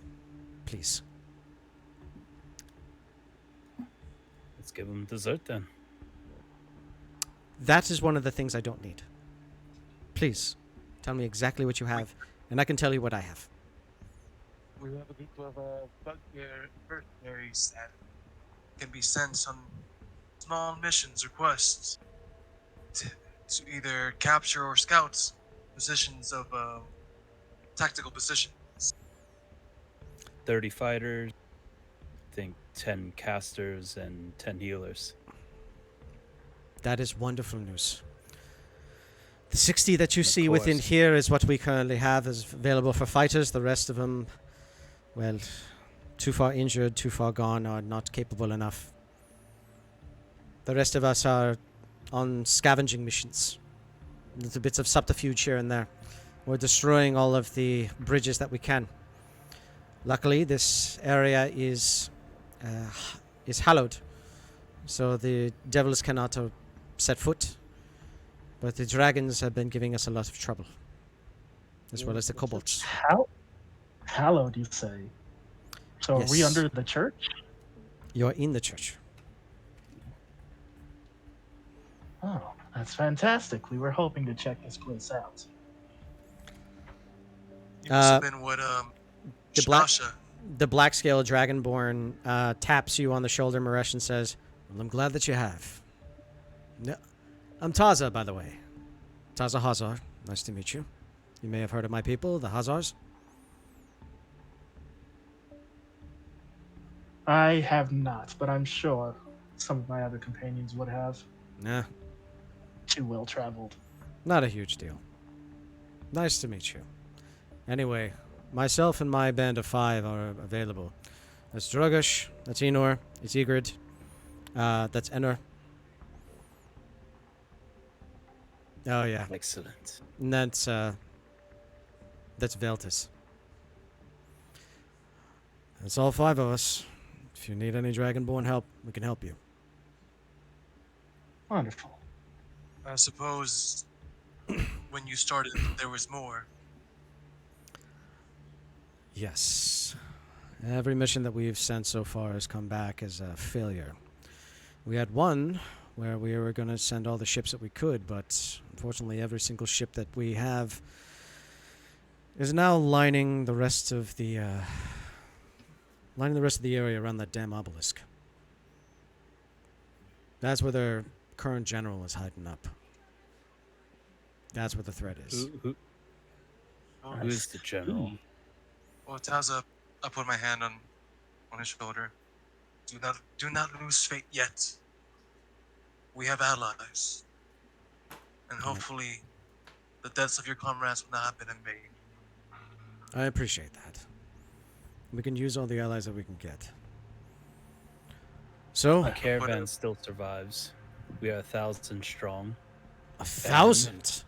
Please." Let's give him dessert then. That is one of the things I don't need. Please, tell me exactly what you have, and I can tell you what I have. We have a group of bugbear mercenaries that can be sent on small missions or quests to either capture or scout positions of tactical positions. 30 fighters, I think 10 casters and 10 healers. That is wonderful news. The 60 that you Of see within course. here is what we currently have is available for fighters. The rest of them, well, too far injured, too far gone, or not capable enough. The rest of us are on scavenging missions. Little bits of subterfuge here and there. We're destroying all of the bridges that we can. Luckily, this area is hallowed, so the devils cannot set foot. But the dragons have been giving us a lot of trouble, as well as the kobolds. How hallowed, you say? So are we Yes. under the church? You're in the church. Oh, that's fantastic. We were hoping to check this place out. You must have been what the black- Stasha. The black scale dragonborn taps you on the shoulder, Maresh, and says, "Well, I'm glad that you have. No, I'm Taza, by the way. Taza Hazar. Nice to meet you. You may have heard of my people, the Hazars." I have not, but I'm sure some of my other companions would have. Nah, Too well traveled. not a huge deal. Nice to meet you. Anyway, myself and my band of 5 are available. That's Drogosh, that's Enor, it's Egrid, that's Enor. Oh yeah, Excellent. and that's Veltis. That's all 5 of us. If you need any Dragonborn help, we can help you. Wonderful. I suppose when you started, there was more. Yes. Every mission that we've sent so far has come back as a failure. We had one where we were going to send all the ships that we could, but unfortunately every single ship that we have is now lining the rest of the area around that damn obelisk. That's where their current general is hiding up. That's where the threat is. Who is the general? Well, Taza, I put my hand on his shoulder. Do not lose faith yet. We have allies, and hopefully, the deaths of your comrades will not have been in vain. I appreciate that. We can use all the allies that we can get. So, The caravan still survives. We are 1,000 strong. 1,000.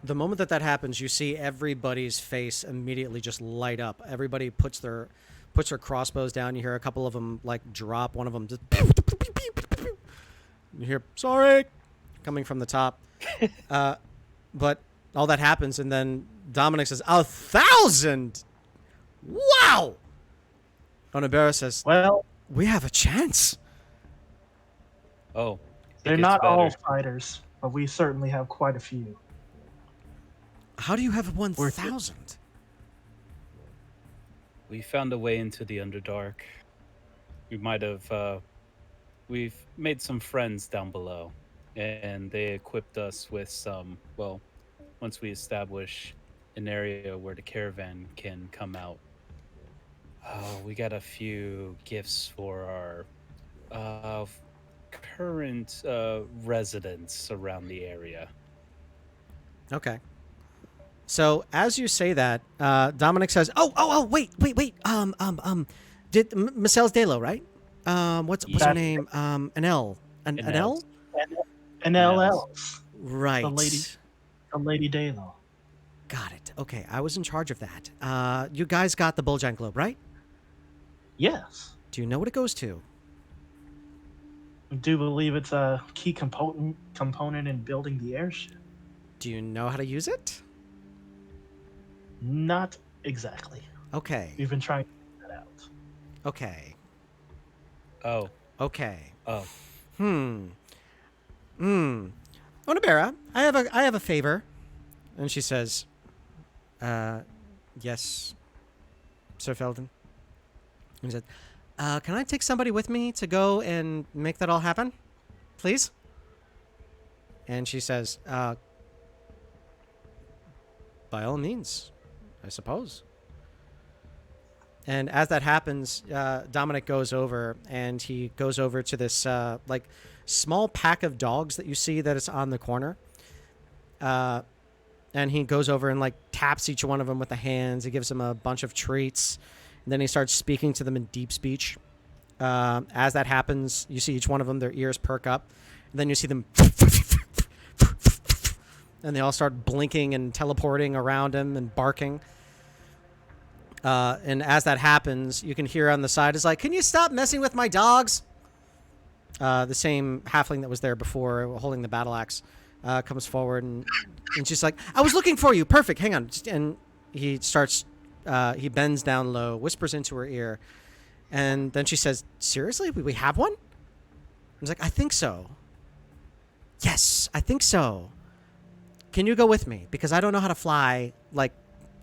The moment that happens, you see everybody's face immediately just light up. Everybody puts their crossbows down. You hear a couple of them like drop. One of them just. You hear "sorry" coming from the top. But all that happens, and then Dominic says, 1,000. Wow. Onabera says, Well, "We have a chance." Oh, it they're gets not all better. fighters, but we certainly have quite a few. How do you have 1,000? We found a way into the Underdark. We might have, we've made some friends down below, and they equipped us with some, well, once we establish an area where the caravan can come out, We got a few gifts for our current residents around the area. Okay. So as you say that, Dominic says, "Oh, wait. Did Michelle's Delo, right? What's her That Yeah, name? An L, an L, Nels. and Nels. LLs, the lady, right? the Lady Dalo. Got it. Okay, I was in charge of that. You guys got the Bullgiant Globe, right? Yes, Do you know what it goes to? I do believe it's a key component in building the airship. Do you know how to use it? Not exactly. Okay. We've been trying to figure that out. Okay. Oh, Okay. oh. Hmm. Onabera, I have a favor. And she says, yes, Sir Feldin. And he said, can I take somebody with me to go and make that all happen? Please? And she says, by all means, I suppose. And as that happens, Dominic goes over and he goes over to this like small pack of dogs that you see that is on the corner. And he goes over and like taps each one of them with the hands. He gives them a bunch of treats. And then he starts speaking to them in deep speech. As that happens, you see each one of them, their ears perk up. And then you see them and they all start blinking and teleporting around him and barking. And as that happens, you can hear on the side is like, "Can you stop messing with my dogs?" The same halfling that was there before holding the battle axe comes forward and she's like, "I was looking for you. Perfect. Hang on." And he starts, he bends down low, whispers into her ear. And then she says, "Seriously? We have one?" I was like, "I think so." "Yes, I think so. Can you go with me? Because I don't know how to fly, like,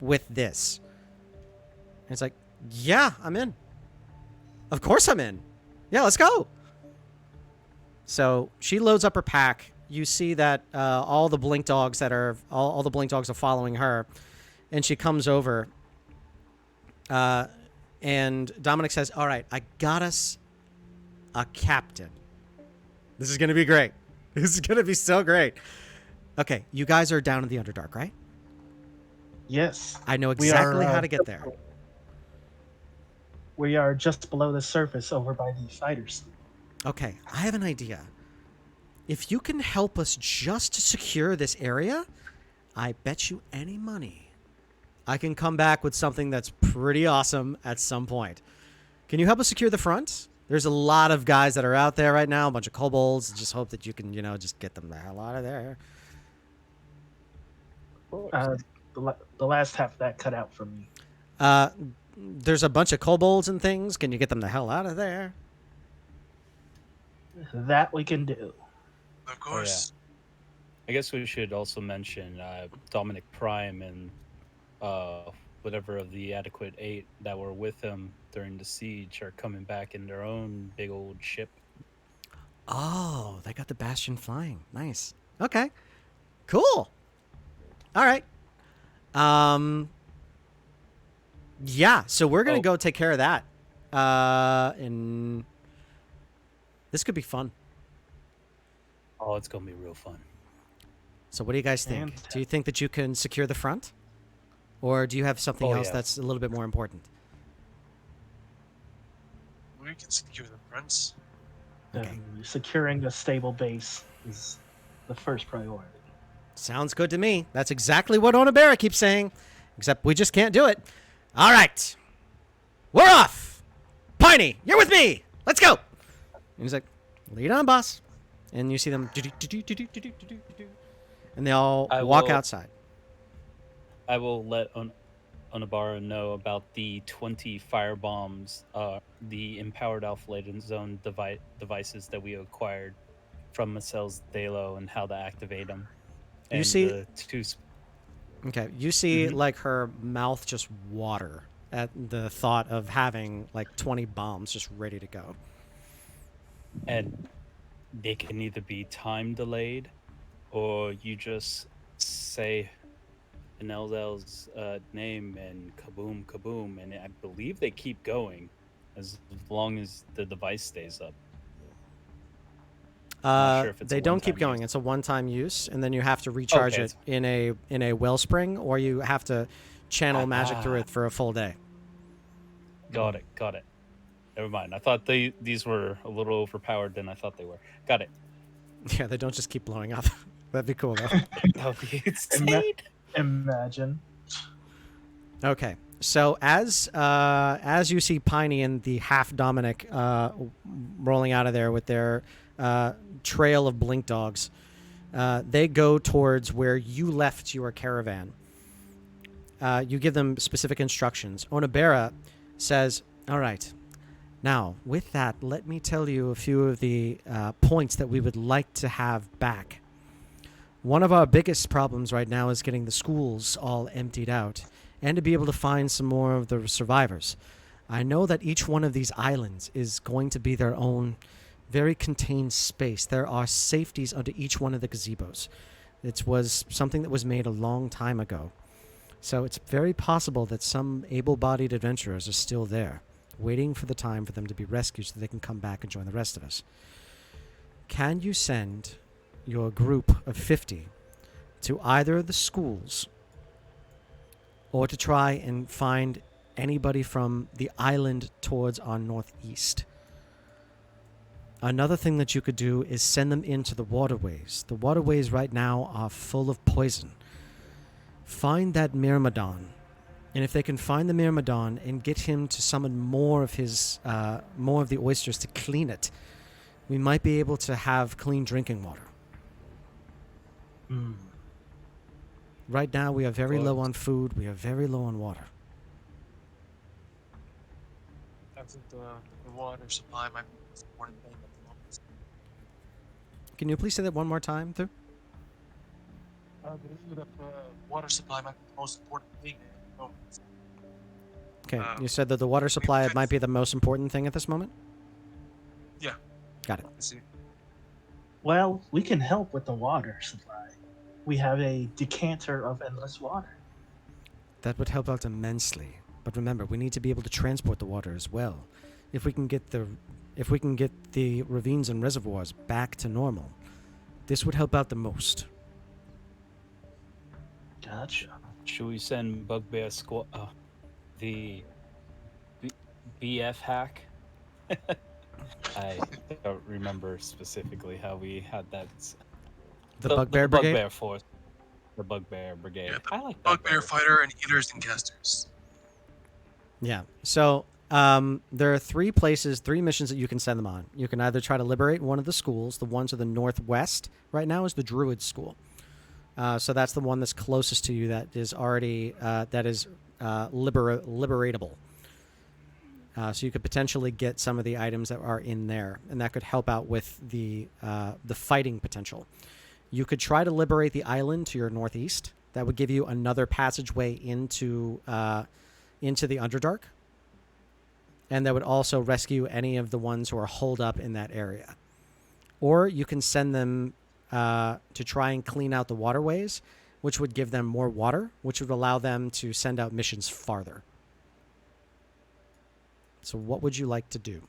with this." And it's like, "Yeah, I'm in. Of course I'm in. Yeah, let's go." So she loads up her pack. You see that all the blink dogs that are all the blink dogs are following her, and she comes over. And Dominic says, "All right, I got us a captain. This is gonna be great. This is gonna be so great." Okay, you guys are down in the Underdark, right? Yes, I know we are. exactly how to get there. We are just below the surface, over by the fighters. Okay, I have an idea. If you can help us just to secure this area, I bet you any money I can come back with something that's pretty awesome at some point. Can you help us secure the front? There's a lot of guys that are out there right now, a bunch of kobolds. Just hope that you can, just get them the hell out of there. The last half of that cut out for me. There's a bunch of kobolds and things. Can you get them the hell out of there? That we can do. Of course. I guess we should also mention Dominic Prime and whatever of the adequate 8 that were with him during the siege are coming back in their own big old ship. Oh, they got the Bastion flying. Nice. Okay. Cool. All right. Yeah, so we're going to go take care of that. And this could be fun. Oh, it's going to be real fun. So what do you guys think? Do you think that you can secure the front? Or do you have something else that's a little bit more important? We can secure the fronts. Okay. Securing a stable base is the first priority. Sounds good to me. That's exactly what Onabera keeps saying. Except we just can't do it. All right. We're off. Piney, you're with me. Let's go. And he's like, "Lead on, boss." And you see them. And they all walk outside. I will let Onabara know about the 20 firebombs, the empowered Alpha Laden Zone devices that we acquired from Michelle's Dalo and how to activate them. You And see, the two okay, you see like her mouth just water at the thought of having like 20 bombs just ready to go. And they can either be time delayed or you just say an Eldel's name and kaboom, kaboom, and I believe they keep going as long as the device stays up. Not sure if it's a They don't keep one-time going. use. It's a one-time use, and then you have to recharge Okay. it in a wellspring, or you have to channel magic through Ah, it for a full day. got it, got it. Never mind. I thought these were a little overpowered than I thought they were. Got it. Yeah, they don't just keep blowing up. That'd be cool though. That would be Ima- insane. imagine. Okay, so as you see Piney and the half Dominic rolling out of there with their trail of blink dogs, they go towards where you left your caravan. You give them specific instructions. Onabera says, "All right, now with that, let me tell you a few of the points that we would like to have back. One of our biggest problems right now is getting the schools all emptied out and to be able to find some more of the survivors. I know that each one of these islands is going to be their own very contained space. There are safeties under each one of the gazebos. It was something that was made a long time ago. So it's very possible that some able-bodied adventurers are still there, waiting for the time for them to be rescued so they can come back and join the rest of us. Can you send your group of 50 to either of the schools or to try and find anybody from the island towards our northeast? Another thing that you could do is send them into the waterways. The waterways right now are full of poison. Find that Myrmidon, and if they can find the Myrmidon and get him to summon more of the oysters to clean it, we might be able to have clean drinking water. Mm. Right now, we are very low on food. We are very low on water. I think the water supply might be the most important thing at the moment. Can you please say that one more time, Thu? I believe that the water supply might be the most important thing at the moment. Okay, you said that the water supply might be the most important thing at this moment? Yeah. Got it. I see. Well, we can help with the water supply. We have a decanter of endless water. That would help out immensely. But remember, we need to be able to transport the water as well. If we can get the ravines and reservoirs back to normal, this would help out the most. Gotcha. Should we send Bugbear Squad the BF hack? I don't remember specifically how we had that. The Bugbear Brigade? Bugbear Force. The Bugbear Brigade. Yeah, the I like that Bugbear better. fighter and eaters and casters. Yeah. So there are three missions that you can send them on. You can either try to liberate one of the schools. The one to the northwest right now is the Druid School. So that's the one that's closest to you that is already liberatable. So you could potentially get some of the items that are in there, and that could help out with the fighting potential. You could try to liberate the island to your northeast. That would give you another passageway into the Underdark, and that would also rescue any of the ones who are holed up in that area. Or you can send them to try and clean out the waterways, which would give them more water, which would allow them to send out missions farther. So what would you like to do?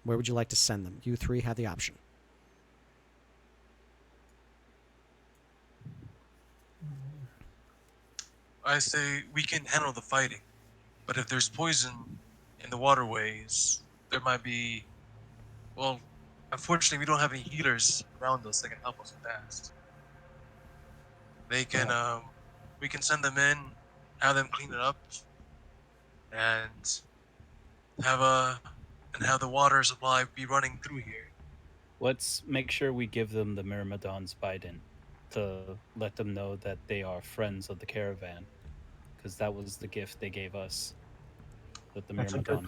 Where would you like to send them? You three have the option. I say we can handle the fighting, but if there's poison in the waterways, there might be. Well, unfortunately, we don't have any healers around us that can help us with that. They can, we can send them in, have them clean it up, and have the water supply be running through here. Let's make sure we give them the Myrmidon's Biden to let them know that they are friends of the caravan, because that was the gift they gave us with the Myrmidon.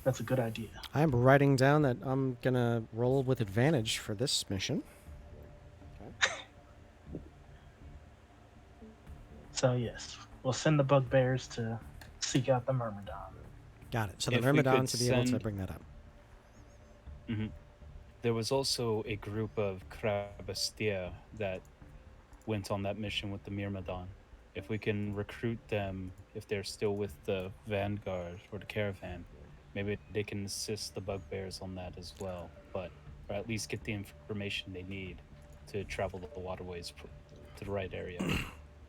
That's a good idea. I'm writing down that I'm going to roll with advantage for this mission. So yes, we'll send the bugbears to seek out the Myrmidon. Got it. So the If we Myrmidon could to be able to send- bring that up. Hmm. There was also a group of Krabastia that went on that mission with the Myrmidon. if we can recruit them, if they're still with the Vanguard or the caravan, maybe they can assist the bugbears on that as well. But or at least get the information they need to travel the waterways to the right area.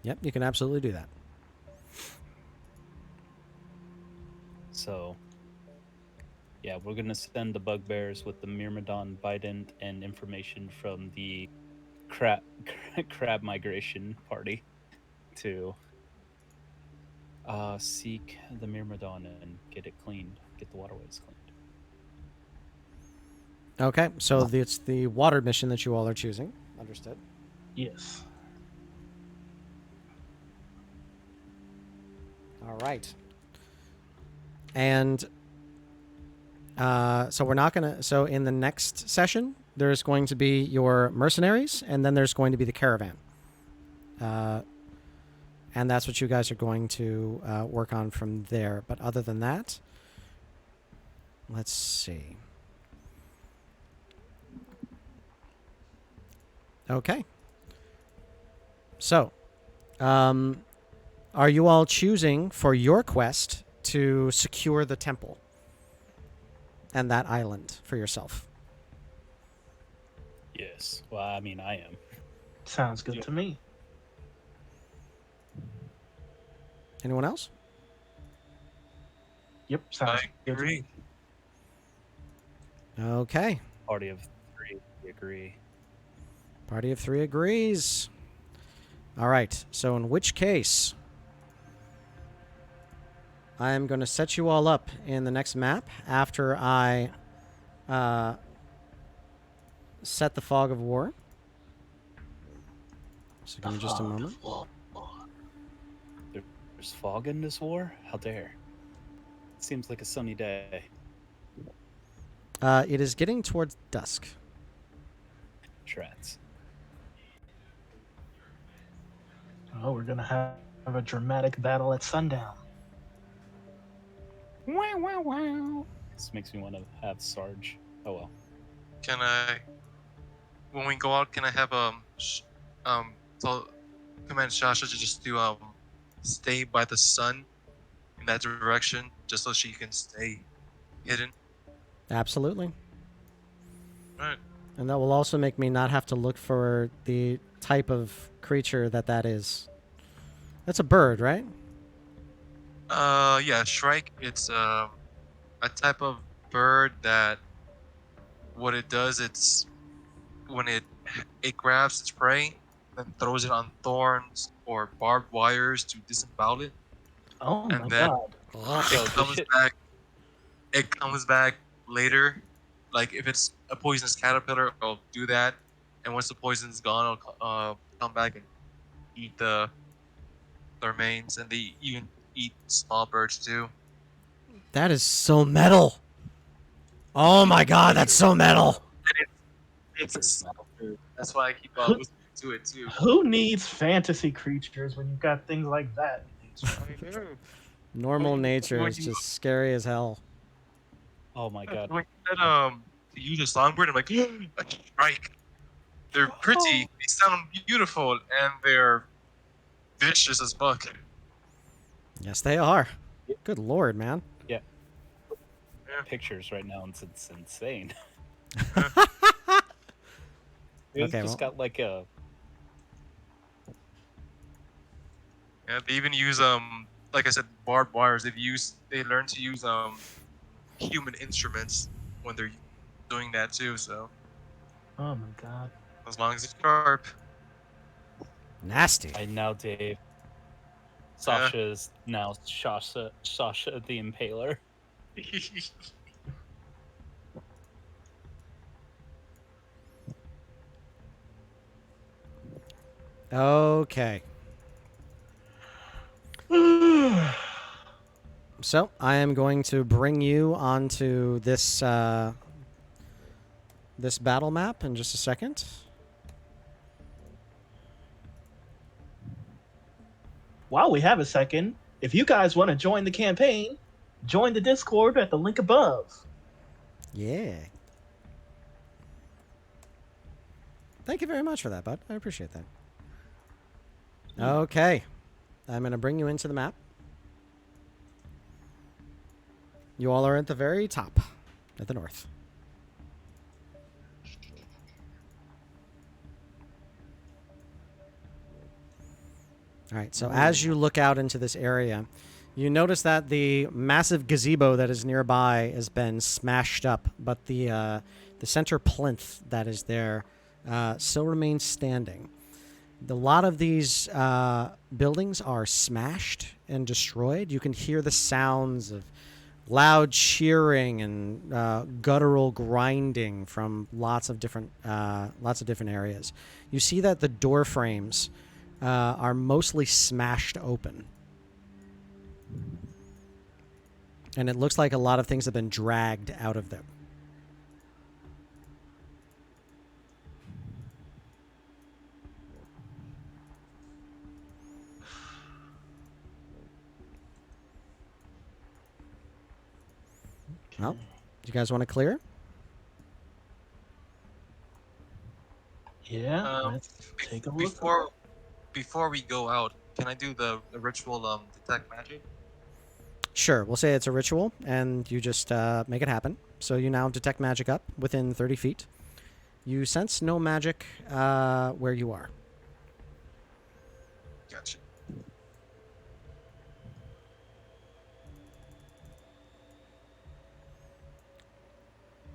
Yep, you can absolutely do that. So, yeah, we're gonna send the bugbears with the Myrmidon Bident and information from the crab crab migration party to seek the Myrmidon and get it cleaned, get the waterways cleaned. Okay, so it's the water mission that you all are choosing. Understood. Yes. All right. And so we're not going to. So in the next session, there's going to be your mercenaries, and then there's going to be the caravan. And that's what you guys are going to work on from there. But other than that, let's see. Okay. So, are you all choosing for your quest to secure the temple and that island for yourself? Yes. Well, I mean, I am. Sounds good Yeah. to me. Anyone else? Yep, sounds I good to agree. me. Okay. Party of three, we agree. Party of three agrees. All right. So in which case, I am going to set you all up in the next map after I set the fog of war. So give me just a moment. There's fog in this war? How dare. Seems like a sunny day. It is getting towards dusk. Trats. Oh, we're gonna have a dramatic battle at sundown. Wow, wow, wow. This makes me want to have Sarge. Oh well. Can I, when we go out, can I have tell command Shasha to just do stay by the sun in that direction, just so she can stay hidden. Absolutely. Right. And that will also make me not have to look for the type of creature that is. That's a bird, right? Yeah, Shrike. It's a type of bird that what it does, it's when it grabs its prey, then throws it on thorns or barbed wires to disembowel it, Oh and my then god. So it comes back. It comes back later. Like if it's a poisonous caterpillar, it'll do that, and once the poison's gone, it'll come back and eat the remains, and they even eat small birds too. That is so metal. Oh my god, that's so metal. It's a Creature's small bird. That's why I keep listening to it too. Who needs fantasy creatures when you've got things like that in nature? Normal When you- nature when is you- just scary as hell. oh my god. When you said to use a songbird, I'm like, a shrike. They're pretty. They sound beautiful, and they're vicious as fuck. Yes, they are. Good lord, man. Yeah. Yeah. Pictures right now, and it's insane. Okay, It's just well- got like a Yeah, they even use like I said, barbed wires. They learn to use human instruments when they're doing that too. So Oh my god. as long as it's sharp. Nasty. I now Dave. Sasha is now Sasha the Impaler. Okay. So I am going to bring you onto this this battle map in just a second. While we have a second, if you guys want to join the campaign, join the Discord at the link above. Yeah. Thank you very much for that, bud. I appreciate that. Okay. I'm going to bring you into the map. You all are at the very top, at the north. All right, so as you look out into this area, you notice that the massive gazebo that is nearby has been smashed up, but the center plinth that is there still remains standing. A lot of these buildings are smashed and destroyed. You can hear the sounds of loud cheering and guttural grinding from lots of different areas. You see that the door frames are mostly smashed open. And it looks like a lot of things have been dragged out of them. Well, do you guys want to clear? Yeah, let's take a look. Before we go out, can I do the ritual detect magic? Sure, we'll say it's a ritual, and you just make it happen. So you now detect magic up within 30 feet. You sense no magic where you are. Gotcha.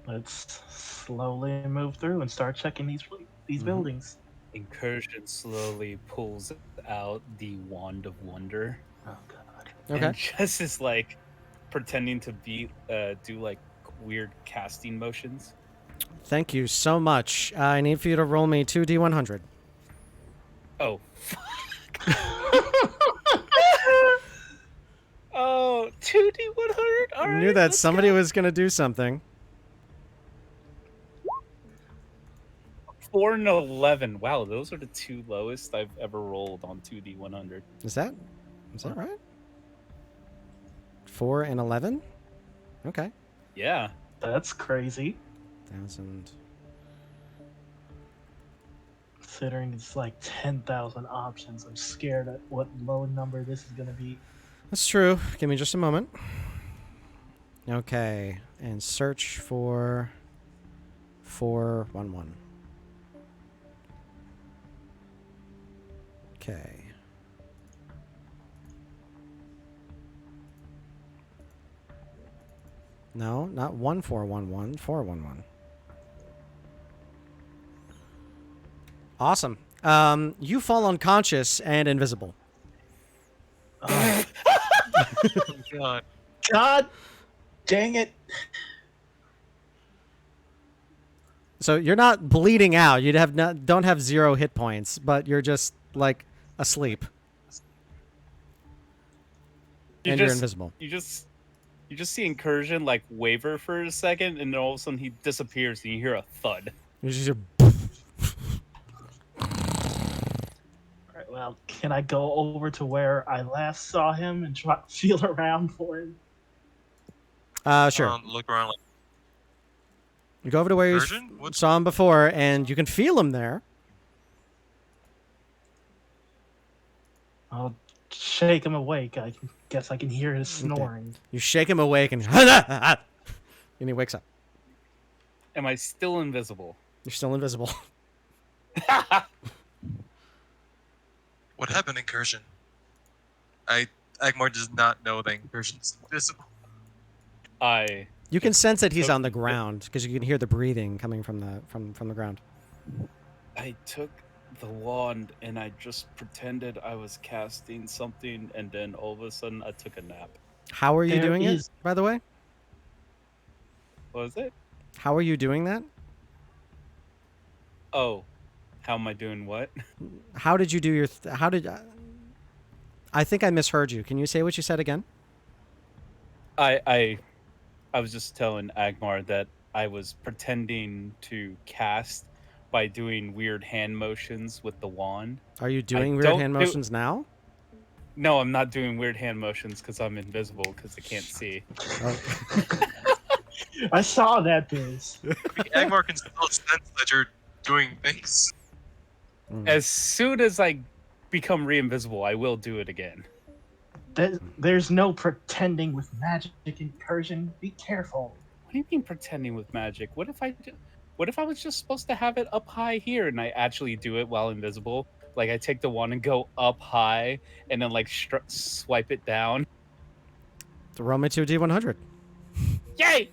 Let's slowly move through and start checking these buildings. Incursion slowly pulls out the Wand of Wonder. Oh god. Okay. And just is like pretending to do like weird casting motions. Thank you so much. I need for you to roll me 2d100. Oh, fuck. Oh, 2d100? All right. Knew that somebody was going to do something. 4 and 11. Wow, those are the two lowest I've ever rolled on 2d100. Is that right? 4 and 11? Okay. Yeah. That's crazy. 1,000. Considering it's like 10,000 options, I'm scared at what low number this is going to be. That's true. Give me just a moment. Okay. And search for 411. Okay. No, not 1411, 411. Awesome. You fall unconscious and invisible. Oh, Oh god. god dang it. So you're not bleeding out. Don't have 0 hit points, but you're just like asleep. And you're invisible. You just see Incursion like waver for a second, and then all of a sudden he disappears, and you hear a thud. You just hear Alright, well, can I go over to where I last saw him and try to feel around for him? sure. Look around like You go over to where you Incursion? What? saw him before, and you can feel him there. I'll shake him awake. I guess I can hear his snoring. You shake him awake, and and he wakes up. Am I still invisible? You're still invisible. What happened, Incursion? Agmar does not know that Incursion's invisible. You can sense that he's on the ground because you can hear the breathing coming from the ground. I took the wand and I just pretended I was casting something, and then all of a sudden I took a nap. How are you There doing it, is- by the way? What was it? How are you doing that? Oh, how am I doing what? How did you do your... how did... I think I misheard you. Can you say what you said again? I was just telling Agmar that I was pretending to cast by doing weird hand motions with the wand. Are you doing weird don't hand do- motions now? No, I'm not doing weird hand motions because I'm invisible because I can't see. Oh. I saw that, Biz. Agmar can still sense that you're doing things. Mm. As soon as I become re-invisible, I will do it again. There's no pretending with magic incursion. Be careful. What do you mean pretending with magic? What if I was just supposed to have it up high here and I actually do it while invisible? Like I take the wand and go up high and then like swipe it down. Roll me 2d100. Yay!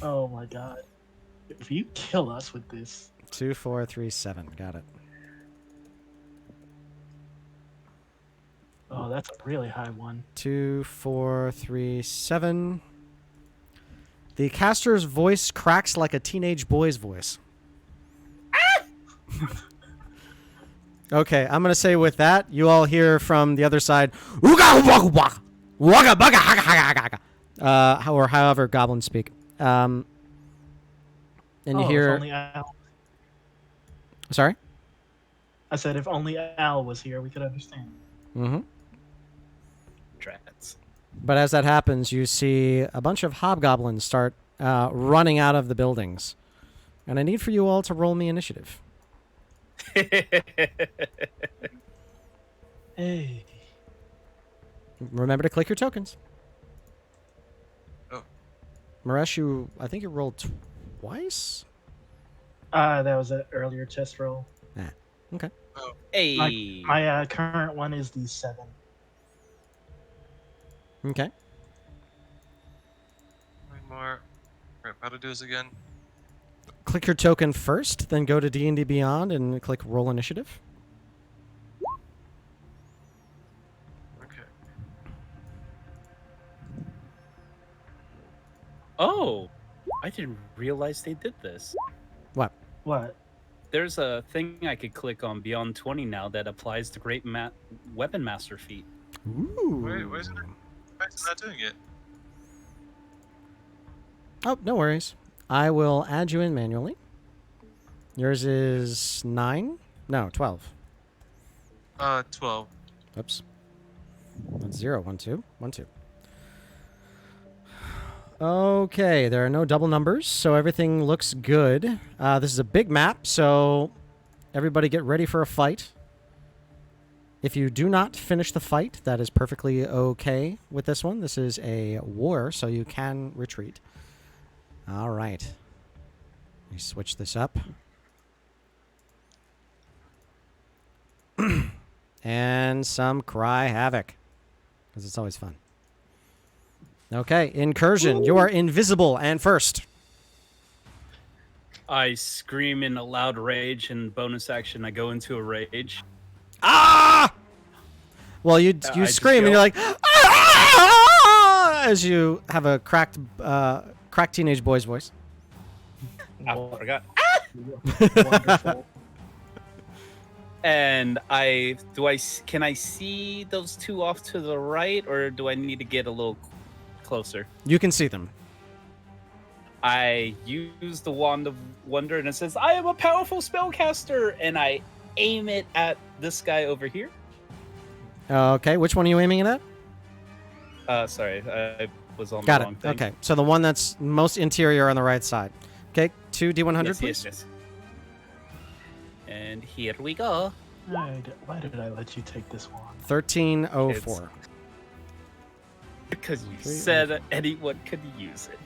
Oh my god. If you kill us with this. 2, 4, 3, 7. Got it. Oh, that's a really high one. 2, 4, 3, 7. The caster's voice cracks like a teenage boy's voice. Okay, I'm going to say with that, you all hear from the other side, or however goblins speak. And you If hear... only Al. Sorry? I said if only Al was here, we could understand. Mm-hmm. Drats. But as that happens, you see a bunch of hobgoblins start running out of the buildings. And I need for you all to roll me initiative. Hey. Remember to click your tokens. Oh. Maresh, I think you rolled twice? That was an earlier test roll. Okay. Hey. My current one is the 7. Okay. One more. Crap, how to do this again? Click your token first, then go to D&D Beyond and click Roll Initiative. Okay. Oh, I didn't realize they did this. What? What? There's a thing I could click on Beyond 20 now that applies the Great Weapon Master feat. Ooh. Wait, why isn't it? Why is it not doing it? Oh, no worries. I will add you in manually. Yours is 9? No, 12. 12. Oops. That's 0, 1, 2, 1, 2. Okay, there are no double numbers, so everything looks good. This is a big map, so everybody get ready for a fight. If you do not finish the fight, that is perfectly okay with this one. This is a war, so you can retreat. All right. Let me switch this up. And some cry havoc, because it's always fun. Okay, incursion. You are invisible and first. I scream in a loud rage, and bonus action, I go into a rage. Ah! Well, you I scream and just you're like, ah! As you have a cracked teenage boy's voice. I forgot. Wonderful. And can I see those two off to the right, or do I need to get a little closer? You can see them. I use the Wand of Wonder, and it says, I am a powerful spellcaster, and I aim it at this guy over here. Okay, which one are you aiming it at? Sorry, I was on Got the it. wrong thing. Okay, so the one that's most interior on the right side. Okay, 2d100, Yes, please. yes. And here we go. Why did I let you take this one? 1304. Because you 3, said anyone could use it.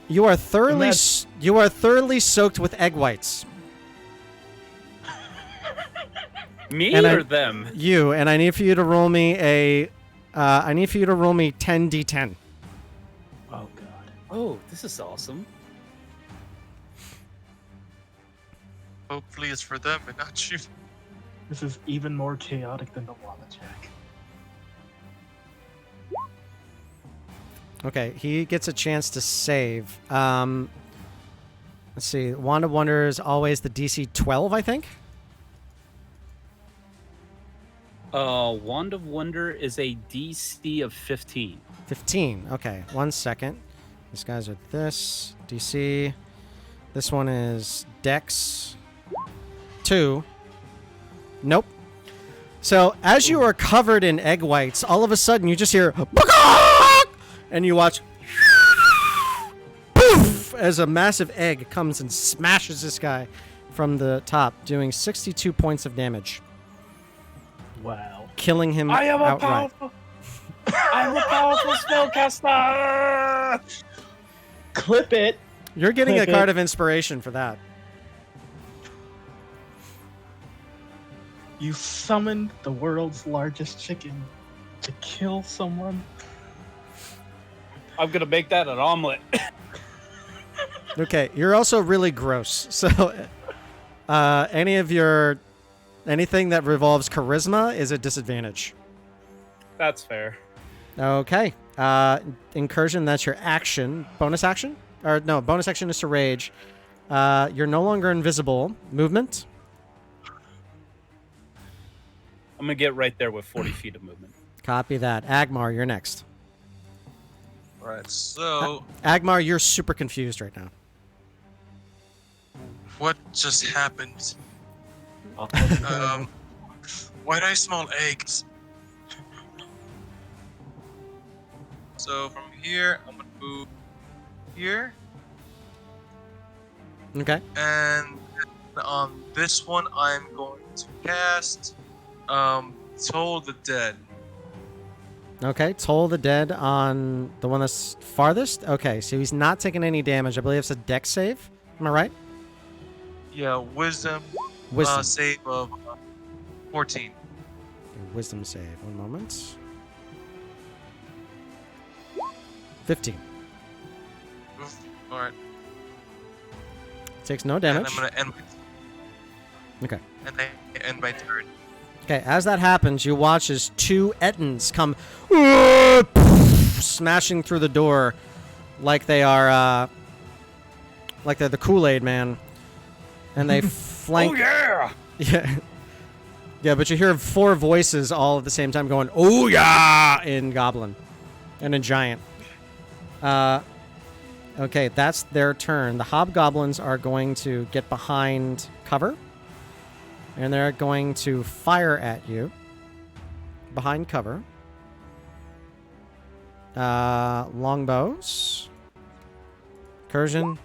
You are thoroughly soaked with egg whites. Me And or I- them? You, and I need for you to roll me a. I need for you to roll me 10d10. Oh god. Oh, this is awesome. Hopefully it's for them and not you. This is even more chaotic than the Wallachek. Okay, he gets a chance to save. Let's see. Wand of Wonder is always the DC 12, I think. Wand of Wonder is a DC of 15. 15. Okay, 1 second. These guys are this. DC. This one is Dex 2. Nope. So, as you are covered in egg whites, all of a sudden you just hear, and you watch, poof, as a massive egg comes and smashes this guy from the top, doing 62 points of damage, Wow. killing him I am a outright. powerful. I'm a powerful spellcaster. Clip it. You're getting a Clip card it. of inspiration for that. You summoned the world's largest chicken to kill someone. I'm gonna make that an omelet. Okay, you're also really gross. So, anything that revolves charisma is a disadvantage. That's fair. Okay. Incursion, that's your action. Bonus action? Or no, bonus action is to rage. You're no longer invisible. Movement? I'm gonna get right there with 40 feet of movement. Copy that. Agmar, you're next. Alright, so Agmar, you're super confused right now. what just happened? Um, Why do I smell eggs? So from here, I'm gonna move here, Okay. and on this one, I'm going to cast Toll the Dead. Okay, Toll the Dead on the one that's farthest. Okay, so he's not taking any damage. I believe it's a dex save. Am I right? Yeah, Wisdom. Wisdom. Save of 14. Okay, wisdom save. One moment. 15. Alright. Takes no And damage. I'm gonna end Okay. and I end my turn. Okay, as that happens, you watch as two Ettins come smashing through the door like they are, like they're the Kool-Aid Man. And they flank... Oh yeah! Yeah. Yeah, but you hear four voices all at the same time going, "Oh yeah!" in Goblin. And in Giant. Okay, that's their turn. The Hobgoblins are going to get behind cover. And they're going to fire at you. Behind cover. Longbows. Incursion.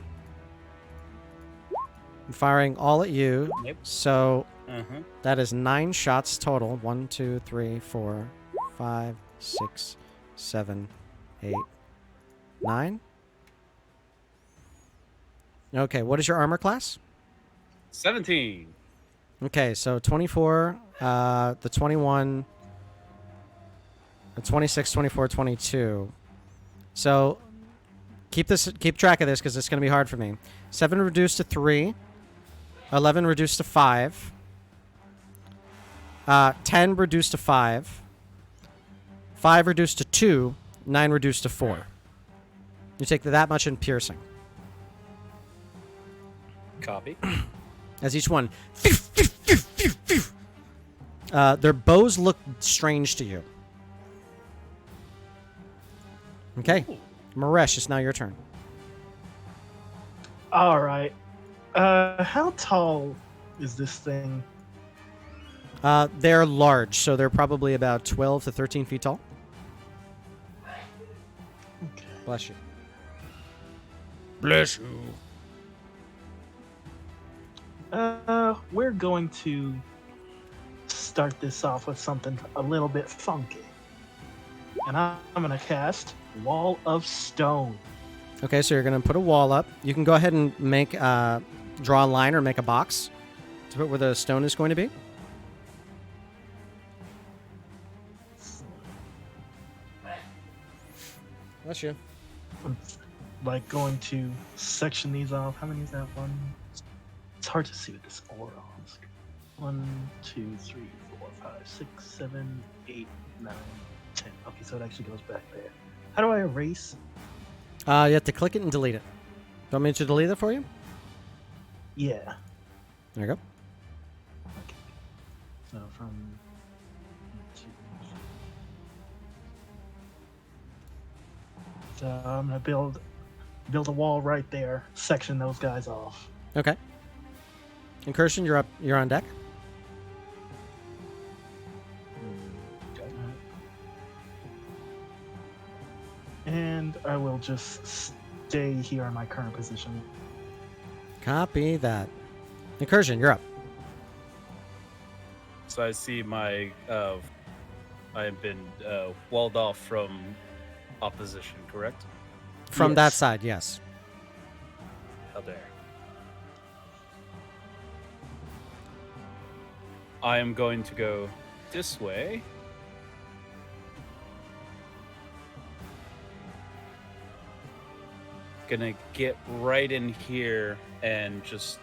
I'm firing all at you. Yep. So Uh-huh. that is 9 shots total. 1, 2, 3, 4, 5, 6, 7, 8, 9. Okay, what is your armor class? 17. Okay, so 24, the 21, the 26, 24, 22. So keep track of this because it's going to be hard for me. 7 reduced to 3, 11 reduced to 5, 10 reduced to 5, 5 reduced to 2, 9 reduced to 4. You take that much in piercing. Copy. As each one, their bows look strange to you. Okay, Ooh. Maresh, it's now your turn. all right. How tall is this thing? They're large, so they're probably about 12 to 13 feet tall. Okay. Bless you. Bless you. We're going to start this off with something a little bit funky. And I'm going to cast Wall of Stone. Okay, so you're going to put a wall up. You can go ahead and make draw a line or make a box to put where the stone is going to be. Bless you. I'm like going to section these off. How many is that? One. It's hard to see with this aura on the screen. 1, 2, 3, 4, 5, 6, 7, 8, 9, 10. Okay, so it actually goes back there. How do I erase? You have to click it and delete it. Do you want me to delete it for you? Yeah. There you go. Okay. So from 2. So I'm gonna build a wall right there. Section those guys off. Okay. Incursion, you're up. You're on deck. And I will just stay here in my current position. Copy that. Incursion, you're up. So I see I have been walled off from opposition, correct? From that Yes. side, yes. How dare. I am going to go this way. Gonna get right in here and just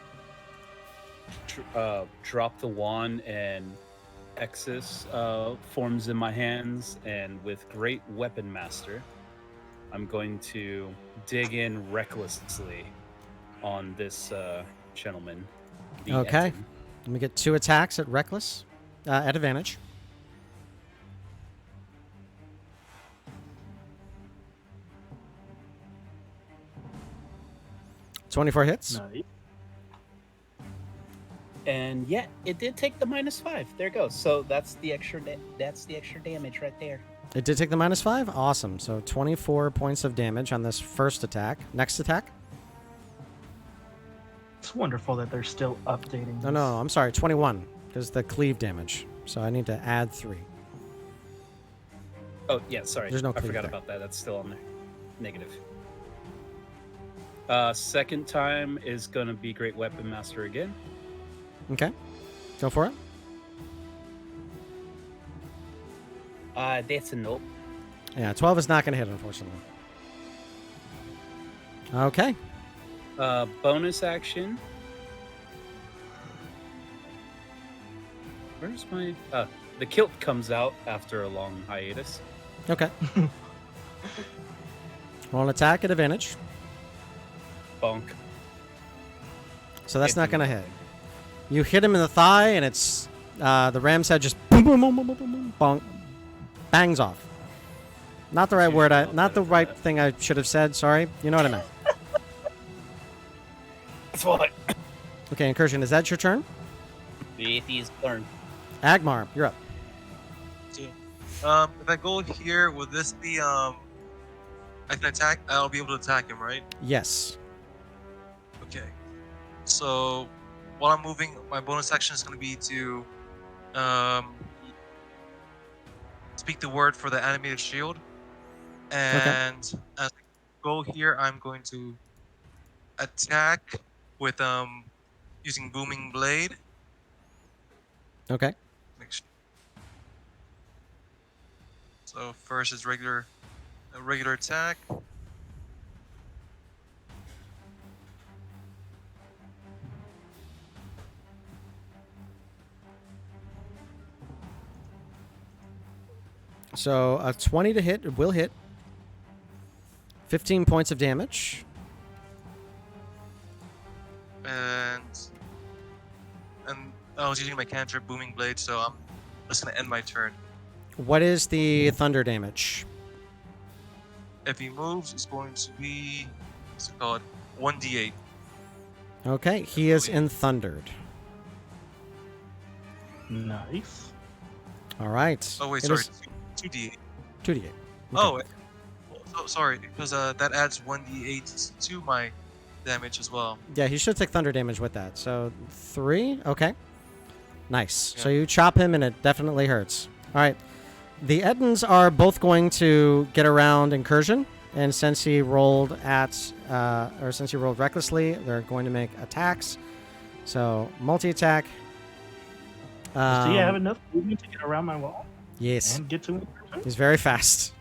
drop the wand, and Exus forms in my hands, and with Great Weapon Master, I'm going to dig in recklessly on this gentleman. the Okay. Etten. Let me get 2 attacks at reckless, at advantage. $24 hits. Nice. And yeah, it did take the -5. There it goes. So that's the extra. That's the extra damage right there. It did take the -5. Awesome. So 24 points of damage on this first attack. Next attack. It's wonderful that they're still updating. No, no, I'm sorry. 21 because the cleave damage. So I need to add 3. Oh yeah, sorry. There's no I cleave forgot there. about that. That's still on there. Negative. Second time is gonna be Great Weapon Master again. Okay. Go for it. That's a nope. Yeah, 12 is not going to hit, unfortunately. Okay. Bonus action. Where's my? The kilt comes out after a long hiatus. Okay. Roll an attack at advantage. Bonk. So that's If not you going to know. hit. You hit him in the thigh, and it's the ram's head just boom, boom, boom, boom, boom, boom, boom, bonk, bangs off. Not the right word. Not the right thing I should have said. Sorry. You know what I meant. That's what. Okay, Incursion, is that your turn? It is turn. Agmar, you're up. If I go here, will this be I can attack? I'll be able to attack him, right? Yes. Okay. So while I'm moving, my bonus action is going to be to speak the word for the animated shield, and as I go here, I'm going to attack with using booming blade. Okay. Make sure. So first is a regular attack. So a 20 to hit will hit. 15 points of damage. And I was using my cantrip booming blade, so I'm just gonna end my turn. What is the thunder damage? If he moves, it's going to be what's it called? 1d8. Okay, he is thundered. Nice. All right. Oh wait, It sorry, is 2d8. 2d8. Okay. Oh, so sorry, because that adds 1d8 to my damage as well. Yeah, he should take thunder damage with that. So 3. Okay. Nice. So Yeah. you chop him, and it definitely hurts. All right. The Ettins are both going to get around Incursion, and since he rolled since he rolled recklessly, they're going to make attacks. So multi-attack. So you have enough movement to get around my wall Yes. and get to me. He's very fast.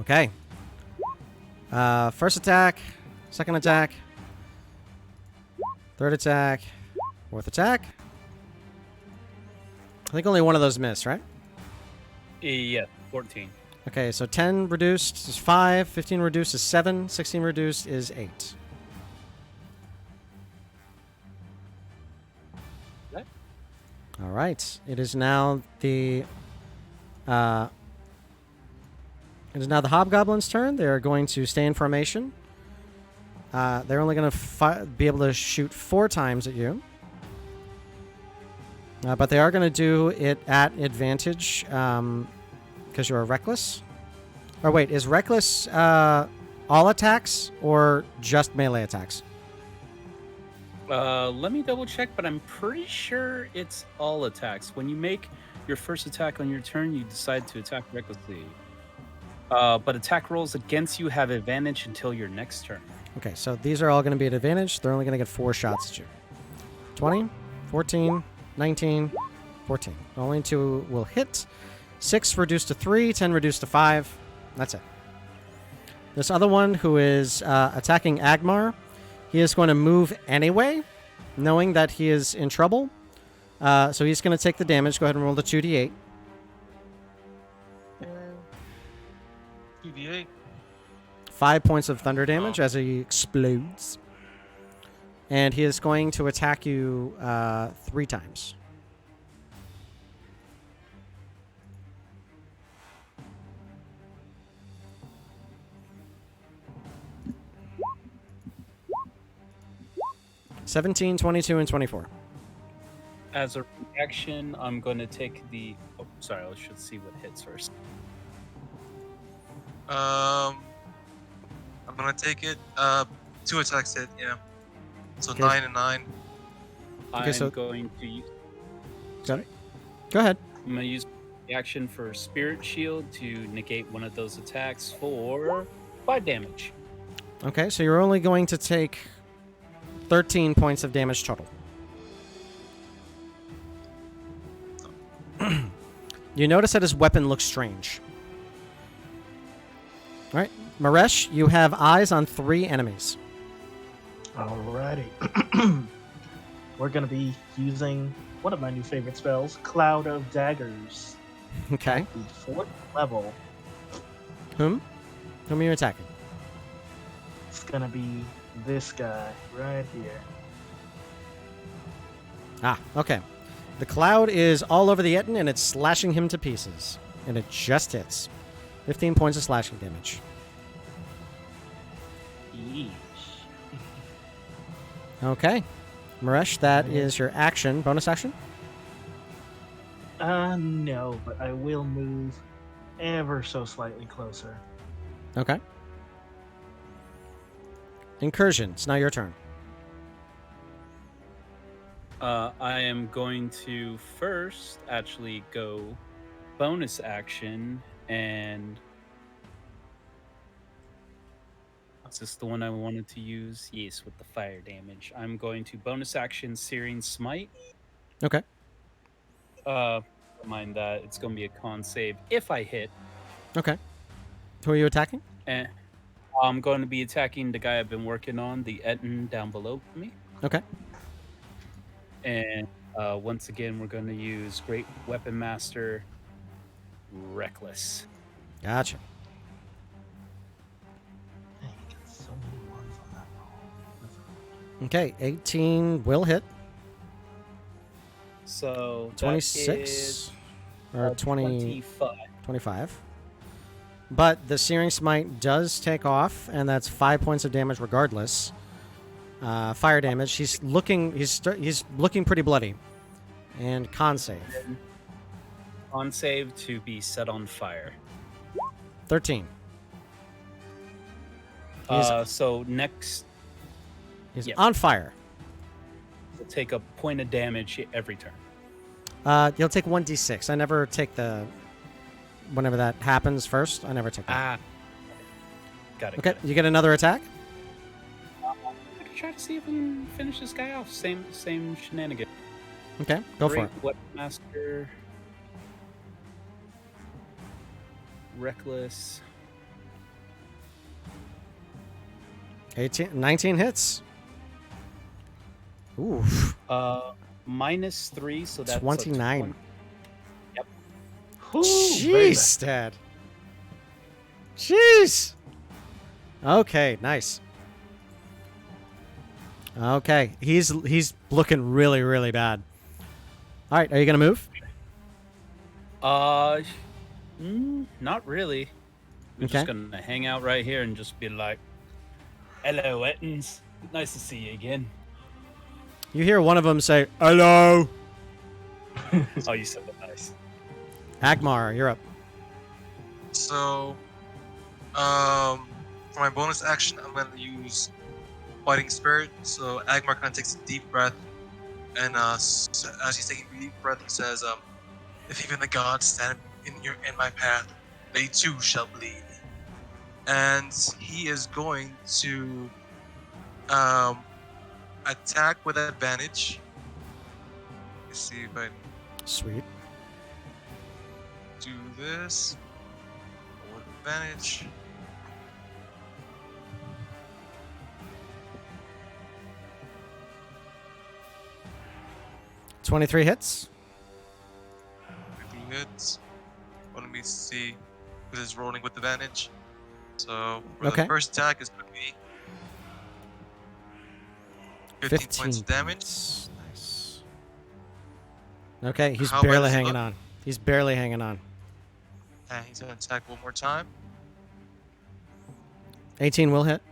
Okay. First attack, second attack, third attack, fourth attack. I think only one of those missed, right? Yeah, 14. Okay, so 10 reduced is 5, 15 reduced is 7, 16 reduced is 8. What? All right. It is now the Hobgoblin's turn. They're going to stay in formation. They're only going to be able to shoot 4 times at you. But they are going to do it at advantage because you are reckless. Or wait, is reckless all attacks or just melee attacks? Let me double check, but I'm pretty sure it's all attacks. When you make your first attack on your turn, you decide to attack recklessly. But attack rolls against you have advantage until your next turn. Okay, so these are all going to be at advantage. They're only going to get 4 shots at you. 20, 14, 19, 14. Only 2 will hit. 6 reduced to 3, 10 reduced to 5. That's it. This other one who is attacking Agmar, he is going to move anyway, knowing that he is in trouble. So he's going to take the damage. Go ahead and roll the 2d8. 2d8. 5 points of thunder damage as he explodes. And he is going to attack you 3 times. $17, $22, and $24. As a reaction, I'm going to take the... Oh, sorry, I should see what hits first. I'm gonna take it. 2 attacks hit, yeah. So Okay. 9 and 9. I'm so- going to use... Got it? Go ahead. I'm going to use the action for Spirit Shield to negate one of those attacks for 5 damage. Okay, so you're only going to take 13 points of damage total. You notice that his weapon looks strange. All right, Maresh, you have eyes on 3 enemies. Alrighty. We're going to be using one of my new favorite spells, Cloud of Daggers. Okay. The 4th level. Whom are you attacking? It's going to be this guy right here. Ah, okay. The cloud is all over the Etten, and it's slashing him to pieces. And it just hits. 15 points of slashing damage. Yeesh. Okay. Maresh, that is your action. Bonus action? No, but I will move ever so slightly closer. Okay. Incursion. It's now your turn. I am going to first actually go bonus action and... Is this the one I wanted to use? Yes, with the fire damage. I'm going to bonus action Searing Smite. Okay. Mind that it's going to be a con save if I hit. Okay. Who are you attacking? And I'm going to be attacking the guy I've been working on, the Etten down below me. Okay. And once again, we're going to use Great Weapon Master Reckless. Gotcha. Dang, I got so many ones on that roll. Okay, 18 will hit. So that 26 is, or 20, 25. 25. But the Searing Smite does take off, and that's 5 points of damage regardless. Fire damage. He's looking pretty bloody. And con save. Con save to be set on fire. 13. He's, So next, he's yeah. on fire. we'll take a point of damage every turn. You'll take 1d6. I never take the... Whenever that happens first, I never take that. Got it. Okay, got it. you get another attack? I can try to see if we can finish this guy off. Same shenanigan. Okay, go for Great it. Weapon Master. Reckless. 19 hits. Oof. -3, so that's a 29. Yep. Jeez, Dad. Jeez. Okay, nice. Okay, he's looking really, really bad. All right, are you gonna move? Not really. We're Okay. just gonna hang out right here and just be like, "Hello, Ettins. Nice to see you again." You hear one of them say, "Hello." Oh, you said that nice. Agmar, you're up. So, for my bonus action, I'm gonna use Fighting Spirit. So Agmar kind of takes a deep breath, and as he's taking a deep breath, he says, "If even the gods stand in my path, they too shall bleed." And he is going to attack with advantage. Let's see if I can Sweet. do this with advantage. $23 hits. 3 hits. Let me see. This is rolling with advantage. So for Okay. the first attack is going to be 15 points of damage. Nice. Okay, he's How bad barely does it hanging look? on. He's barely hanging on. And he's going to attack one more time. 18 will hit.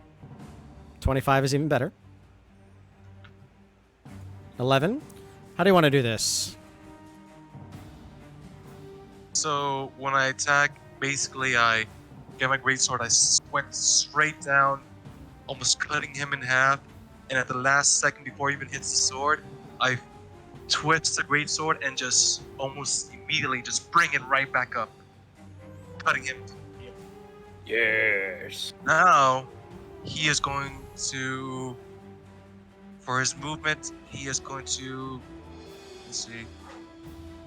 25 is even better. 11. How do you want to do this? So when I attack, basically I get my greatsword, I swept straight down, almost cutting him in half. And at the last second before he even hits the sword, I twist the greatsword and just almost immediately just bring it right back up, cutting him. Yes. Now he is going to, for his movement, he is going to, let's see,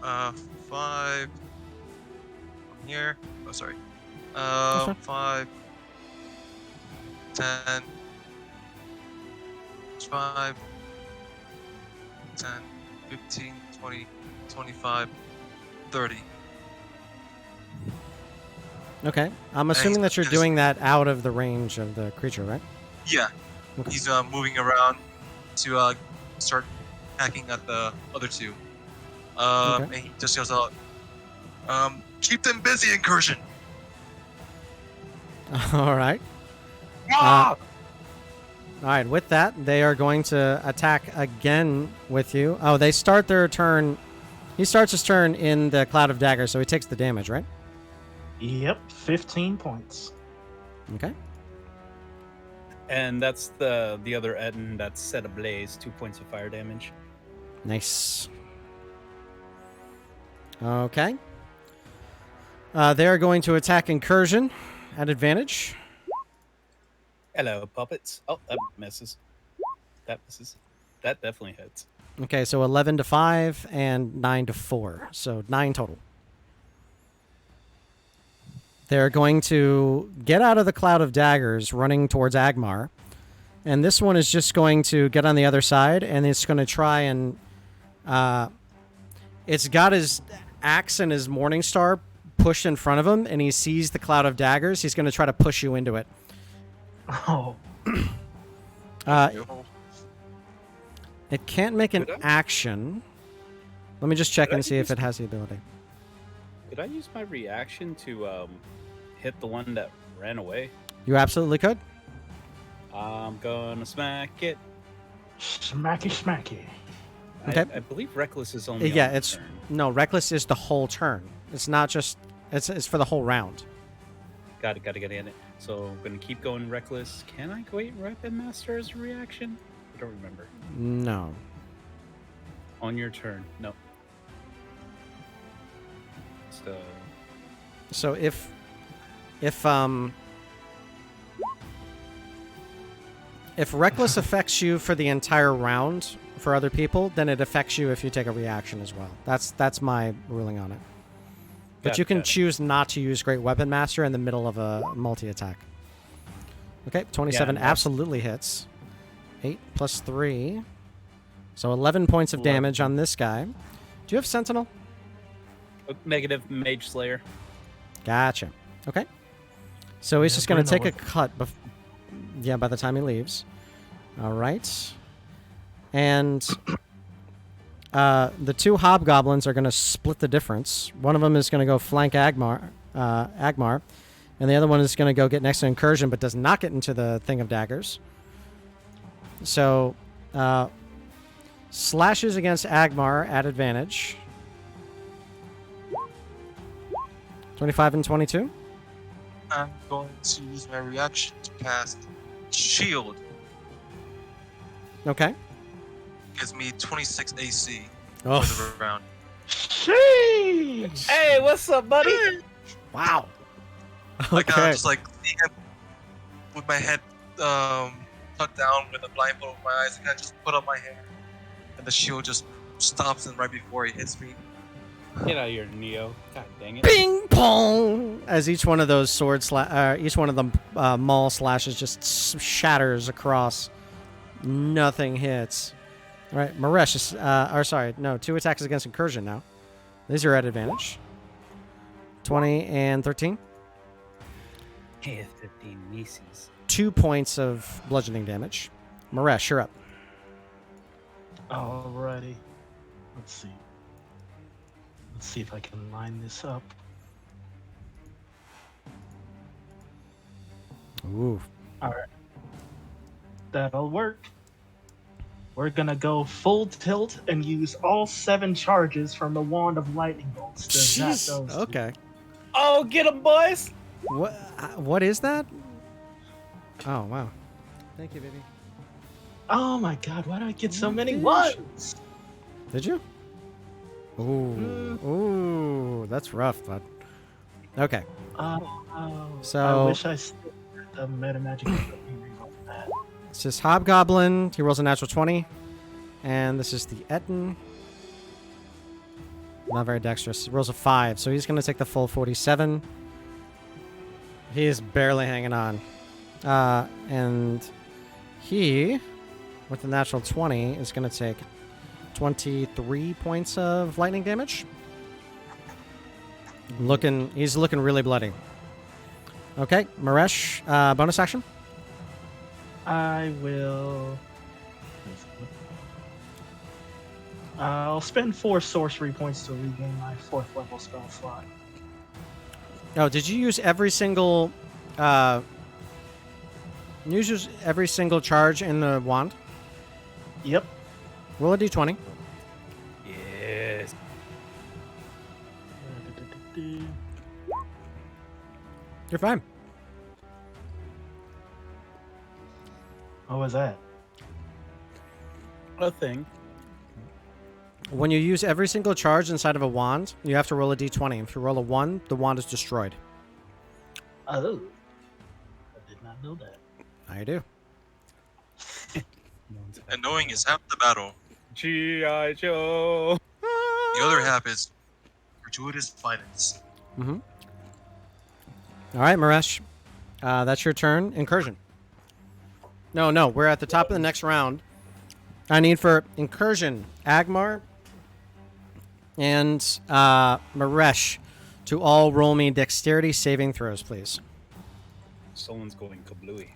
5 from here. Oh, sorry. fine. 5, 10, 5, 10, 15, 20, 25, 30. Okay. I'm assuming that you're doing that out of the range of the creature, right? Yeah. Okay. He's moving around to start hacking at the other two. Okay. And he just yells out, keep them busy, incursion! All right. Ah! All right. With that, they are going to attack again with you. Oh, they start their turn. He starts his turn in the cloud of daggers, so he takes the damage, right? Yep, 15 points. Okay. And that's the other Etten that's set ablaze, 2 points of fire damage. Nice. Okay. They are going to attack incursion at advantage. Hello, puppets. Oh, that misses. That misses. That definitely hits. Okay, so 11 to 5 and 9 to 4. So 9 total. They're going to get out of the cloud of daggers running towards Agmar. And this one is just going to get on the other side, and it's going to try and... it's got his axe and his Morningstar pushed in front of him, and he sees the cloud of daggers. He's going to try to push you into it. Oh, It can't make an Could I? action. Let me just check Could I and see if use- it has the ability. Could I use my reaction to hit the one that ran away? You absolutely could. I'm gonna smack it. smacky, smacky. Okay. I believe Reckless is only Yeah, on it's turn. no reckless is the whole turn. It's not just it's for the whole round. Got it. So I'm gonna keep going Reckless. Can I go Weapon Master as a reaction? I don't remember. No. On your turn. No. So So if reckless affects you for the entire round for other people, then it affects you if you take a reaction as well. That's my ruling on it. But you can Got it. choose not to use Great Weapon Master in the middle of a multi-attack. Okay, 27 and that's- absolutely hits. 8 plus 3. So 11 points of 11. damage on this guy. Do you have Sentinel? negative Mage Slayer. Gotcha. Okay. So he's Yeah, just going to bring take a over. cut. Yeah, by the time he leaves. All right. And the two hobgoblins are going to split the difference. One of them is going to go flank Agmar, and the other one is going to go get next to Incursion, but does not get into the thing of daggers. So, slashes against Agmar at advantage. 25 and 22. I'm going to use my reaction to cast Shield. Okay. Gives me 26 AC Oh, for the round. Sheesh! Hey, what's up, buddy? wow. I Okay. kind of just like see him with my head tucked down with a blindfold over my eyes. I kind of just put up my hand, and the shield just stops him right before he hits me. Get out of here, Neo. God dang it. Bing pong! As each one of those each one of the maul slashes just shatters across. Nothing hits. All right, Maresh is, or sorry, no, 2 attacks against incursion now. These are at advantage. 20 and 13. Hey, 15 Macy's. 2 points of bludgeoning damage. Maresh, you're up. Alrighty. Let's see. Let's see if I can line this up. Ooh. Alright. That'll work. We're gonna go full tilt and use all 7 charges from the Wand of Lightning Bolts to zap Jeez. those two. Okay. Oh, get him, boys! What is that? Oh, wow. Thank you, baby. Oh my god, why do I get so many Bitch. ones? Did you? Ooh. Ooh, that's rough, bud. Okay. So- I wish I still had the meta magic. That. This is Hobgoblin. He rolls a natural 20. And this is the Etten. Not very dexterous. He rolls a 5, so he's going to take the full 47. He is barely hanging on. And he, with the natural 20, is going to take 23 points of lightning damage. He's looking really bloody. Okay, Maresh, bonus action. I will. I'll spend 4 sorcery points to regain my 4th level spell slot. Oh, did you use every single charge in the wand? Yep. Roll a d20. Yes. You're fine. What was that? A thing. When you use every single charge inside of a wand, you have to roll a d20. If you roll a 1, the wand is destroyed. Oh. I did not know that. I do. And knowing is half the battle. G.I. Joe. The other half is gratuitous violence. Mm-hmm. All right, Maresh. That's your turn. Incursion. No, we're at the top of the next round. I need for Incursion, Agmar, and Maresh to all roll me dexterity saving throws, please. Someone's going kablooey.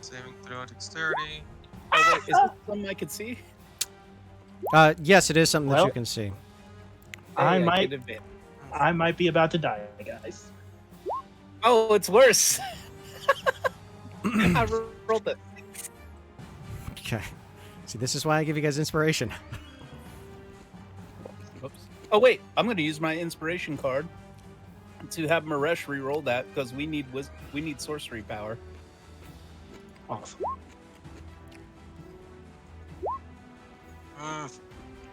Saving throw dexterity. Oh, wait, is this something I could see? Yes, it is something that Well- you can see. I Hey, might- get advantage. I might be about to die, guys. Oh, it's worse. I rolled it. Okay. See, this is why I give you guys inspiration. Whoops. Oh wait, I'm going to use my inspiration card to have Maresh re-roll that because we need sorcery power. Awesome.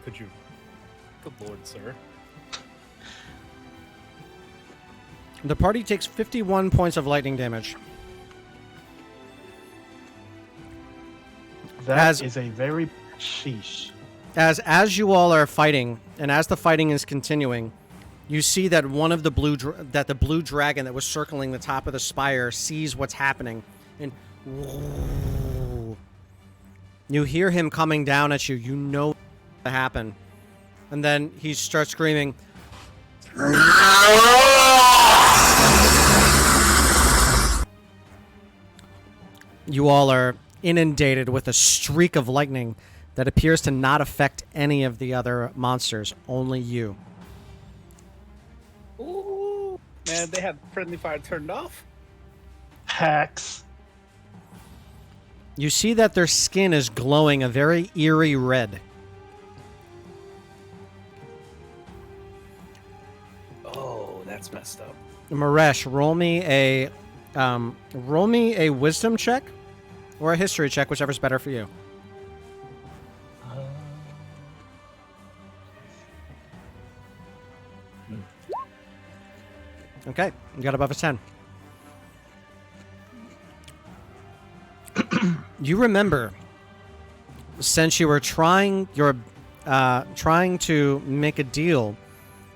Could you? Good lord, sir. The party takes 51 points of lightning damage. That is As- a very sheesh. As you all are fighting, and as the fighting is continuing, you see that one of the blue dragon that was circling the top of the spire sees what's happening, and you hear him coming down at you. You know what's to happen, and then he starts screaming. You all are inundated with a streak of lightning that appears to not affect any of the other monsters, only you. Ooh, man, they had friendly fire turned off. Hacks. You see that their skin is glowing a very eerie red. Oh, That's messed up. Maresh, roll me a wisdom check or a history check, whichever's better for you. Okay, you got above a 10. You remember, since you were trying to make a deal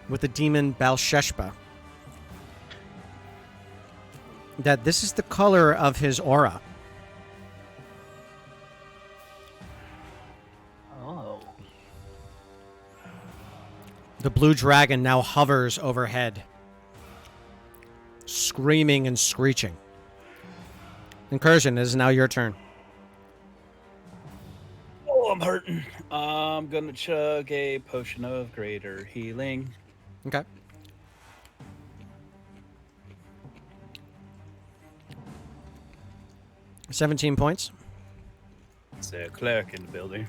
with the demon Balsheshba, that this is the color of his aura. Oh. The blue dragon now hovers overhead, screaming and screeching. Incursion, it is now your turn. Oh, I'm hurting. I'm gonna chug a potion of greater healing. Okay. $17 points. It's a cleric in the building.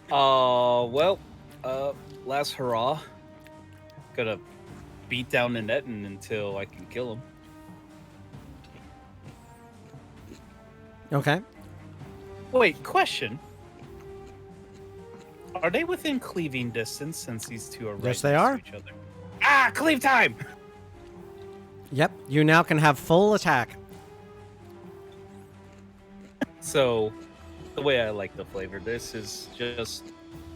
Well, last hurrah. Gonna beat down the Netin until I can kill him. Okay. Wait, question. Are they within cleaving distance since these two are right Yes, they next are. to each other? Ah, cleave time! Yep, you now can have full attack. So, the way I like to flavor this is just,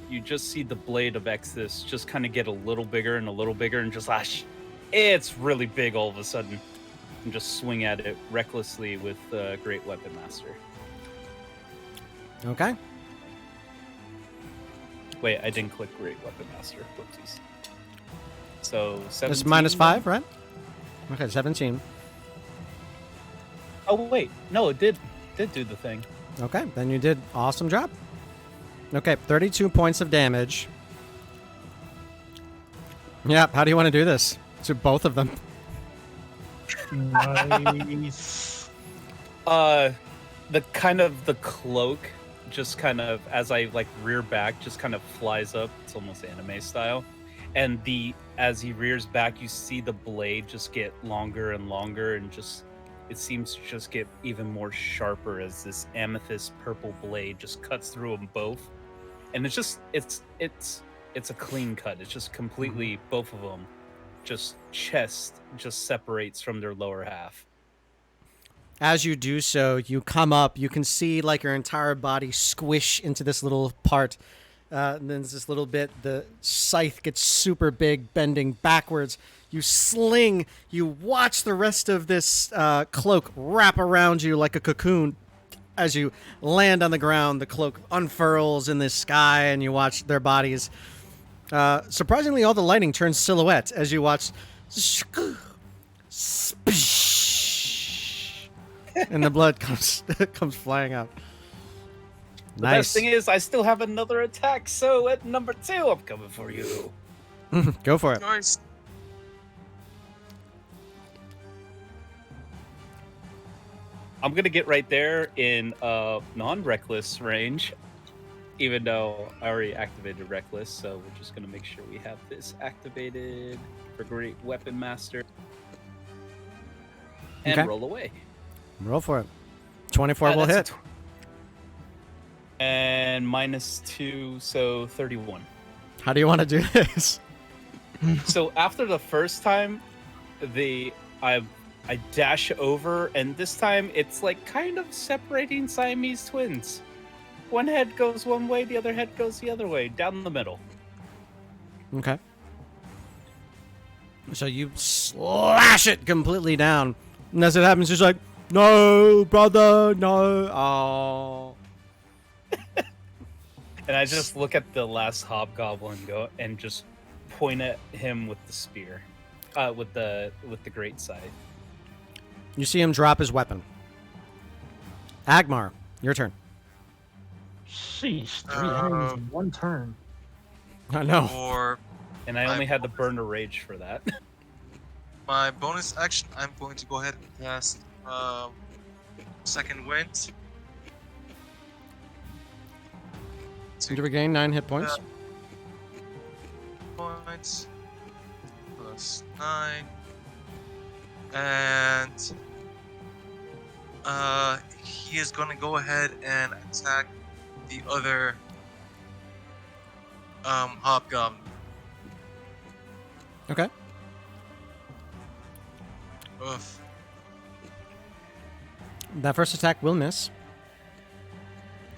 you just see the blade of Exodus just kind of get a little bigger and just it's really big all of a sudden. And just swing at it recklessly with Great Weapon Master. Okay. Wait, I didn't click Great Weapon Master. Whoopsies. So, 17. It's -5, right? Okay, 17. Oh, wait. No, it did do the thing. Okay, then you did awesome job. Okay, 32 points of damage. Yeah, how do you want to do this? To both of them. Nice. The cloak just kind of, as I like rear back, just kind of flies up. It's almost anime style. And as he rears back, you see the blade just get longer and longer, and just it seems to just get even more sharper as this amethyst purple blade just cuts through them both. And it's just it's a clean cut. It's just completely both of them. Just chest just separates from their lower half. As you do so, you come up, you can see like your entire body squish into this little part. And then there's this little bit, the scythe gets super big, bending backwards. You sling, you watch the rest of this cloak wrap around you like a cocoon. As you land on the ground, the cloak unfurls in the sky, and you watch their bodies. Surprisingly, all the lighting turns silhouette as you watch. And the blood comes flying out. The Nice. best thing is, I still have another attack, so at number 2, I'm coming for you. Go for it. Nice. I'm gonna get right there in non-reckless range, even though I already activated reckless. So we're just gonna make sure we have this activated for Great Weapon Master, and Okay. roll away. Roll for it. 24 will That's hit. And -2, so 31. How do you want to do this? So after the first time, I dash over, and this time it's like kind of separating Siamese twins. One head goes one way, the other head goes the other way, down the middle. Okay. So you slash it completely down. And as it happens, it's like, no, brother, no. Oh. And I just look at the last hobgoblin and just point at him with the spear, with the great scythe. You see him drop his weapon. Agmar, your turn. Sheesh, 3 enemies in one turn. I know. For And I only had to burn a rage for that. my bonus action, I'm going to go ahead and cast Second Wind. You regain 9 hit points. Points. It's 9. And he is going to go ahead and attack the other hobgoblin. Okay. Oof. That first attack will miss.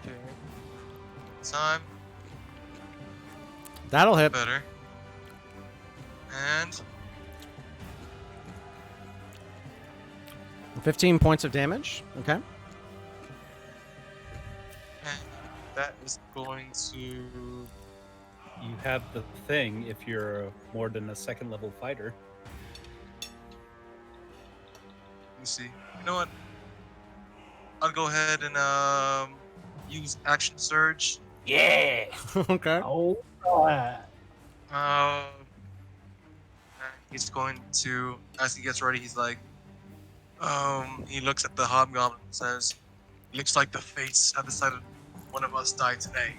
Okay. Time. That'll hit. Better. And 15 points of damage. Okay. that is going to. You have the thing if you're more than a second level fighter. Let me see. You know what? I'll go ahead and use action surge. Yeah. Okay. Oh, God. He's going to, as he gets ready, he's like, he looks at the hobgoblin and says, "Looks like the fates have decided one of us died today."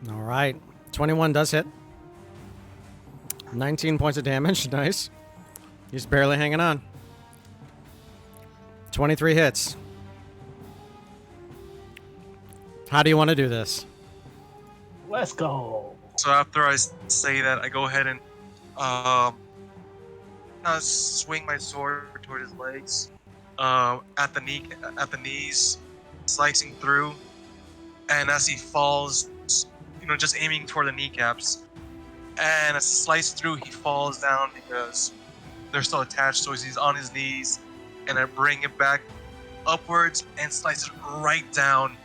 All right. 21 does hit. 19 points of damage. Nice. He's barely hanging on. 23 hits. How do you want to do this? Let's go. So after I say that, I go ahead and swing my sword toward his legs, at the knees, slicing through, and as he falls, just aiming toward the kneecaps, and as I slice through, he falls down because they're still attached. So he's on his knees, and I bring it back upwards and slice it right down,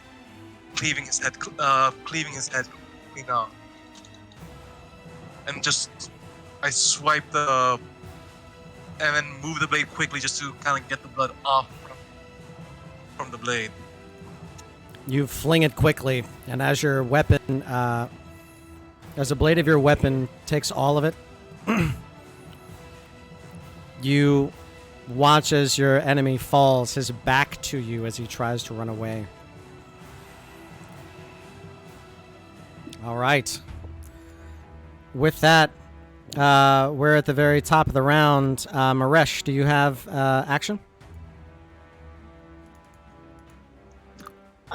cleaving his head clean off. And just I swipe and then move the blade quickly just to kind of get the blood off from the blade. You fling it quickly, and as your weapon, as the blade of your weapon takes all of it, you watch as your enemy falls, his back to you as he tries to run away. All right. With that, we're at the very top of the round. Maresh, do you have action?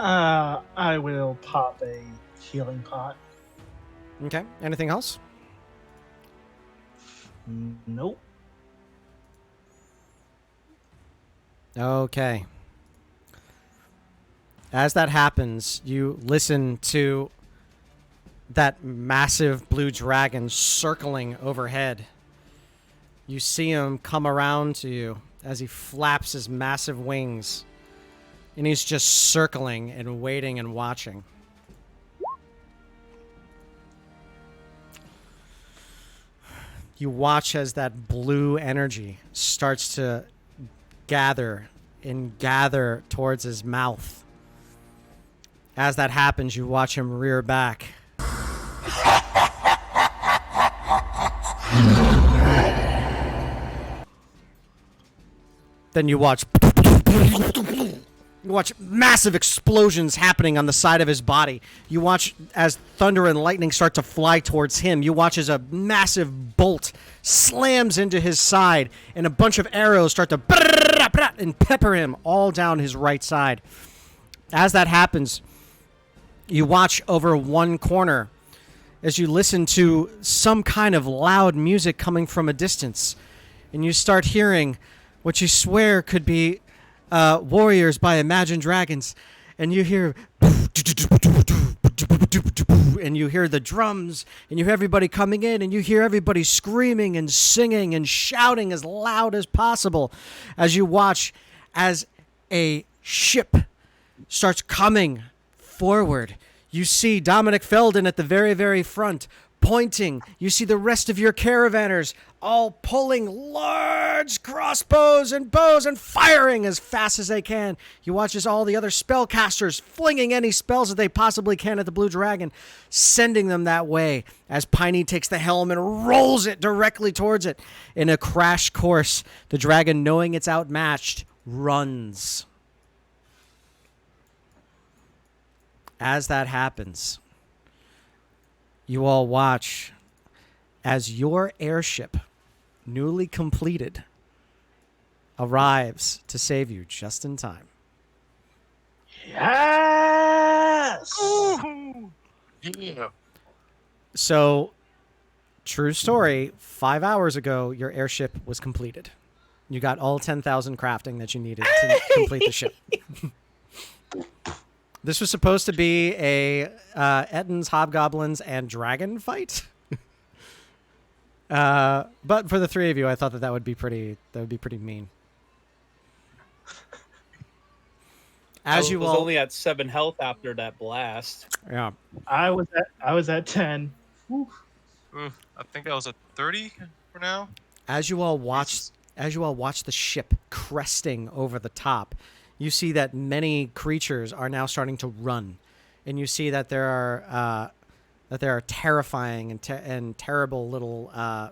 I will pop a healing pot. Okay. Anything else? Nope. Okay. As that happens, you listen to that massive blue dragon circling overhead. You see him come around to you as he flaps his massive wings. And he's just circling and waiting and watching. You watch as that blue energy starts to gather and gather towards his mouth. As that happens, you watch him rear back. Then you watch massive explosions happening on the side of his body. You watch as thunder and lightning start to fly towards him. You watch as a massive bolt slams into his side and a bunch of arrows start to and pepper him all down his right side. As that happens, you watch over one corner as you listen to some kind of loud music coming from a distance. And you start hearing what you swear could be Warriors by Imagine Dragons. And you hear and you hear the drums, and you hear everybody coming in, and you hear everybody screaming and singing and shouting as loud as possible as you watch as a ship starts coming forward. You see Dominic Feldin at the very, very front, pointing. You see the rest of your caravanners all pulling large crossbows and bows and firing as fast as they can. You watch as all the other spellcasters flinging any spells that they possibly can at the Blue Dragon, sending them that way as Piney takes the helm and rolls it directly towards it. In a crash course, the dragon, knowing it's outmatched, runs. As that happens, you all watch as your airship, newly completed, arrives to save you just in time. Yes. Ooh, yeah. So, true story, 5 hours ago, your airship was completed. You got all 10,000 crafting that you needed to complete the ship. This was supposed to be a Ettin's, Hobgoblins, and Dragon fight. But for the three of you, I thought that would be pretty mean. As I you was all, only at 7 health after that blast. yeah, I was at 10. Whew. I think I was at 30 for now. as you all watch, Jesus. the ship cresting over the top, you see that many creatures are now starting to run, and you see that there are terrifying and terrible little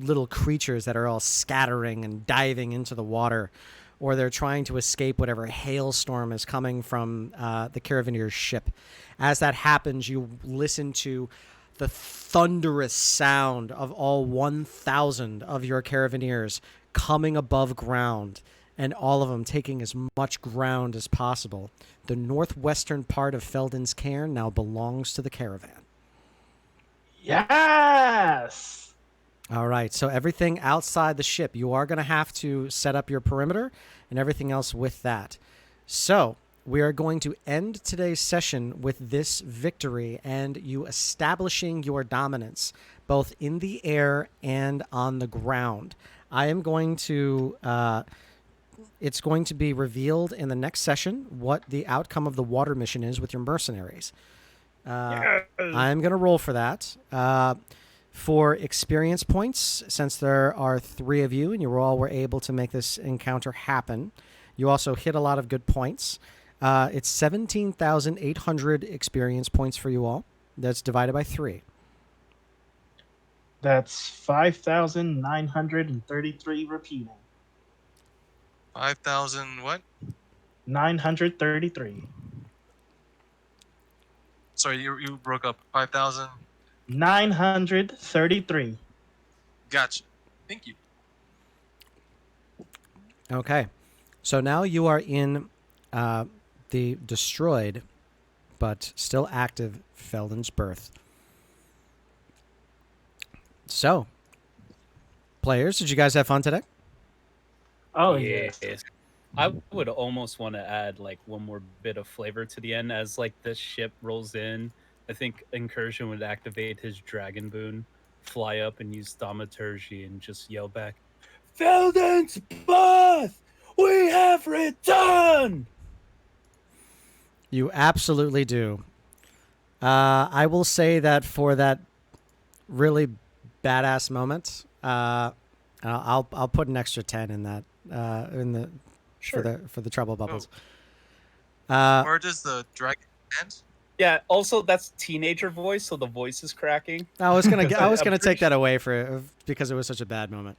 little creatures that are all scattering and diving into the water, or they're trying to escape whatever hailstorm is coming from the Caravanier's ship. As that happens, you listen to the thunderous sound of all 1,000 of your Caravaners coming above ground, and all of them taking as much ground as possible. The northwestern part of Feldin's cairn now belongs to the caravan. Yes. All right, so everything outside the ship, you are going to have to set up your perimeter and everything else with that. So we are going to end today's session with this victory and you establishing your dominance both in the air and on the ground. I am going to... it's going to be revealed in the next session what the outcome of the water mission is with your mercenaries. I'm going to roll for that. For experience points, since there are 3 of you and you all were able to make this encounter happen, you also hit a lot of good points. It's 17,800 experience points for you all. That's divided by 3. That's 5,933 repeating. 5,000 what? 933. Sorry, you broke up. 5,000. 933. Gotcha. Thank you. Okay. So now you are in the destroyed but still active Feldin's Berth. So, players, did you guys have fun today? Oh, yes. I would almost want to add like one more bit of flavor to the end as like the ship rolls in. I think Incursion would activate his dragon boon, fly up and use thaumaturgy and just yell back, Feldin's Berth! We have returned! You absolutely do. I will say that for that really badass moment, I'll put an extra 10 in that for the trouble bubbles. Where does the dragon end? Yeah, also that's teenager voice, so the voice is cracking. I was gonna I'm take that away because it was such a bad moment.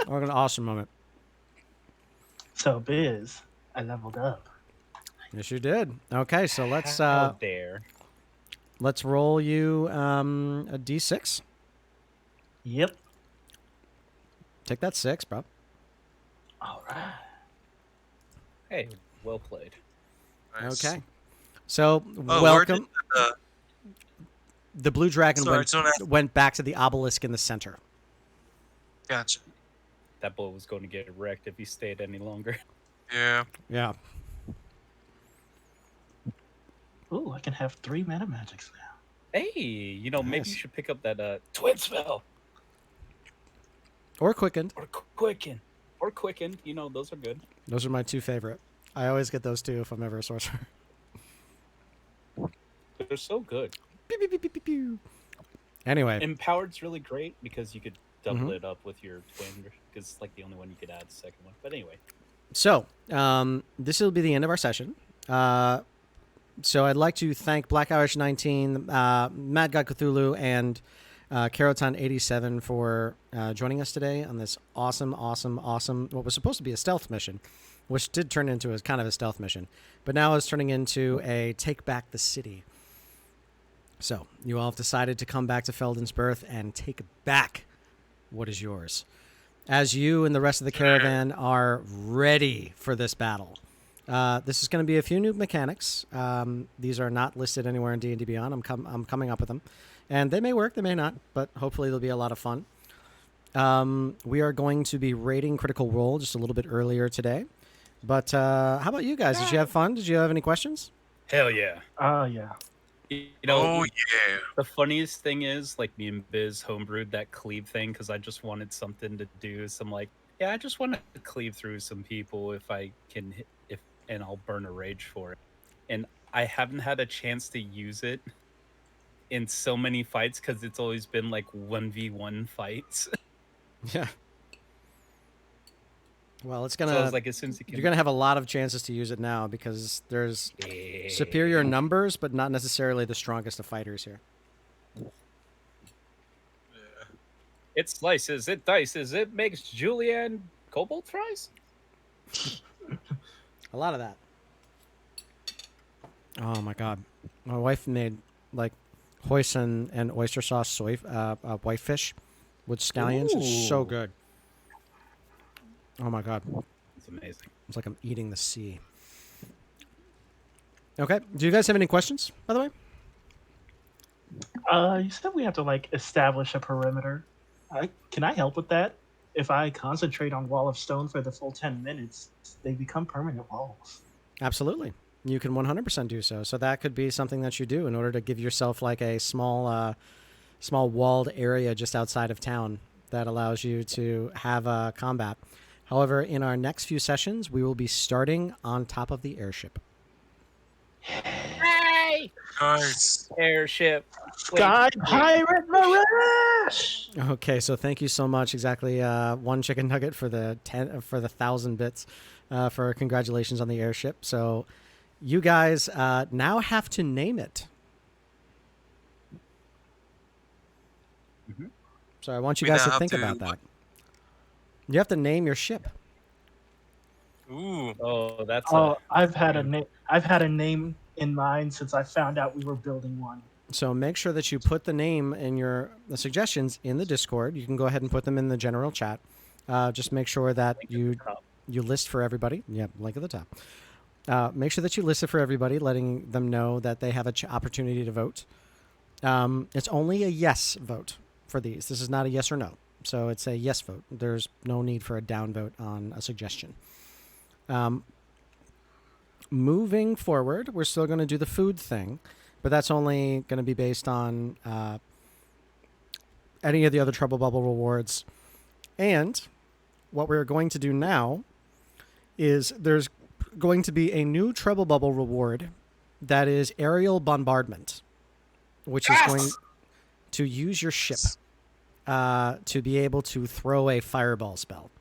Or an awesome moment. So, Biz, I leveled up. Yes, you did. Okay, so let's How dare. let's roll you a d6. Yep. Take that 6, bro. All right. Hey, well played. Nice. Okay. So Oh, welcome. Where did The blue dragon Sorry, don't ask- went back to the obelisk in the center. Gotcha. That boy was going to get wrecked if he stayed any longer. Yeah. Yeah. Ooh, I can have 3 mana magics now. Hey, maybe Nice. you should pick up that twin spell Or quickened. or quicken. Those are good. Those are my 2 favorite. I always get those 2 if I'm ever a sorcerer. They're so good. Pew, pew, pew, pew, pew, pew. Anyway, Empowered's really great because you could double Mhm. it up with your twin, because it's like the only one you could add the second one. But anyway, so this will be the end of our session. So I'd like to thank Black Irish 19, Mad God Cthulhu, and Carotan 87 for joining us today on this awesome, what was supposed to be a stealth mission. which did turn into a kind of a stealth mission, but now is turning into a take back the city. So you all have decided to come back to Feldin's Berth and take back what is yours. As you and the rest of the caravan are ready for this battle. This is going to be a few new mechanics. These are not listed anywhere in D&D Beyond. I'm coming up with them. And they may work, they may not, but hopefully they'll be a lot of fun. We are going to be rating Critical Role just a little bit earlier today. But how about you guys? Did you have fun? Did you have any questions? Hell yeah. Yeah. You know, Oh yeah. the funniest thing is, like, me and Biz homebrewed that cleave thing because I just wanted something to do. Some I just want to cleave through some people if I can, and I'll burn a rage for it. And I haven't had a chance to use it in so many fights because it's always been like 1v1 fights. Yeah. Well, it's So I gonna. was like, as soon as you can, You're gonna have a lot of chances to use it now because there's superior numbers, but not necessarily the strongest of fighters here. it slices, it dices, it makes julienne cobalt fries. A lot of that. Oh my god, my wife made like hoisin and oyster sauce soy whitefish with scallions. It's so Ooh. good. Oh my god, It's amazing. it's like I'm eating the sea. Okay, do you guys have any questions, by the way? You said we have to like establish a perimeter. Can I help with that? If I concentrate on Wall of Stone for the full 10 minutes, they become permanent walls. Absolutely. You can 100% do so. So that could be something that you do in order to give yourself like a small walled area just outside of town that allows you to have a combat. However, in our next few sessions, we will be starting on top of the airship. Hey! Nice. Airship. Sky Pirate Mirage! Okay, so thank you so much. Exactly, one chicken nugget for the 1,000 bits. For congratulations on the airship. So, you guys now have to name it. Mm-hmm. So I want you We guys now to have think to about what? that. You have to name your ship. Ooh. Oh, that's I've had a name in mind since I found out we were building one. So make sure that you put the name and the suggestions in the Discord. You can go ahead and put them in the general chat. Just make sure that you list for everybody. Yeah, link at the top. Make sure that you list it for everybody, letting them know that they have an opportunity to vote. It's only a yes vote for these. This is not a yes or no. So it's a yes vote. There's no need for a down vote on a suggestion. Moving forward, we're still going to do the food thing, but that's only going to be based on any of the other Trouble Bubble rewards. And what we're going to do now is there's going to be a new Trouble Bubble reward that is aerial bombardment, which is going to use your ship to be able to throw a fireball spell.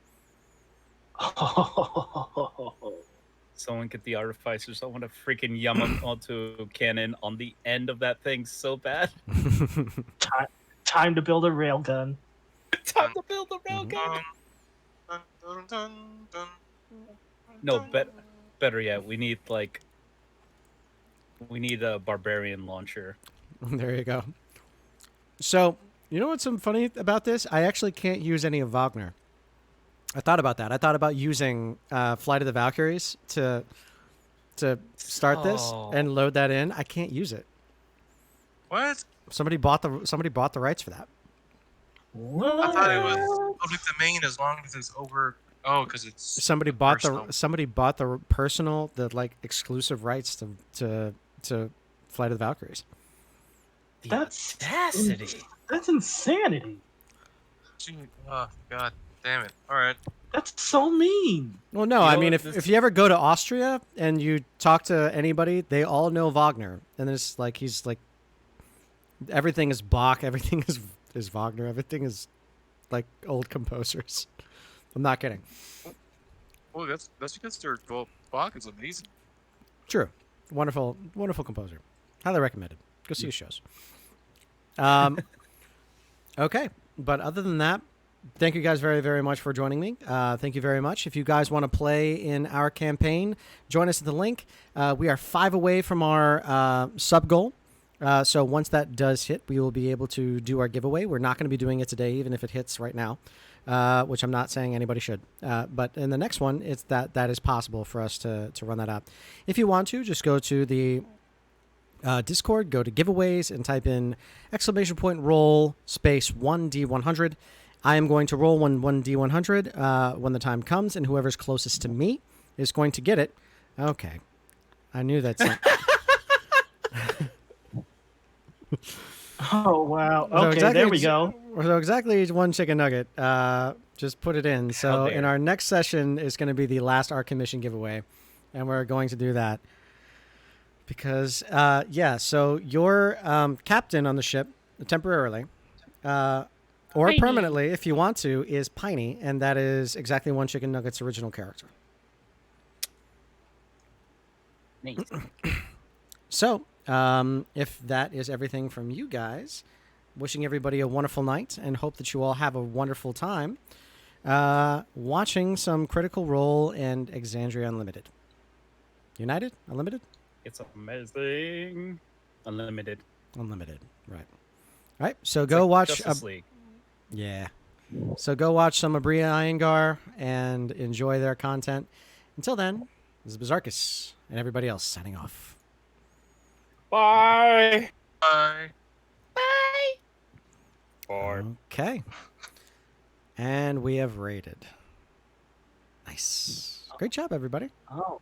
Someone get the artificers. I want to freaking yum them onto a cannon on the end of that thing so bad. Time to build a railgun. Time to build a railgun. No, better yet, we need a barbarian launcher. There you go. So, you know what's some funny about this? I actually can't use any of Wagner. I thought about that. I thought about using Flight of the Valkyries to start this and load that in. I can't use it. What? Somebody bought the rights for that. What? I thought it was public domain as long as it's over. Oh, because it's Somebody bought personal. the like exclusive rights to Flight of the Valkyries. That's audacity. That's insanity. Gee, oh God, damn it! All right. That's so mean. Well, no, You I know mean, what, if you ever go to Austria and you talk to anybody, they all know Wagner, and it's like he's like everything is Bach, everything is Wagner, everything is like old composers. I'm not kidding. Well, that's because Bach is amazing. True, wonderful composer. Highly recommended. Go see his shows. Okay, but other than that, thank you guys very, very much for joining me. Thank you very much. If you guys want to play in our campaign, join us at the link. We are 5 away from our sub goal. So once that does hit, we will be able to do our giveaway. We're not going to be doing it today, even if it hits right now, which I'm not saying anybody should. But in the next one, it's that is possible for us to run that up. If you want to, just go to the Discord, go to giveaways, and type in !roll space 1D100. I am going to roll 1D100 when the time comes, and whoever's closest to me is going to get it. Okay. I knew that's not... Oh, wow. So Okay, exactly, there we go. So exactly 1 chicken nugget. Just put it in. So dare. in our next session is going to be the last Art Commission giveaway, and we're going to do that. Because, so your captain on the ship, temporarily, or Piney. permanently, if you want to, is Piney, and that is exactly 1 chicken nugget's original character. Neat. So, if that is everything from you guys, wishing everybody a wonderful night and hope that you all have a wonderful time watching some Critical Role and Exandria Unlimited. United? Unlimited? It's amazing. Unlimited. Unlimited, right. All right, so go watch... Justice League. Yeah. So go watch some Abria Iyengar and enjoy their content. Until then, this is Bizarchus and everybody else signing off. Bye. Bye. Bye. Okay. And we have raided. Nice. Great job, everybody. Oh,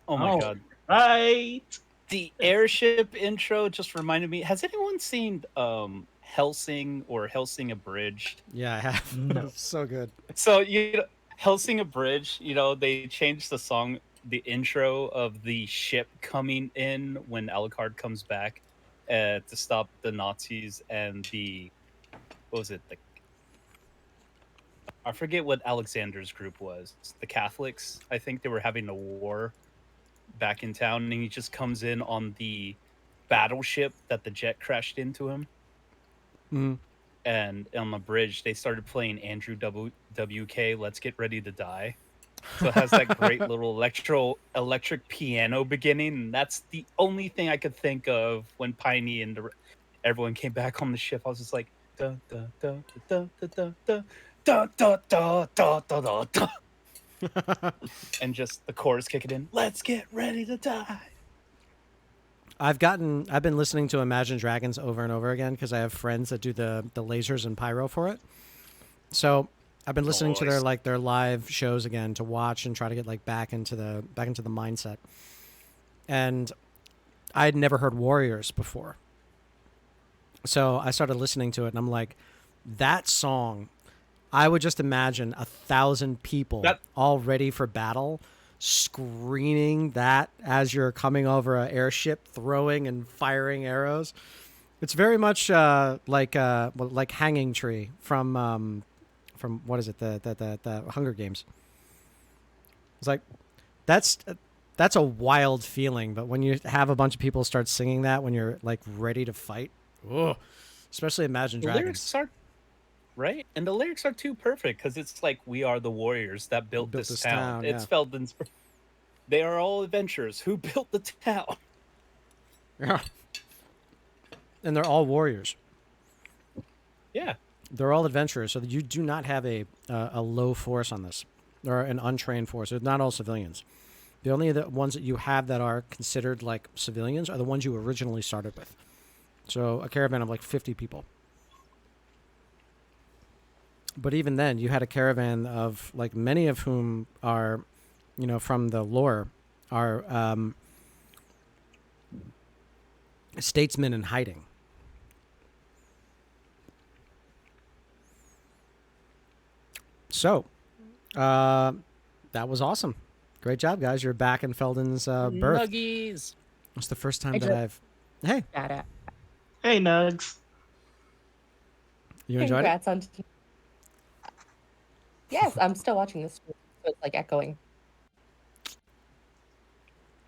Oh my Oh. god. right. The airship intro just reminded me. Has anyone seen Helsing or Helsing Abridged? Yeah, I have. No. So good. So Helsing Abridged, they changed the song, the intro of the ship coming in when Alucard comes back to stop the Nazis and what was it? I forget what Alexander's group was. The Catholics. I think they were having a war back in town, and he just comes in on the battleship that the jet crashed into him. Mhm. And on the bridge, they started playing Andrew WK, Let's Get Ready to Die. So it has that great little electric piano beginning, and that's the only thing I could think of when Piney and everyone came back on the ship. I was just like, da da da da da da da da da da da da da da. And just the chorus kicking in. Let's get ready to die. I've been listening to Imagine Dragons over and over again because I have friends that do the lasers and pyro for it. So I've been listening to their live shows again to watch and try to get back into the mindset. And I had never heard Warriors before. So I started listening to it and I'm like, that song, I would just imagine 1,000 people all ready for battle screaming that as you're coming over an airship, throwing and firing arrows. It's very much like Hanging Tree from what is it, the Hunger Games. It's like that's a wild feeling, but when you have a bunch of people start singing that when you're ready to fight, especially Imagine Dragons. Lyrics are right, and the lyrics are too perfect because it's like, we are the warriors that built this town. It's Feldin's. They are all adventurers who built the town. Yeah, and they're all warriors. Yeah, they're all adventurers, so that you do not have a low force on this, or an untrained force. They're not all civilians. The only ones that you have that are considered like civilians are the ones you originally started with. So a caravan of 50 people. But even then, you had a caravan of many of whom are, from the lore, are statesmen in hiding. So, that was awesome. Great job, guys. You're back in Feldin's Berth. Nuggies. It's the first time Hey, that Jeff. I've... Hey, Badass. Hey, Nugs. you enjoyed it? Congrats on. Yes, I'm still watching this, so it's echoing.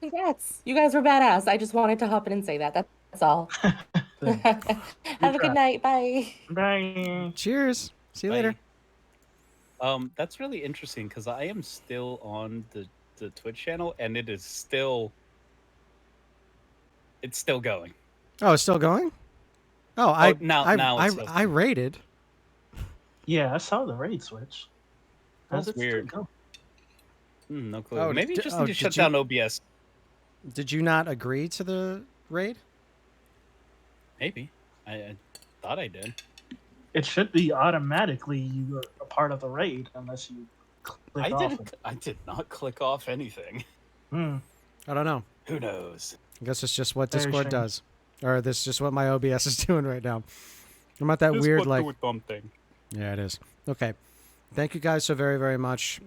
Congrats, you guys were badass. I just wanted to hop in and say that. That's all. Have a good night. Bye. Bye. Cheers. See you Bye. later. That's really interesting because I am still on the Twitch channel, and it's still going. Oh, it's still going. Oh, Oh, now it's I rated. Yeah, I saw the raid switch. How's That's it still weird. going? No clue. Oh, Maybe you just oh, need to shut down OBS. Did you not agree to the raid? Maybe. I thought I did. It should be automatically you're a part of the raid unless you click off it. I did not click off anything. Hmm. I don't know. Who knows? I guess it's just what Very Discord strange. does, or this is just what my OBS is doing right now. I'm not that weird like. Something. Yeah, it is. Okay. Thank you guys so very, very much.